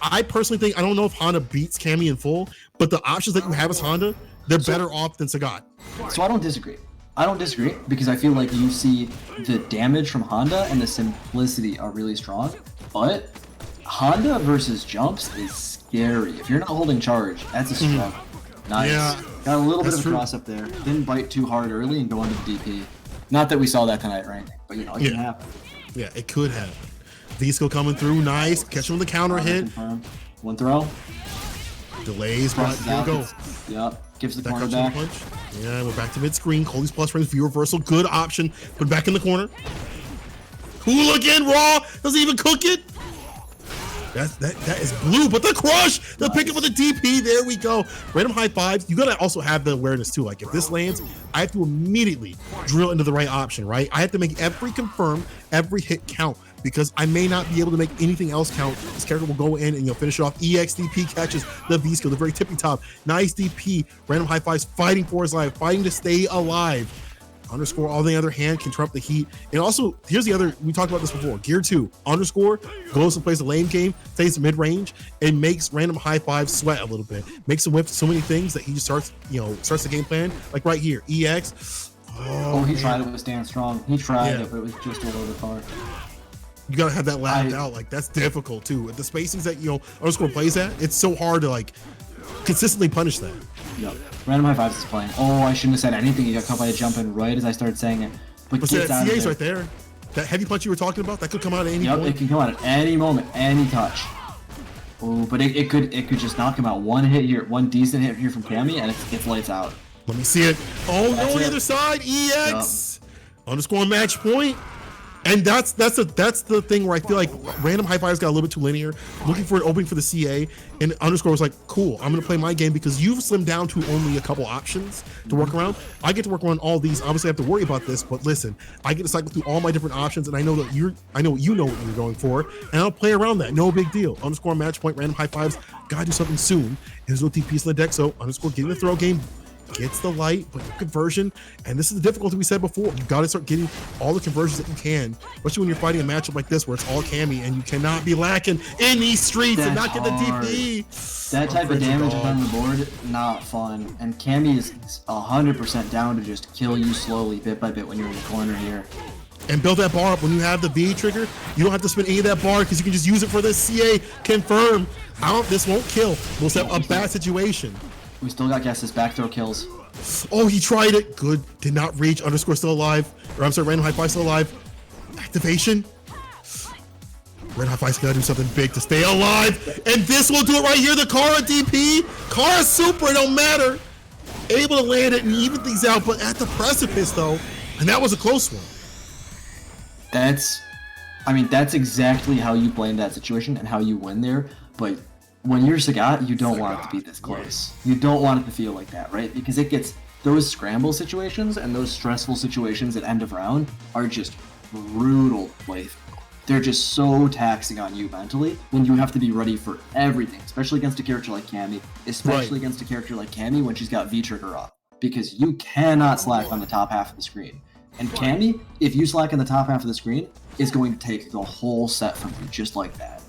I personally think, I don't know if Honda beats Cammy in full, but the options that you have as Honda, they're better off than Sagat. So I don't disagree. Because I feel like you see the damage from Honda and the simplicity are really strong, but Honda versus jumps is scary. If you're not holding charge, that's a struggle. Nice. Yeah, got a little bit of a cross up there. Didn't bite too hard early and go into the DP. Not that we saw that tonight or anything, but it can happen. Yeah, it could happen. V-skill coming through, nice. Catch him with the counter hit. One throw. Delays, but here we go. Yep, gives the corner back. Punch. Yeah, we're back to mid-screen. Cody's plus frames, view reversal, good option. Put back in the corner. Hooligan, raw, doesn't even cook it. That is blue, but the crush, the pick up with the DP, there we go. Random high fives, you gotta also have the awareness too. Like if this lands, I have to immediately drill into the right option, right? I have to make every confirm, every hit count, because I may not be able to make anything else count. This character will go in and finish it off. EXDP catches the V skill, the very tippy top. Nice DP, random high fives, fighting for his life, fighting to stay alive. Underscore, on the other hand, can trump the heat. And also, here's the other, we talked about this before. Gear 2, underscore, goes and plays the lane game, stays mid-range, and makes random high fives sweat a little bit. Makes him whip so many things that he just starts the game plan. Like right here, EX. He tried it with Stand Strong. He tried it, but it was just a little bit hard. You gotta have that lapped out. Like, that's difficult too. The spacings that, underscore plays at, it's so hard to, like, consistently punish that. Yep. Random high fives is playing. Oh, I shouldn't have said anything. He got caught by a jump in right as I started saying it. But that CA's right there. That heavy punch you were talking about, that could come out at any point. It can come out at any moment, any touch. Oh, but it could just knock him out. One hit here, one decent hit here from Cammy, and it's lights out. Let me see it. Oh, no, on the other side, EX. Underscore match point. And that's the thing where I feel like random high fives got a little bit too linear, looking for an opening for the CA, and Underscore was like, cool, I'm gonna play my game because you've slimmed down to only a couple options to work around. I get to work around all these. Obviously I have to worry about this, but listen, I get to cycle through all my different options, and I know that you know what you're going for, and I'll play around that. No big deal. Underscore match point, random high fives, gotta do something soon. There's no TPs in the deck, so Underscore getting the throw game, gets the light, but no conversion. And this is the difficulty we said before. You got to start getting all the conversions that you can, especially when you're fighting a matchup like this where it's all Cammy and you cannot be lacking in these streets and not get the DP. That type of damage on the board, not fun. And Cammy is 100% down to just kill you slowly, bit by bit, when you're in the corner here. And build that bar up. When you have the V trigger, you don't have to spend any of that bar because you can just use it for the CA confirm. This won't kill. We'll set a bad situation. We still got guesses. Back throw kills. Oh, he tried it. Good. Did not reach. Underscore still alive. Or I'm sorry, random high five still alive. Activation. Random high five's gotta do something big to stay alive. And this will do it right here. The Kara DP. Kara super. It don't matter. Able to land it and even things out, but at the precipice though. And that was a close one. That's exactly how you play in that situation and how you win there. But when you're Sagat, you don't want it to be this close. You don't want it to feel like that, right? Because it gets those scramble situations and those stressful situations at end of round are just brutal to play through. They're just so taxing on you mentally when you have to be ready for everything, especially against a character like Cammy, especially against a character like Cammy when she's got V-Trigger up, because you cannot slack on the top half of the screen. And Cammy, if you slack on the top half of the screen, is going to take the whole set from you just like that.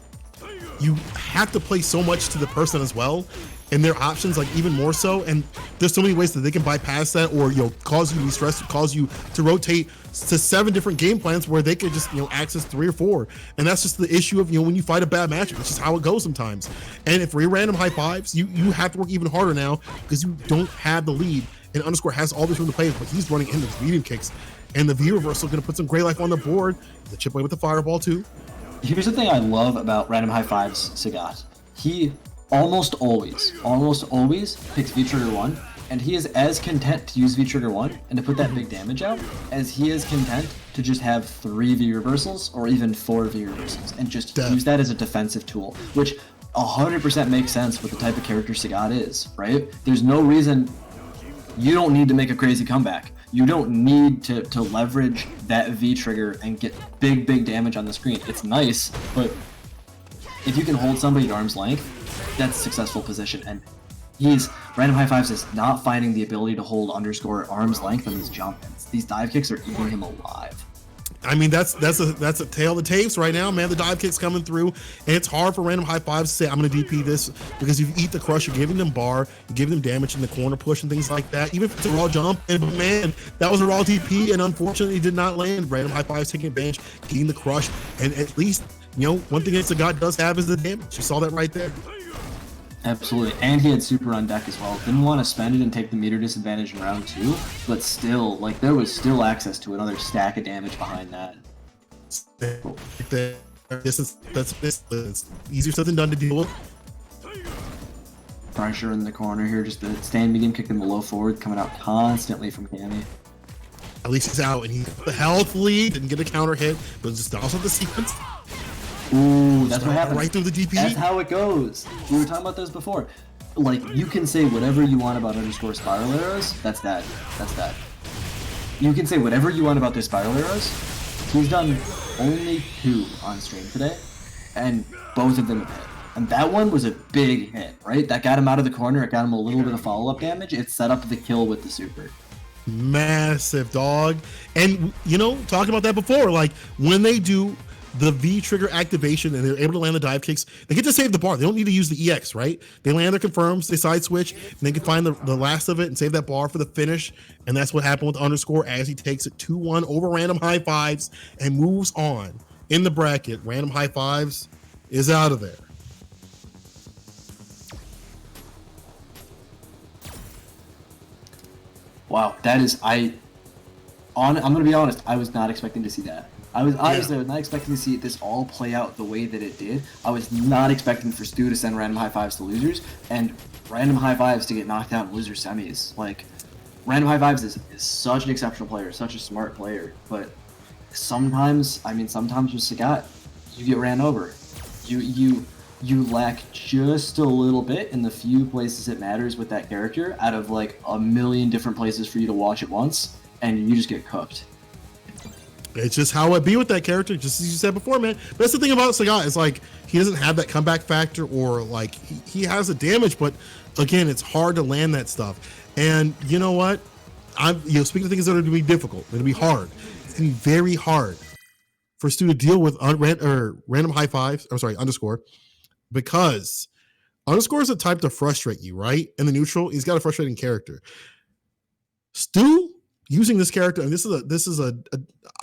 You have to play so much to the person as well, and their options like even more so. And there's so many ways that they can bypass that, or cause you to be stressed, cause you to rotate to 7 different game plans where they could just access 3 or 4. And that's just the issue of when you fight a bad matchup. It's just how it goes sometimes. And if we're random high fives, you have to work even harder now because you don't have the lead. And Underscore has all this room to play, but he's running into the medium kicks. And the V reversal going to put some great life on the board. The chip away with the fireball too. Here's the thing I love about random high fives Sagat. He almost always picks V-Trigger 1, and he is as content to use V-Trigger 1 and to put that big damage out as he is content to just have 3 V reversals or even 4 V reversals and just use that as a defensive tool, which 100% makes sense with the type of character Sagat is, right? There's no reason you don't need to make a crazy comeback. You don't need to leverage that V-Trigger and get big damage on the screen. It's nice, but if you can hold somebody at arm's length, that's a successful position. And random high fives is not finding the ability to hold Underscore at arm's length on these jump ins. These dive kicks are eating him alive. I mean, that's a tale of the tapes right now, man. The dive kicks coming through, and it's hard for random high fives to say, I'm going to DP this, because you eat the crush, you're giving them bar, you're giving them damage in the corner push and things like that, even if it's a raw jump. And man, that was a raw DP, and unfortunately did not land. Random high fives taking advantage, getting the crush, and at least, one thing that Sagat does have is the damage. You saw that right there. Absolutely, and he had super on deck as well. Didn't want to spend it and take the meter disadvantage in round 2, but still, there was still access to another stack of damage behind that. That's easier said than done to deal with. Pressure in the corner here, just the stand medium kick in the low forward, coming out constantly from Cammy. At least he's out, and he got the health lead, didn't get a counter hit, but just also the sequence. Ooh, that's what happened. Right through the DP. That's how it goes. We were talking about this before. You can say whatever you want about Underscore spiral arrows. That's that. You can say whatever you want about their spiral arrows. He's done only 2 on stream today, and both of them have hit. And that one was a big hit, right? That got him out of the corner. It got him a little bit of follow-up damage. It set up the kill with the super. Massive, dog. And, talking about that before, when they do the V-Trigger activation and they're able to land the dive kicks, they get to save the bar. They don't need to use the EX, right? They land their confirms, they side switch, and they can find the last of it and save that bar for the finish. And that's what happened with Underscore as he takes it 2-1 over random high fives and moves on in the bracket. Random high fives is out of there. Wow, that is, I'm going to be honest, I was not expecting to see that. I was not expecting to see this all play out the way that it did. I was not expecting for Stu to send random high fives to losers and random high fives to get knocked out in loser semis. Random high fives is such an exceptional player, such a smart player, but sometimes, I mean, sometimes with Sagat, you get ran over. You lack just a little bit in the few places it matters with that character out of like a million different places for you to watch at once, and you just get cooked. It's just how it be with that character, just as you said before, man. But that's the thing about Sagat, is like he doesn't have that comeback factor, or like he has the damage, but again, it's hard to land that stuff. And you know what? Speaking of things that are going to be difficult, going to be hard. It's going to be very hard for Stu to deal with random high fives. I'm sorry, underscore, because underscore is the type to frustrate you, right? In the neutral, he's got a frustrating character. Stu using this character, and this is a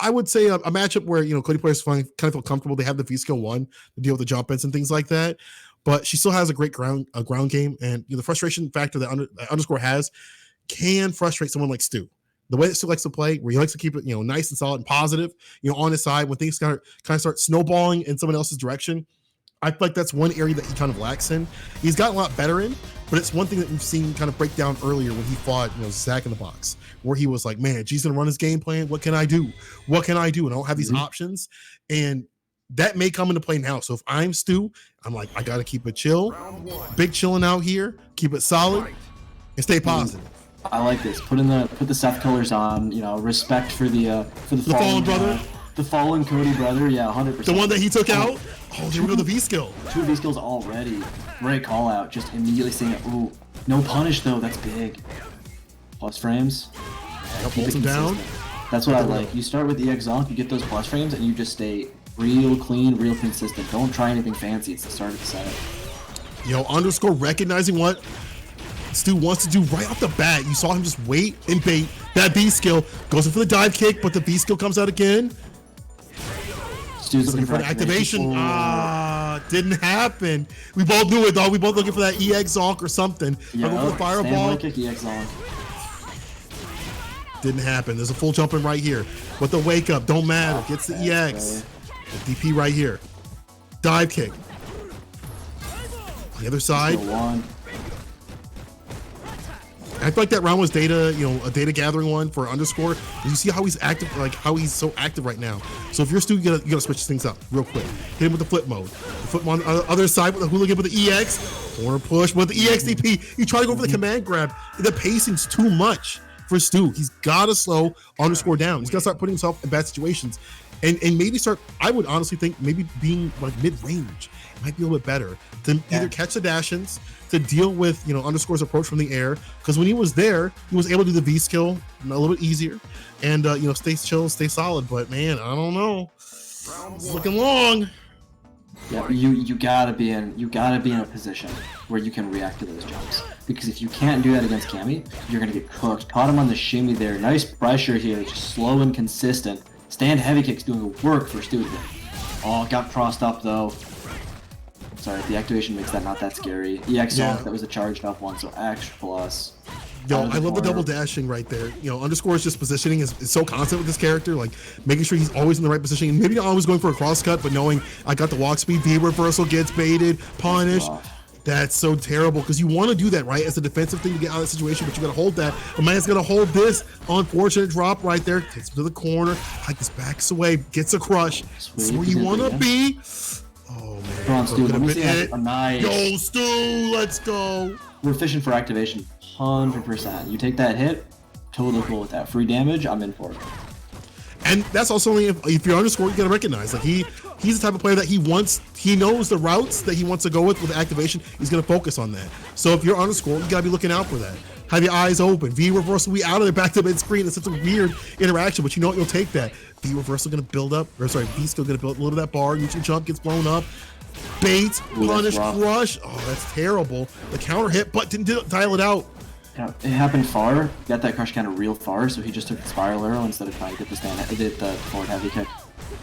I would say a matchup where Cody players kind of feel comfortable. They have the V skill 1 to deal with the jump ins and things like that, but she still has a great ground game, and the frustration factor that underscore has can frustrate someone like Stu. The way that Stu likes to play, where he likes to keep it nice and solid and positive, on his side, when things kind of start snowballing in someone else's direction, I feel like that's one area that he kind of lacks in. He's gotten a lot better in, but it's one thing that we've seen kind of break down earlier when he fought, Zach in the box, where he was like, man, G's gonna run his game plan. What can I do? And I don't have these options. And that may come into play now. So if I'm Stu, I'm like, I gotta keep it chill, big chilling out here, keep it solid, and stay positive. I like this. Put the Seth colors on. Respect for the fallen brother. The fallen Cody brother, yeah, 100%. The one that he took out? Oh, there we go, the V skill. 2 V skills already. Great call out, just immediately seeing it. Ooh, no punish though, that's big. Plus frames. Holds him down. That's what I like. You start with EX Zonk, you get those plus frames, and you just stay real clean, real consistent. Don't try anything fancy, it's the start of the setup. Underscore recognizing what Stu wants to do right off the bat. You saw him just wait and bait. That B skill goes in for the dive kick, but the B skill comes out again. Stu's looking for the activation. Didn't happen. We both knew it though. We both looking for that EX Zonk or something. Yeah, for the fireball. Kick, EX Zonk. Didn't happen. There's a full jump in right here. But the wake up don't matter. Gets the EX. The DP right here. Dive kick. On the other side. I feel like that round was data, a data gathering one for underscore. You see how he's active, like how he's so active right now. So if you're Stu, you gotta switch things up real quick. Hit him with the flip mode. The flip on the other side with the hooligan with the EX. Corner push with the EXDP. You try to go for the command grab. The pacing's too much for Stu. He's gotta slow underscore down. He's gotta start putting himself in bad situations. And maybe start, I would honestly think maybe being like mid-range might be a little bit better to either catch the dash-ins, to deal with underscore's approach from the air, because when he was there, he was able to do the V skill a little bit easier, and stay chill, stay solid. But man, I don't know, it's looking long. Yeah, you gotta be in a position where you can react to those jumps, because if you can't do that against Cammy, you're gonna get cooked. Caught him on the shimmy there. Nice pressure here, just slow and consistent. Stand heavy kicks doing the work for Stu. Oh, got crossed up though. Sorry, the activation makes that not that scary. EX Zonk, that was a charged up one, so extra plus. I love the double dashing right there. Underscore's just positioning is so constant with this character, like making sure he's always in the right position. And maybe not always going for a cross cut, but knowing I got the walk speed, V reversal gets baited, punished. That's so terrible, because you want to do that, right, as a defensive thing to get out of the situation, but you got to hold that. The man's going to hold this unfortunate drop right there, takes him to the corner, like this backs away, gets a crush. That's where you want to be. Oh, man. Come on, Stu, let me see a nice. Yo, Stu, let's go. We're fishing for activation, 100%. You take that hit, totally cool with that. Free damage, I'm in for it. And that's also only if you're underscore, you gotta recognize like he's the type of player that he knows the routes that he wants to go with activation. He's gonna focus on that. So if you're underscore, you gotta be looking out for that. Have your eyes open. V reversal, we out of there, back to mid screen. It's such a weird interaction, but you know what? You'll take that. V reversal gonna build up, or sorry, V still gonna build a little bit of that bar. Neutral jump gets blown up. Bait, punish, crush. Oh, that's terrible. The counter hit, but didn't dial it out. Yeah, it happened far. Got that crush kind of real far, so he just took the spiral arrow instead of trying to get the forward heavy kick.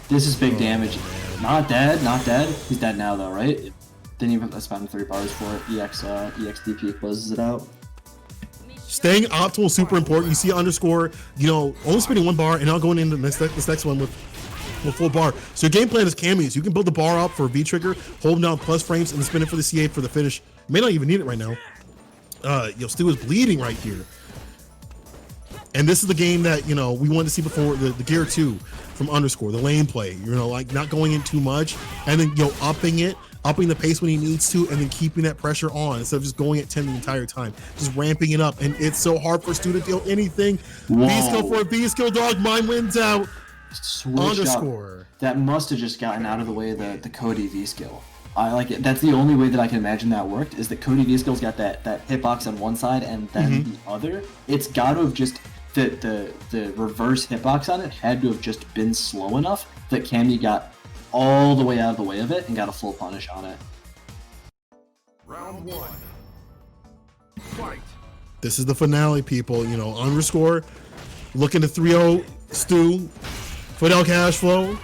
This is big damage. Not dead, not dead. He's dead now though, right? Didn't even spend 3 bars for it. EXDP closes it out. Staying optimal is super important. You see underscore, only spinning 1 bar and now going into this next one with full bar. So your game plan is cameos. You can build the bar up for V trigger, hold down plus frames, and then spin it for the C8 for the finish. May not even need it right now. Stu is bleeding right here. And this is the game that, you know, we wanted to see before, the Gear 2 from Underscore, the lane play, you know, like not going in too much and then, you know, upping the pace when he needs to, and then keeping that pressure on instead of just going at 10 the entire time, just ramping it up. And it's so hard for Stu to deal anything. B-skill for a B-skill, dog. Mine wins out. Switch Underscore. Up. That must have just gotten out of the way of the Cody V-skill. I like it. That's the only way that I can imagine that worked, is that Cody V-skill's got that hitbox on one side and then the other. It's got to have just, the reverse hitbox on it had to have just been slow enough that Cammy got all the way out of the way of it and got a full punish on it. Round 1. Fight. This is the finale, people. You know, Underscore looking to 3-0 Stu, Fidel Cashflow,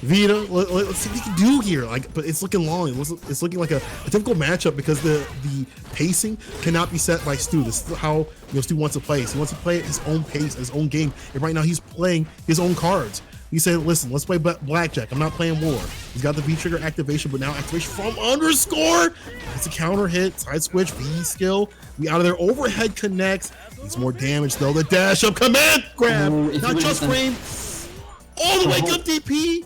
Vita. Let's see what he can do here. Like, but it's looking long. It's looking like a difficult matchup because the pacing cannot be set by Stu. This is how, you know, Stu wants to play. So he wants to play at his own pace, his own game. And right now he's playing his own cards. He said, listen, let's play blackjack. I'm not playing war. He's got the V-trigger activation, but now activation from Underscore. It's a counter hit, side switch, V-skill. We out of there. Overhead connects. Needs more damage, though. The dash up, command grab. Not just frame. All the way up DP.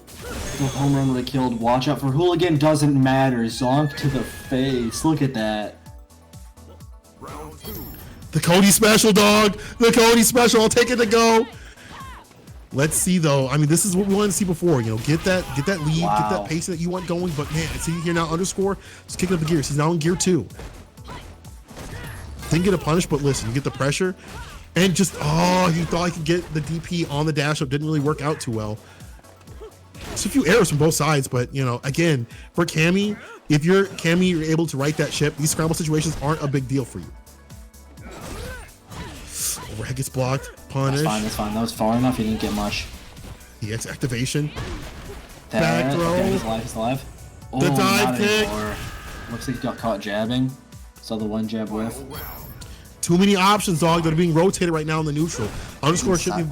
The home run would have killed. Watch out for Hooligan. Doesn't matter. Zonk to the face. Look at that. Round 2. The Cody special, dog. The Cody special. I'll take it to go. Let's see, though. I mean, this is what we wanted to see before. You know, get that lead, get that pace that you want going. But man, see here now, Underscore just kicking up the gears. He's now in Gear 2. Didn't get a punish, but listen, you get the pressure, and just he thought he could get the DP on the dash up. Didn't really work out too well. Just a few errors from both sides, but you know, again, for Cammy, if you're Cammy, you're able to right that ship. These scramble situations aren't a big deal for you. Overhead gets blocked. Punish. That's fine. That was far enough. He didn't get much. EX activation. Back throw. Okay, he's alive. Oh, The dive not kick. anymore. Looks like he got caught jabbing. Saw the one jab whiff. Too many options, dog, that are being rotated right now in the neutral. Underscore shifting.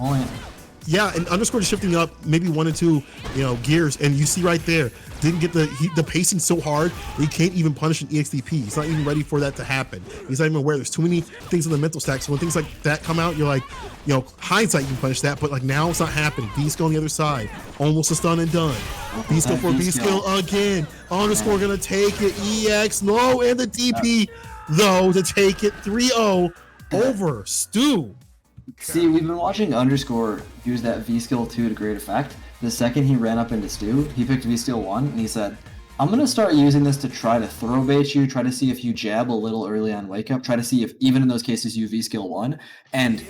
Yeah, and Underscore is shifting up maybe 1 or 2, you know, gears, and you see right there, didn't get the pacing so hard that he can't even punish an EXDP. He's not even ready for that to happen. He's not even aware. There's too many things in the mental stack. So when things like that come out, you're like, you know, hindsight you can punish that, but like now it's not happening. B-skill on the other side, almost a stun and done. B-skill for B-skill again. Underscore gonna take it. EX no, and the DP though to take it 3-0 over Stu. See, we've been watching Underscore use that V-skill 2 to great effect. The second he ran up into Stu, he picked V-skill 1, and he said, I'm going to start using this to try to throw bait you, try to see if you jab a little early on wake up, try to see if even in those cases you V-skill 1, and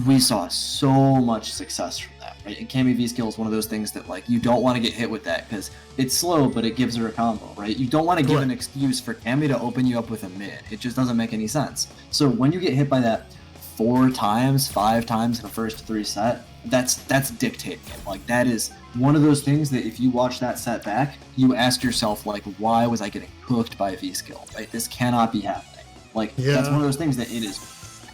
we saw so much success from that, right? And Cammy V-skill is one of those things that, like, you don't want to get hit with that, because it's slow, but it gives her a combo, right? You don't want to give an excuse for Cammy to open you up with a mid. It just doesn't make any sense. So when you get hit by that 4 times, 5 times in the first 3 set, that's dictating it. Like, that is one of those things that if you watch that set back, you ask yourself, like, why was I getting hooked by a V-skill? Right? This cannot be happening. Like, that's one of those things that it is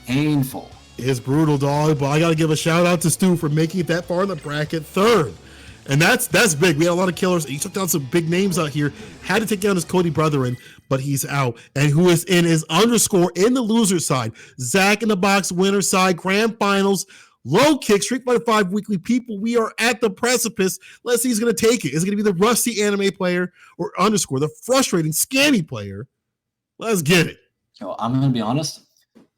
painful. It's brutal, dog, but I gotta give a shout out to Stu for making it that far in the bracket, 3rd. And that's big. We had a lot of killers. He took down some big names out here. Had to take down his Cody brethren, but he's out. And who is in his Underscore in the loser side. Zach in the box winner side. Grand finals. Low kick. Street Fighter 5 weekly. People, we are at the precipice. Let's see who's going to take it. Is it going to be the rusty anime player or Underscore, the frustrating scammy player? Let's get it. So I'm going to be honest.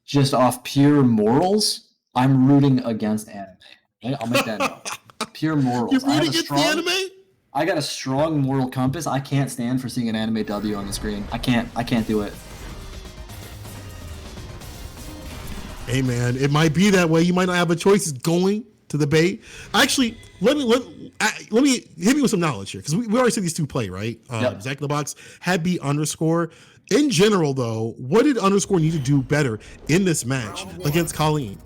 Just off pure morals, I'm rooting against anime. Okay? I'll make that known. Pure morals. You're rooting against the anime? I got a strong moral compass. I can't stand for seeing an anime W on the screen. I can't do it. Hey man, it might be that way. You might not have a choice. It's going to the bait. Actually, let me hit me with some knowledge here, because we already said these two play, right? Yep. Zach in the box had B Underscore. In general, though, what did Underscore need to do better in this match against Colleen?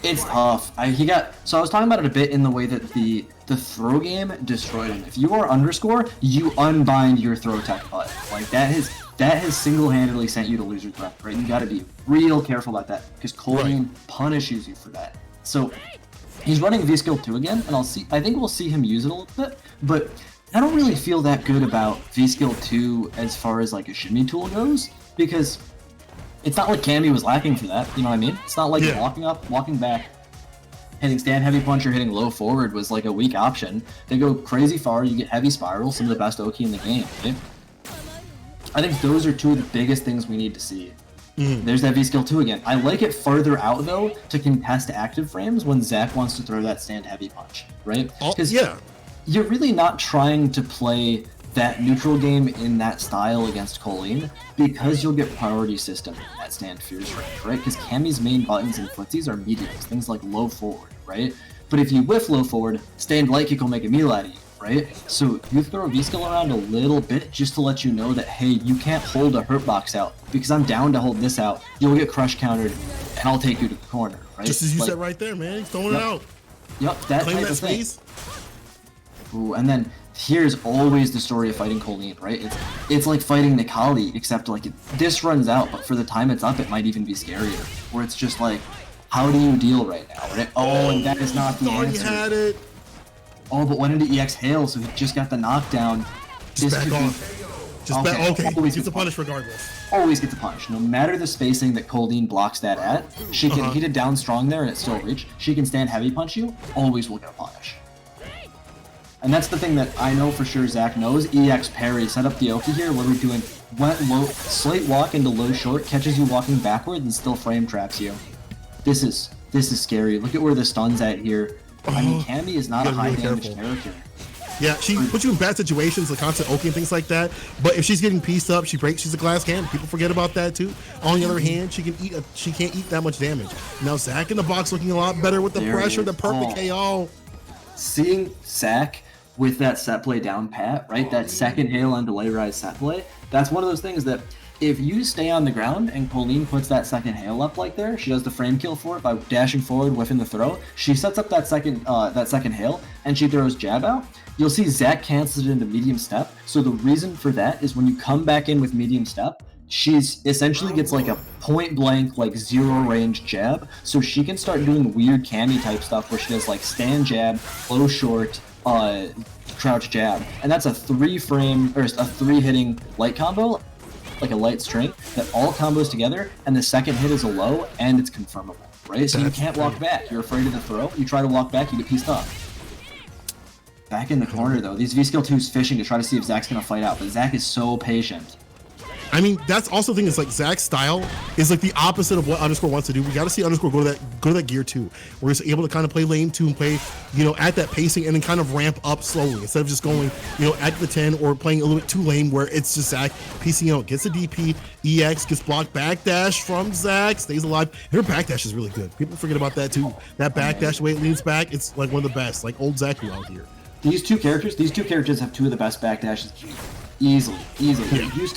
It's tough. I was talking about it a bit in the way that the throw game destroyed him. If you are Underscore, you unbind your throw tech button. Like, that has single-handedly sent you to loser's breath, right? You got to be real careful about that, because Colleen punishes you for that. So he's running V-skill 2 again, and I think we'll see him use it a little bit, but I don't really feel that good about V-skill 2 as far as like a shimmy tool goes, because It's not like Cammy was lacking for that. You know what I mean? It's not like Yeah. walking up, walking back, hitting stand heavy punch or hitting low forward was like a weak option. They go crazy far. You get heavy spiral, some of the best Oki in the game. Right? I think those are two of the biggest things we need to see. There's that V skill 2 again. I like it further out though to contest active frames when Zach wants to throw that stand heavy punch, right? Because Yeah. you're really not trying to play that neutral game in that style against Colleen because you'll get priority system at stand fierce range, right? Because Cammy's main buttons and footsies are mediums, things like low forward, right? But if you whiff low forward, stand light kick will make a meal out of you, right? So you throw V skill around a little bit just to let you know that, hey, you can't hold a hurt box out because I'm down to hold this out. You'll get crush countered and I'll take you to the corner, right? Just as you Like, said right there, man. He's throwing it Yep. out. Yep, that Claim type that of thing. space. Ooh, and then here's always the story of fighting Colleen, right? It's like fighting Nikali, except like this runs out, but for the time it's up, it might even be scarier. Where it's just like, how do you deal right now, right? Oh, and that is not the Thought he answer. had it. Oh, but went into EX Hail, so he just got the knockdown. Just back could be- off. Just back. Okay. always Gets a gets punish regardless. Always gets a punish. No matter the spacing that Colleen blocks that at, she can hit it down strong there and it still reach. She can stand heavy punch you, always will get a punish. And that's the thing that I know for sure Zach knows. EX parry, set up the Oki here. What are we doing? Went low, slate walk into low short, catches you walking backward and still frame traps you. This is scary. Look at where the stun's at here. I mean, Cammy is not a gotta be high really damage careful. character. Yeah, she puts you in bad situations, like constant Oki and things like that. But if she's getting pieced up, she's a glass cannon. People forget about that too. On the other hand, she can't eat that much damage. Now Zach in the box looking a lot better with the There pressure, it the is. perfect KO. Seeing Zach with that set play down pat, right? That second hail on delay rise set play, that's one of those things that if you stay on the ground and Colleen puts that second hail up like there, she does the frame kill for it by dashing forward, whiffing the throw. She sets up that second hail and she throws jab out. You'll see Zach cancels it into medium step. So the reason for that is when you come back in with medium step, she's essentially gets like a point blank, like zero range jab. So she can start doing weird Cammy type stuff where she does like stand jab, low short, crouch jab. And that's a 3 hitting light combo, like a light string that all combos together, and the second hit is a low and it's confirmable, right? So you can't walk back. You're afraid of the throw. You try to walk back, you get pieced up. Back in the corner though, these V skill 2's fishing to try to see if Zach's gonna fight out, but Zach is so patient. I mean, that's also the thing is like Zach's style is like the opposite of what Underscore wants to do. We got to see Underscore go to that gear 2, where he's able to kind of play lane 2 and play, at that pacing and then kind of ramp up slowly instead of just going, at the 10 or playing a little bit too lame where it's just Zach piecing out, gets a DP, EX gets blocked, backdash from Zach, stays alive. Her backdash is really good. People forget about that too. That backdash, the way it leans back, it's like one of the best, like old Zach out here. These two characters have two of the best backdashes. Easily. Yeah. It used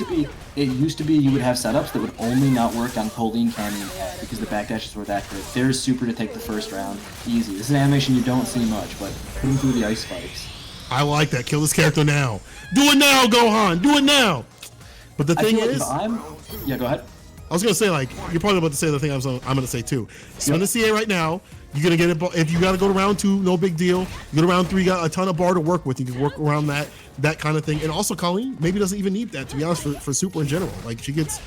to be you would have setups that would only not work on Colleen, Cammy, and Cat because the backdashes were that good. There's super to take the first round. Easy. This is an animation you don't see much, but put him through the ice spikes. I like that. Kill this character now. Do it now, Gohan. Do it now. But the I thing feel like is, if I'm... Yeah, go ahead. I was gonna say, like, you're probably about to say the thing I'm gonna say too. Spend the CA right now. You're gonna get it. If you gotta go to round 2, no big deal. You go to round 3, you got a ton of bar to work with. You can work around that kind of thing. And also, Colleen maybe doesn't even need that, to be honest, for super in general. Like she gets,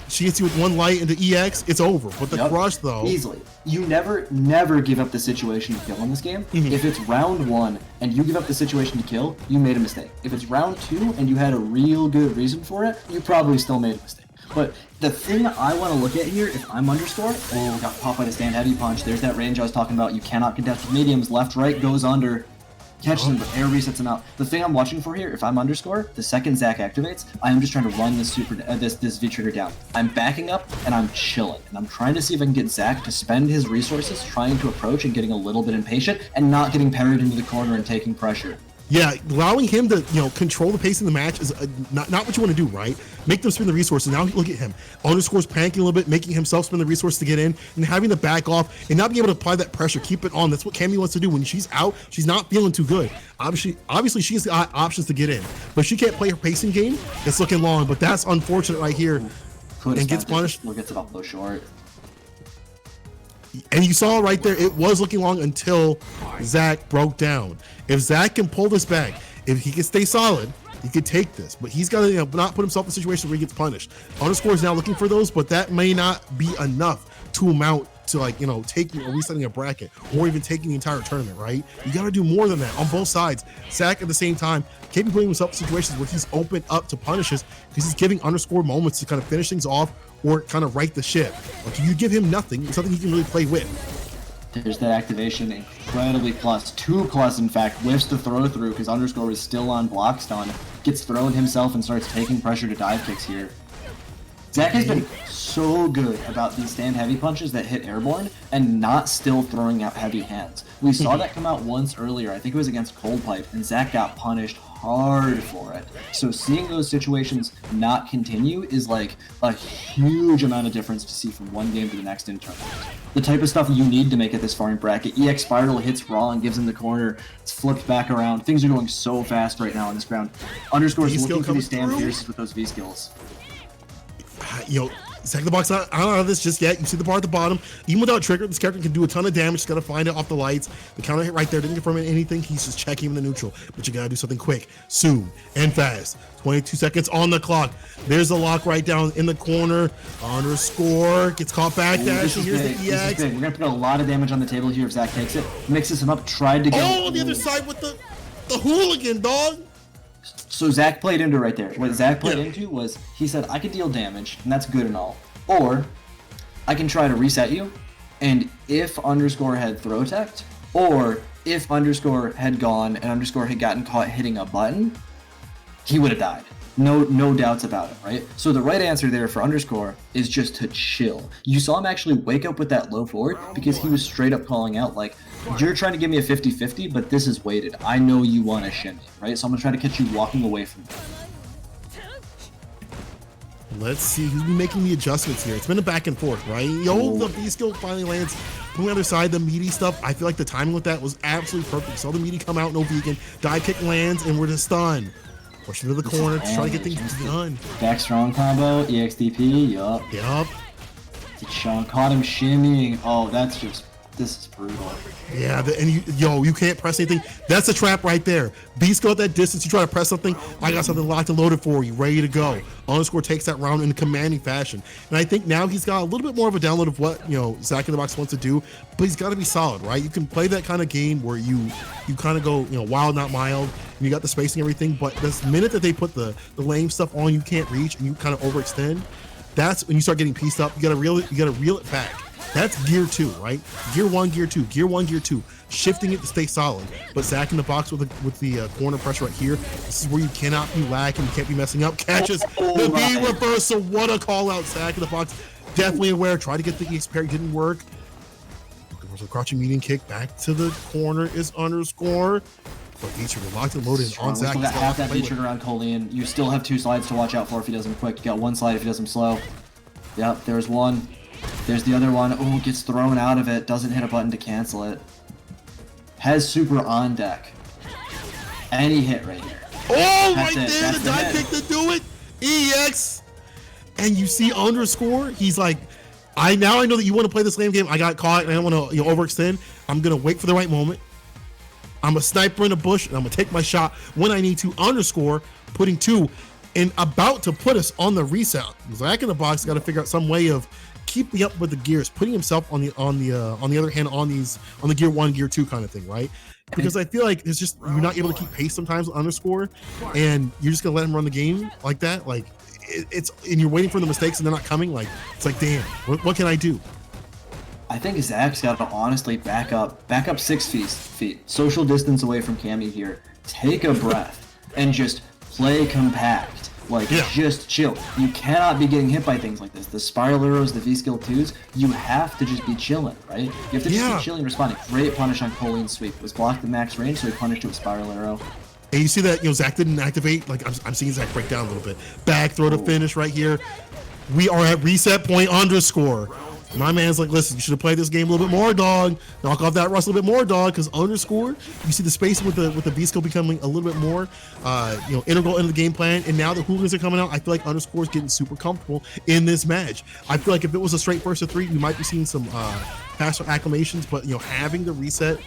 she hits you with one light into EX, it's over. But the crush though, easily. You never give up the situation to kill in this game. If it's round 1 and you give up the situation to kill, you made a mistake. If it's round 2 and you had a real good reason for it, you probably still made a mistake. But the thing I want to look at here, if I'm Underscore, got popped by the stand heavy punch. There's that range I was talking about. You cannot contest with mediums. Left, right goes under. Catches him, but air resets him out. The thing I'm watching for here, if I'm Underscore, the second Zach activates, I am just trying to run this this V trigger down. I'm backing up and I'm chilling, and I'm trying to see if I can get Zach to spend his resources trying to approach and getting a little bit impatient and not getting parried into the corner and taking pressure. yeah, allowing him to control the pace of the match is not what you want to do, right? Make them spend the resources. Now look at him. Underscore's panicking a little bit, making himself spend the resources to get in, and having to back off and not be able to apply that pressure. Keep it on. That's what Cammy wants to do. When she's out, she's not feeling too good. Obviously she's got options to get in, but she can't play her pacing game. It's looking long, but that's unfortunate right here. And gets punished. Still gets it off low short. And you saw right there, it was looking long until Zach broke down. If Zach can pull this back, if he can stay solid, he could take this, but he's got to not put himself in situations where he gets punished. Underscore is now looking for those, but that may not be enough to amount to taking or resetting a bracket or even taking the entire tournament, right? You got to do more than that on both sides. Zach at the same time can't be putting himself in situations where he's open up to punishes because he's giving Underscore moments to kind of finish things off or kind of right the ship. Like you give him nothing, it's something he can really play with. There's that activation, incredibly plus, 2+ in fact, whiffs the throw through because Underscore is still on block stun, gets thrown himself and starts taking pressure to dive kicks here. Zach has been so good about these stand heavy punches that hit airborne and not still throwing out heavy hands. We saw that come out once earlier, I think it was against Cold Pipe, and Zach got punished hard for it. So seeing those situations not continue is like a huge amount of difference to see from one game to the next in tournament. The type of stuff you need to make it this far in bracket. EX Spiral hits raw and gives him the corner. It's flipped back around. Things are going so fast right now on this ground. Underscore is looking for these stand pierces with those V skills. Zach the Box not out of this just yet. You see the bar at the bottom. Even without trigger, this character can do a ton of damage. Just gotta find it off the lights. The counter hit right there didn't confirm anything. He's just checking in the neutral. But you gotta do something quick, soon, and fast. 22 seconds on the clock. There's the lock right down in the corner. Underscore gets caught back dashing. Here's the EX. We're gonna put a lot of damage on the table here if Zach takes it. Mixes him up, tried to go. Oh, on the other side with the hooligan, dog. So Zach played into right there. What Zach played into was, he said, I could deal damage, and that's good and all. Or, I can try to reset you, and if Underscore had throw teched, or if Underscore had gone and Underscore had gotten caught hitting a button, he would have died. No doubts about it, right? So the right answer there for Underscore is just to chill. You saw him actually wake up with that low forward because he was straight up calling out like, you're trying to give me a 50-50, but this is weighted. I know you want to shimmy, right? So I'm going to try to catch you walking away from it. Let's see who's been making the adjustments here. It's been a back and forth, right? The B skill finally lands. On the other side, the meaty stuff, I feel like the timing with that was absolutely perfect. Saw the meaty come out, no vegan. Dive kick lands, and we're just stunned. Pushing to the corner to try to get things done. Back strong combo, EXDP, yup. Sean caught him shimmying. Oh, this is brutal. Yeah, you can't press anything. That's a trap right there. Beast go at that distance. You try to press something. I got something locked and loaded for you, ready to go. Underscore takes that round in a commanding fashion. And I think now he's got a little bit more of a download of what Zach in the Box wants to do, but he's got to be solid, right? You can play that kind of game where you kind of go wild, not mild, and you got the spacing and everything. But this minute that they put the lame stuff on you can't reach and you kind of overextend, that's when you start getting pieced up. You gotta reel it back. That's gear 2, right? Gear 1, gear 2, gear 1, gear 2. Shifting it to stay solid. But Zach in the box with the corner pressure right here. This is where you cannot be lacking. You can't be messing up. Catches the B reversal. What a call out. Zach in the box. Definitely aware. Tried to get the EX parry. Didn't work. There's a crouching medium kick. Back to the corner is Underscore. But feature locked and loaded on Zach. You got half that feature around Colian. You still have 2 slides to watch out for if he does them quick. You got 1 slide if he does them slow. Yep, there's one. There's the other one. Oh, gets thrown out of it. Doesn't hit a button to cancel it. Has super on deck. Any hit right here. Oh, right there. The dive kick to do it. EX. And you see Underscore. He's like, I know that you want to play this lame game. I got caught and I don't want to overextend. I'm going to wait for the right moment. I'm a sniper in a bush and I'm going to take my shot when I need to. Underscore putting 2 and about to put us on the reset. Zach in the box got to figure out some way of keeping up with the gears, putting himself on the other hand on the gear 1, gear 2 kind of thing, right? Because I feel like it's just you're not able to keep pace sometimes with Underscore, and you're just gonna let him run the game like that. Like it's and you're waiting for the mistakes and they're not coming. Like it's like, damn, what can I do? I think Zach's got to honestly back up 6 feet, social distance away from Cammy here. Take a breath and just play compact. Like, just chill. You cannot be getting hit by things like this. The spiral arrows, the V-skill 2s, you have to just be chilling, right? You have to just be chilling, responding. Great punish on Colian's sweep. It was blocked at max range, so he punished it with spiral arrow. And you see that, Zach didn't activate. Like, I'm seeing Zach break down a little bit. Back throw to finish right here. We are at reset point Underscore. My man's like, listen, you should have played this game a little bit more, dog. Knock off that rust a little bit more, dog, because Underscore, you see the spacing with the V-skill becoming a little bit more, integral into the game plan. And now the hooligans are coming out. I feel like Underscore is getting super comfortable in this match. I feel like if it was a straight first to 3, we might be seeing some faster acclamations. But having the reset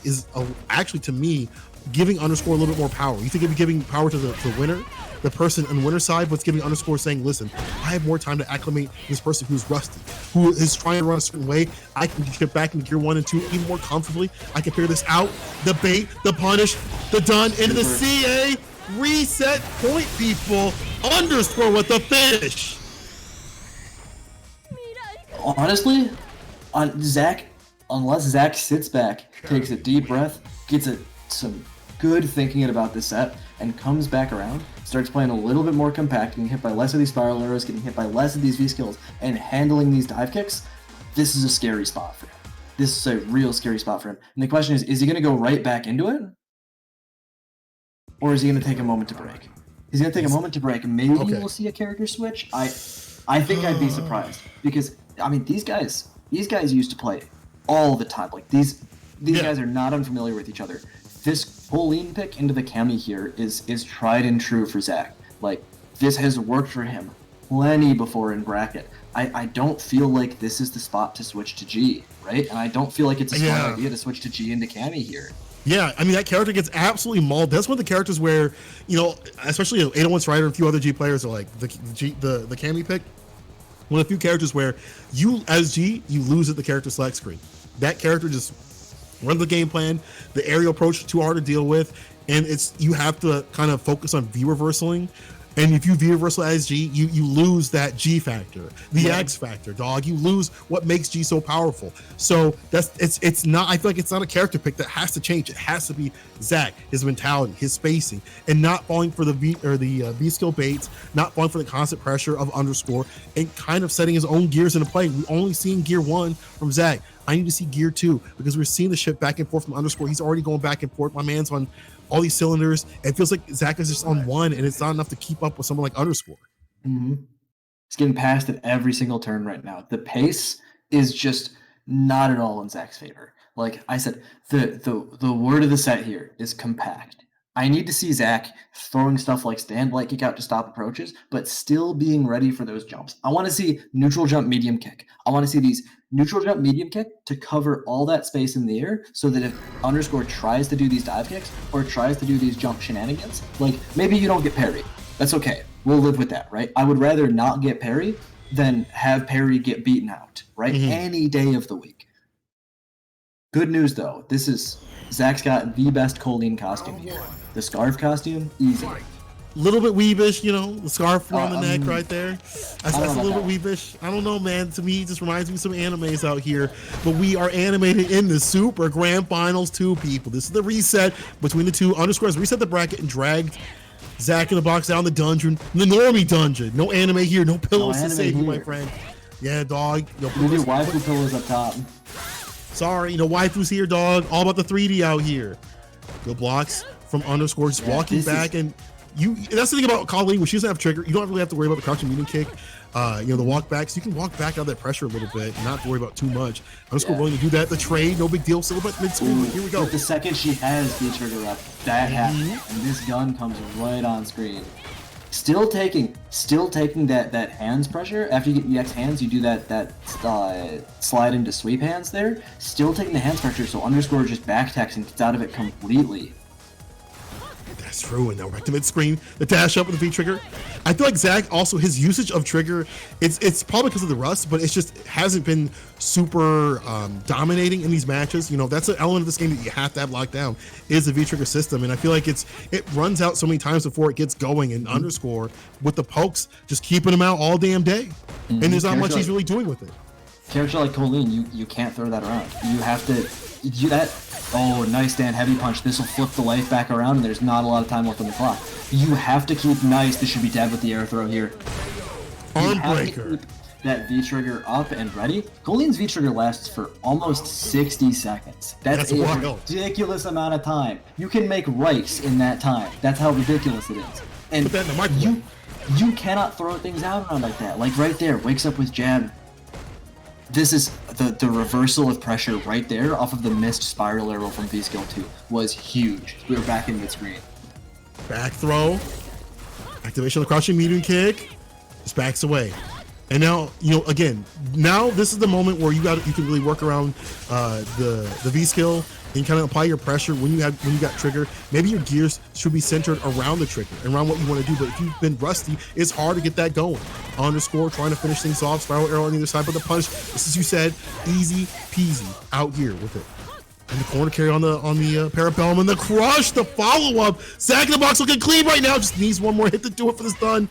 is actually, to me, giving underscore a little bit more power. You think it'd be giving power to the winner, the person on the winner side, but it's giving underscore saying, listen, I have more time to acclimate this person who's rusty, who is trying to run a certain way. I can get back into gear 1 and 2 even more comfortably. I can figure this out. The bait, the punish, the done, into the CA. Reset point, people. Underscore with the finish. Honestly, on Zach, unless Zach sits back, takes a deep breath, gets some good thinking about this set, and comes back around, starts playing a little bit more compact, getting hit by less of these spiral arrows, getting hit by less of these V-skills, and handling these dive kicks, this is a scary spot for him. This is a real scary spot for him. And the question is he going to go right back into it? Or is he going to take a moment to break? He's going to take a moment to break. Maybe we'll see a character switch. I think I'd be surprised. Because, I mean, these guys used to play all the time. Like, these guys are not unfamiliar with each other. This Pauline pick into the Cami here is tried and true for Zach. Like, this has worked for him plenty before in bracket. I don't feel like this is the spot to switch to G, right? And I don't feel like it's a smart idea to switch to G into Cami here. Yeah, I mean, that character gets absolutely mauled. That's one of the characters where, you know, especially 801 Strider and a few other G players are like, the Cami pick, one of the few characters where you, as G, you lose at the character select screen. That character just runs the game plan, the aerial approach is too hard to deal with, and you have to kind of focus on V-reversaling. And if you V-reversal as G, you lose that G factor, the X factor, dog. You lose what makes G so powerful. So it's not. I feel like it's not a character pick that has to change. It has to be Zach, his mentality, his spacing, and not falling for the V skill baits, not falling for the constant pressure of underscore, and kind of setting his own gears into play. We've only seen gear 1 from Zach. I need to see gear 2 because we're seeing the shift back and forth from underscore. He's already going back and forth. My man's on all these cylinders. It feels like Zach is just on one, and it's not enough to keep up with someone like underscore. Mm-hmm. He's getting passed at every single turn right now. The pace is just not at all in Zach's favor. Like I said, the word of the set here is compact. I need to see Zach throwing stuff like stand light kick out to stop approaches, but still being ready for those jumps. I want to see neutral jump, medium kick. I want to see these neutral jump, medium kick to cover all that space in the air so that if underscore tries to do these dive kicks or tries to do these jump shenanigans, like maybe you don't get parry. That's okay. We'll live with that, right? I would rather not get parry than have parry get beaten out, right? Mm-hmm. Any day of the week. Good news though, Zach's got the best Colleen costume here. The scarf costume, easy. Little bit weebish, you know, the scarf around the neck right there. That's a little bit weebish. I don't know, man. To me, it just reminds me of some animes out here. But we are animated in the Super Grand Finals 2, people. This is the reset between the two. Underscore has reset the bracket and dragged Zach in the box down the dungeon. The normie dungeon. No anime here. No pillows to save you, my friend. Yeah, dog. We'll do waifu pillows up top. Sorry, waifu's here, dog. All about the 3D out here. Good blocks from underscore, just walking back, and that's the thing about Colleen, when she doesn't have trigger, you don't really have to worry about the crouching medium kick, the walk back, so you can walk back out of that pressure a little bit and not have to worry about too much. Underscore willing to do that, the trade, no big deal, still about mid-screen. Here we go. But the second she has the trigger up, that happens, and this gun comes right on screen. Still taking that hands pressure. After you get the X hands, you do that slide into sweep hands there. Still taking the hands pressure, so underscore just backtacks and gets out of it completely. That's true, and now back to mid-screen, the dash up with the V trigger. I feel like Zach also, his usage of trigger, it's probably because of the rust, but it's just hasn't been super dominating in these matches. That's an element of this game that you have to have locked down, is the V trigger system, and I feel like it runs out so many times before it gets going, and underscore with the pokes just keeping him out all damn day, and there's not much he's really doing with it. Character like Colleen, you can't throw that around. You have to do that. Oh, nice stand, heavy punch. This will flip the life back around, and there's not a lot of time left on the clock. You have to keep nice. This should be dead with the air throw here. Arm breaker. That V trigger up and ready. Colleen's V trigger lasts for almost 60 seconds. That's a ridiculous amount of time. You can make rice in that time. That's how ridiculous it is. And put that in the microwave. You cannot throw things out around like that. Like right there, wakes up with jab. This is the reversal of pressure right there off of the missed spiral arrow from V-Skill 2 was huge. We were back in mid-screen. Back throw. Activation of the crouching medium kick. Just backs away. And now, again, now this is the moment where you can really work around the V skill and kind of apply your pressure when you got trigger. Maybe your gears should be centered around the trigger and around what you want to do. But if you've been rusty, it's hard to get that going. Underscore trying to finish things off, spiral arrow on either side, but the punch, just as you said, easy peasy out here with it. And the corner carry on the parabellum and the crush, the follow up. Zack in the box looking clean right now. Just needs one more hit to do it for this done.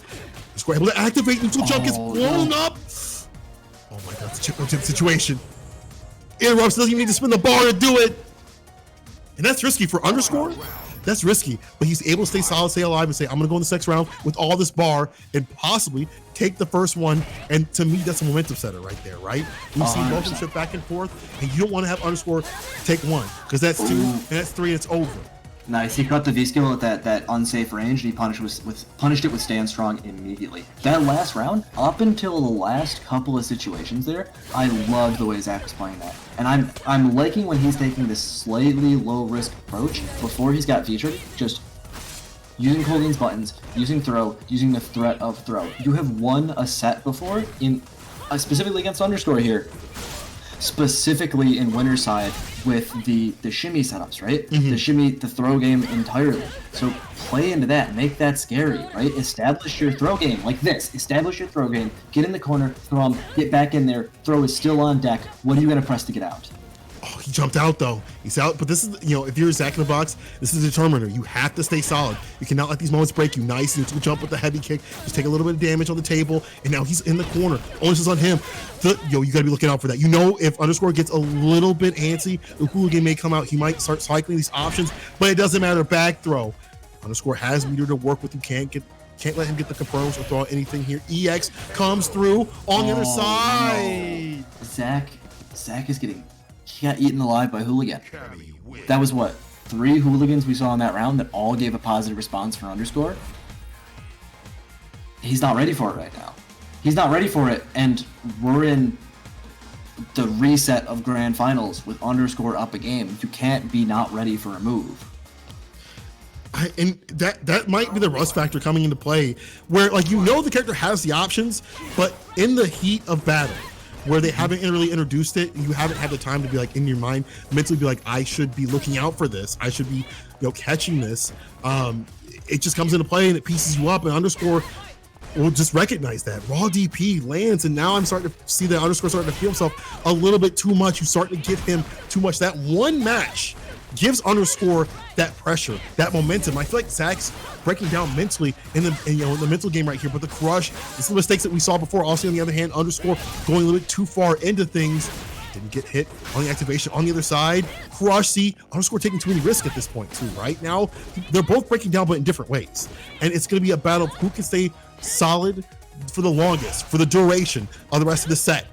Square able to activate, neutral jump gets blown up. Oh my god, it's a chip on tip situation. Interrupts, doesn't even need to spin the bar to do it. And that's risky for Underscore. That's risky, but he's able to stay solid, stay alive, and say, I'm gonna go in the next round with all this bar and possibly take the first one. And to me, that's a momentum setter right there, right? We see both of them shift back and forth, and you don't want to have Underscore take one, because that's 2 and that's 3, and it's over. Nice. He cut the V skill at that unsafe range, and he punished it with Stand Strong immediately. That last round, up until the last couple of situations there, I loved the way Zack was playing that. And I'm liking when he's taking this slightly low risk approach before he's got V trigger, just using Coldine's buttons, using throw, using the threat of throw. You have won a set before in specifically against Underscore here. Specifically in winner's side with the shimmy setups, right? The shimmy, the throw game entirely. So play into that, make that scary, right? Establish your throw game like this. Establish your throw game, get in the corner, throw him, get back in there, throw is still on deck. What are you gonna press to get out? Oh, he jumped out though. He's out, but this is, if you're Zack in the box, this is a determiner. You have to stay solid. You cannot let these moments break you. Nice neutral jump with the heavy kick. Just take a little bit of damage on the table, and now he's in the corner. Onus is on him. You gotta be looking out for that. If Underscore gets a little bit antsy, the hooligan may come out. He might start cycling these options, but it doesn't matter. Back throw. Underscore has meter to work with. You can't let him get the confirms or throw out anything here. EX comes through on the other side. No. Zack is getting. He got eaten alive by Hooligan. That was what? 3 hooligans we saw in that round that all gave a positive response for Underscore? He's not ready for it right now. He's not ready for it, and we're in the reset of Grand Finals with Underscore up a game. You can't be not ready for a move. And that might be the rust factor coming into play, where the character has the options, but in the heat of battle, where they haven't really introduced it, you haven't had the time to be in your mind mentally be I should be looking out for this, I should be catching this. It just comes into play and it pieces you up, and Underscore will just recognize that raw DP lands, and now I'm starting to see that Underscore starting to feel himself a little bit too much. You start to give him too much. That one match gives Underscore that pressure, that momentum. I feel like Zack's breaking down mentally in the mental game right here, but the crush, it's the mistakes that we saw before. Also, on the other hand, Underscore going a little bit too far into things. Didn't get hit on the activation on the other side. Crush, see, Underscore taking too many risks at this point too. Right now, they're both breaking down, but in different ways. And it's going to be a battle of who can stay solid for the longest, for the duration of the rest of the set.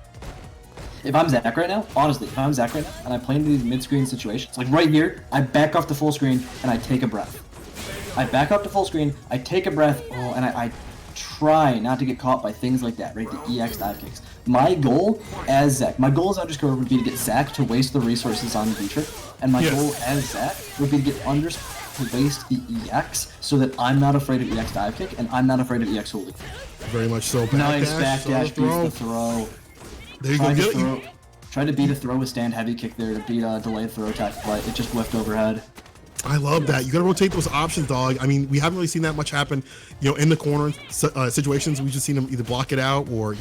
If I'm Zack right now, honestly, and I play into these mid-screen situations, like right here, I back off to full screen and I take a breath. I back up to full screen, I take a breath, and I try not to get caught by things like that, right? The EX dive kicks. My goal as Zack, my goal as Underscore would be to get Zack to waste the resources on the V-trick, and my goal as Zack would be to get Underscore to waste the EX so that I'm not afraid of EX dive kick and I'm not afraid of EX holding. Very much so. Nice backdash, beats the throw. There you go. Tried to beat a throw with stand heavy kick there to beat a delayed throw attack, but it just whiffed overhead. I love that. You got to rotate those options, dog. I mean, we haven't really seen that much happen, in the corner situations. We've just seen them either block it out or,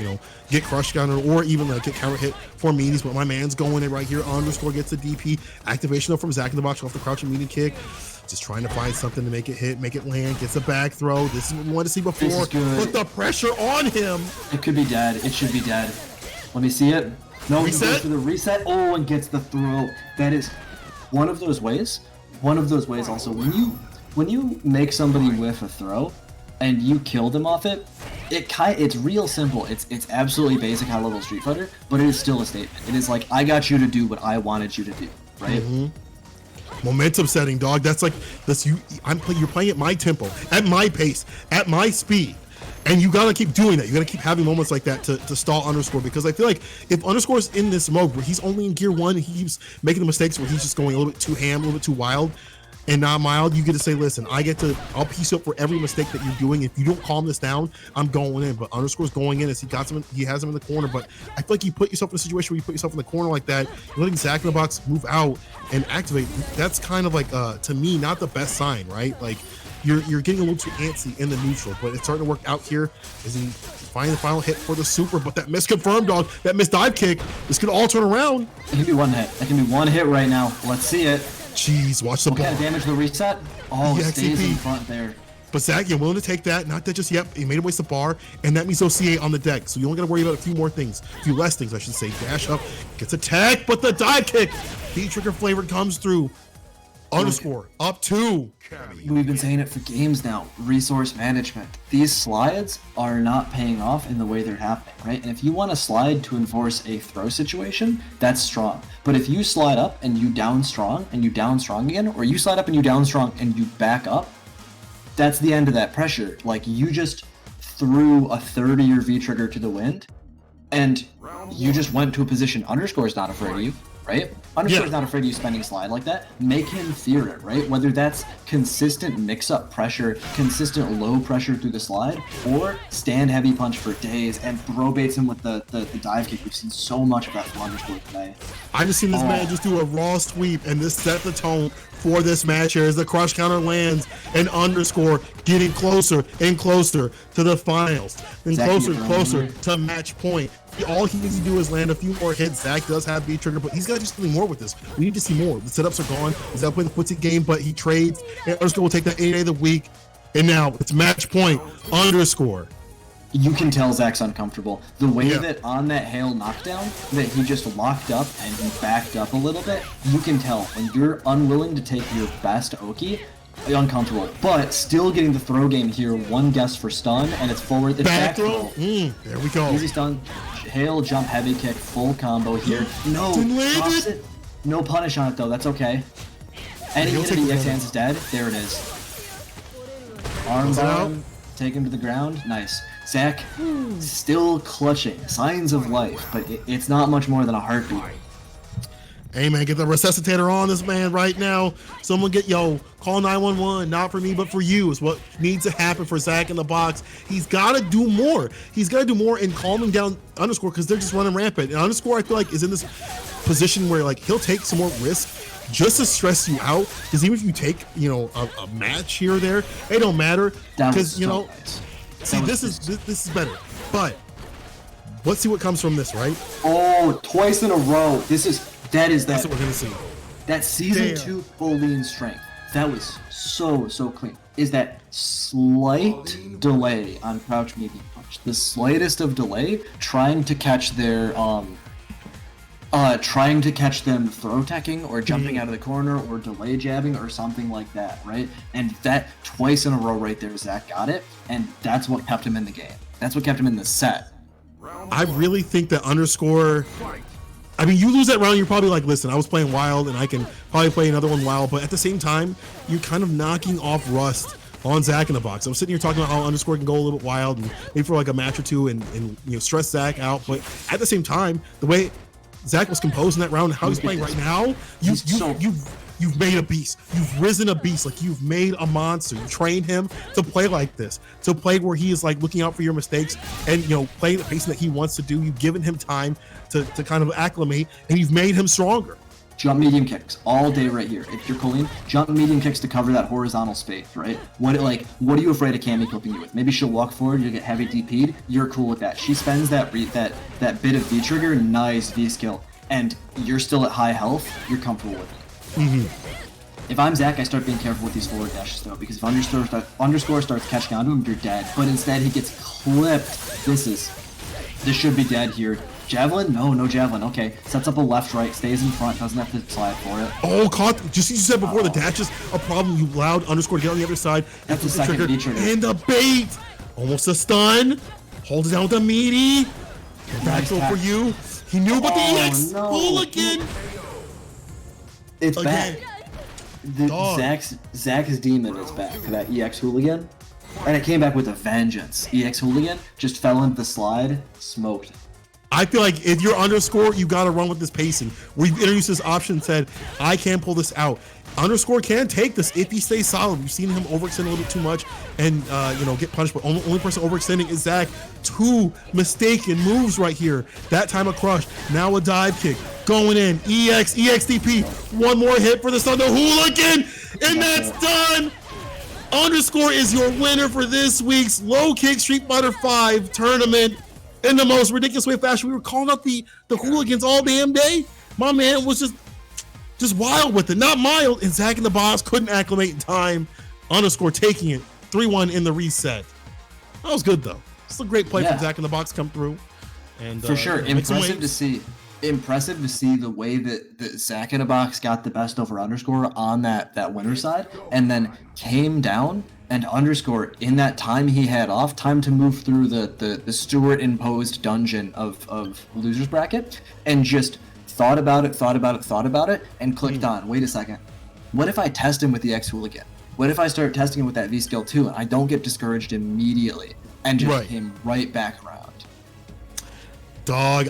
get crush counter or even get counter hit for meaties. But my man's going in right here. Underscore gets the DP activation from Zack in the box off the crouching meaty kick. Just trying to find something to make it hit, make it land, gets a back throw. This is what we wanted to see before. Put the pressure on him. It could be dead. It should be dead. Let me see it. No, he goes for the reset. Oh, and gets the throw. That is one of those ways. Also, when you make somebody whiff a throw, and you kill them off it, it's real simple. It's absolutely basic high level Street Fighter, but it is still a statement. It is I got you to do what I wanted you to do, right? Momentum setting, dog. That's this. You're playing at my tempo, at my pace, at my speed. And you gotta keep doing that. You gotta keep having moments like that to stall Underscore, because I feel like if Underscore's in this mode where he's only in gear 1, he keeps making the mistakes where he's just going a little bit too ham, a little bit too wild, and not mild, you get to say, listen, I'll piece you up for every mistake that you're doing. If you don't calm this down, I'm going in. But Underscore's going in as he has him in the corner. But I feel like you put yourself in a situation where you put yourself in the corner like that, you're letting Zach in the box move out and activate. That's kind of like, to me, not the best sign, right? Like, you're getting a little too antsy in the neutral, but it's starting to work out here as he finds the final hit for the super. But that misconfirmed, dog, that missed dive kick, this could all turn around. It can be one hit. It can be one hit right now. Let's see it. Jeez, watch the What ball. kind of damage the reset? Oh, it stays in front there. But Zach, you're willing to take that. Not that just, yep, he made him waste the bar, and that means OCA on the deck. So you only got to worry about a few more things. A few less things, I should say. Dash up, gets attacked, but the dive kick, V-trigger flavored comes through. Underscore, up 2. We've been saying it for games now. Resource management. These slides are not paying off in the way they're happening, right? And if you want to slide to enforce a throw situation, that's strong. But if you slide up and you down strong and you down strong again, or you slide up and you down strong and you back up, that's the end of that pressure. Like, you just threw a third of your V-trigger to the wind, and you just went to a position. Underscore's not afraid of you, right? Underscore's not afraid of you spending slide like that. Make him fear it, right? Whether that's consistent mix-up pressure, consistent low pressure through the slide, or stand heavy punch for days and bro baits him with the dive kick. We've seen so much of that from Underscore today. I just seen this man just do a raw sweep, and this set the tone for this match here as the crush counter lands and Underscore getting closer and closer to the finals and closer and closer to match point. All he needs to do is land a few more hits. Zach does have V-trigger, but he's got to do something more with this. We need to see more. The setups are gone. He's out playing the footsie game, but he trades, and Underscore will take that 8 day of the week, and now it's match point. Underscore. You can tell Zach's uncomfortable. The way that on that hail knockdown, that he just locked up and he backed up a little bit, you can tell when you're unwilling to take your best Oki, uncomfortable. But still getting the throw game here, one guess for stun, and it's forward, it's back throw. There we go. Easy stun, hail, jump, heavy kick, full combo here. No, drops it. No punish on it though, that's okay. Any hit of EX hands is dead, there it is. Arm down, take him to the ground, nice. Zach still clutching, signs of life, but it's not much more than a heartbeat. Hey man, get the resuscitator on this man right now. Someone call 911. Not for me, but for you is what needs to happen for Zach in the box. He's got to do more. He's got to do more in calming down Underscore because they're just running rampant. And Underscore, I feel like, is in this position where like he'll take some more risk just to stress you out. Because even if you take a match here or there, it don't matter because nice. See, this is better. But let's see what comes from this, right? Oh, twice in a row. That's what we're gonna see. That season 2 full lean strength. That was so clean. Is that slight delay on crouch medium punch? The slightest of delay, trying to catch their trying to catch them throw teching or jumping out of the corner or delay jabbing or something like that, right? And that twice in a row right there, Zach got it, and that's what kept him in the game. That's what kept him in the set. I really think that Underscore, I mean, you lose that round, you're probably like, listen, I was playing wild and I can probably play another one wild, but at the same time, you're kind of knocking off rust on Zach in the box. I'm sitting here talking about how Underscore can go a little bit wild and maybe for like a match or two and stress Zach out, but at the same time, the way Zach was composed in that round, how he's playing right now, you've made a beast. You've risen a beast. Like, you've made a monster. You trained him to play like this, to play where he is like looking out for your mistakes and playing the pacing that he wants to do. You've given him time to kind of acclimate, and you've made him stronger. Jump medium kicks all day right here. If you're Colleen, jump medium kicks to cover that horizontal space, right? What are you afraid of Cammy clipping you with? Maybe she'll walk forward, you'll get heavy DP'd, you're cool with that. She spends that bit of V trigger, nice V skill, and you're still at high health, you're comfortable with it. If I'm Zach, I start being careful with these forward dashes though, because if Underscore starts catching onto him, you're dead. But instead he gets clipped. This should be dead here. Javelin? No javelin. Okay. Sets up a left-right, stays in front, doesn't have to slide for it. Oh, caught. Just you said before, the dash is a problem. You allowed Underscore to get on the other side. That's the second V-trigger. And the bait! Almost a stun. Hold it down with the meaty. Back throw for you. He knew about the EX. Hooligan! It's back. Zach's demon is back for that EX hooligan. And it came back with a vengeance. EX hooligan just fell into the slide, smoked. I feel like if you're Underscore, you got to run with this pacing. We've introduced this option, said, I can pull this out. Underscore can take this if he stays solid. We've seen him overextend a little bit too much and get punished, but only person overextending is Zach. 2 mistaken moves right here. That time a crush, now a dive kick, going in, EXDP, one more hit for the Thunder Hooligan, and that's done. Underscore is your winner for this week's Low Kick Street Fighter 5 tournament in the most ridiculous way of fashion. We were calling out the hooligans all damn day. My man was just wild with it, not mild, and Zach in the box couldn't acclimate in time. Underscore taking it 3-1 in the reset. That was good though. It's a great play from Zach in the box come through. And for sure, impressive to see. Impressive to see the way that Zach in a box got the best over Underscore on that winner side, and then came down, and Underscore in that time he had off, time to move through the Stewart imposed dungeon of losers bracket, and just thought about it, and clicked on, wait a second, what if I test him with the X-Hooligan? What if I start testing him with that V-Skill too, and I don't get discouraged immediately, and just came right back around? Dog,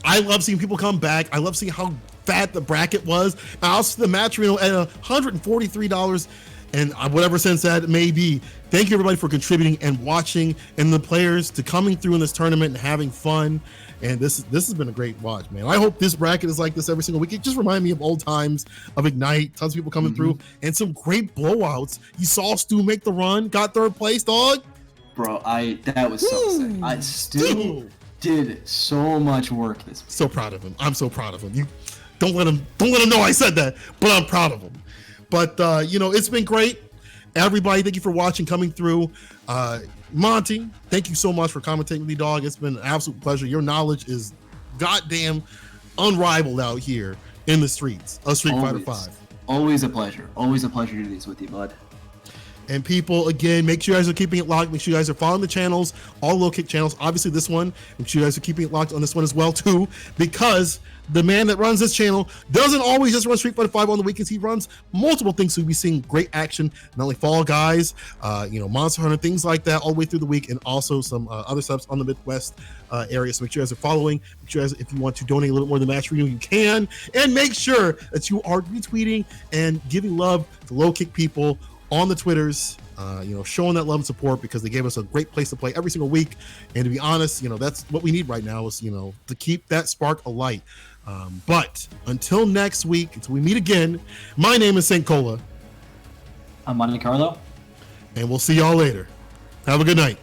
I love seeing people come back. I love seeing how fat the bracket was. I also see the match at $143 and whatever sense that may be. Thank you everybody for contributing and watching, and the players to coming through in this tournament and having fun. And this has been a great watch, man. I hope this bracket is like this every single week. It just reminded me of old times of Ignite. Tons of people coming through and some great blowouts. You saw Stu make the run, got 3rd place, dog. Bro, that was so sick. I still did so much work this week. So proud of him. I'm so proud of him. You don't let him know I said that, but I'm proud of him. But it's been great. Everybody, thank you for watching, coming through. Monty, thank you so much for commentating with me, dog. It's been an absolute pleasure. Your knowledge is goddamn unrivaled out here in the streets of Street Fighter 5. Always a pleasure. Always a pleasure to do this with you, bud. And people, again, make sure you guys are keeping it locked. Make sure you guys are following the channels, all Low Kick channels. Obviously, this one. Make sure you guys are keeping it locked on this one as well, too, because the man that runs this channel doesn't always just run Street Fighter 5 on the weekends. He runs multiple things, so we'll be seeing great action, not only Fall Guys, Monster Hunter, things like that all the way through the week, and also some other subs on the Midwest area. So make sure you guys are following. Make sure you guys, if you want to donate a little more than match for you can, and make sure that you are retweeting and giving love to Low Kick people on the Twitters, showing that love and support, because they gave us a great place to play every single week. And to be honest, that's what we need right now is, to keep that spark alight. But until next week, until we meet again, my name is St. Cola. I'm Monte Carlo. And we'll see y'all later. Have a good night.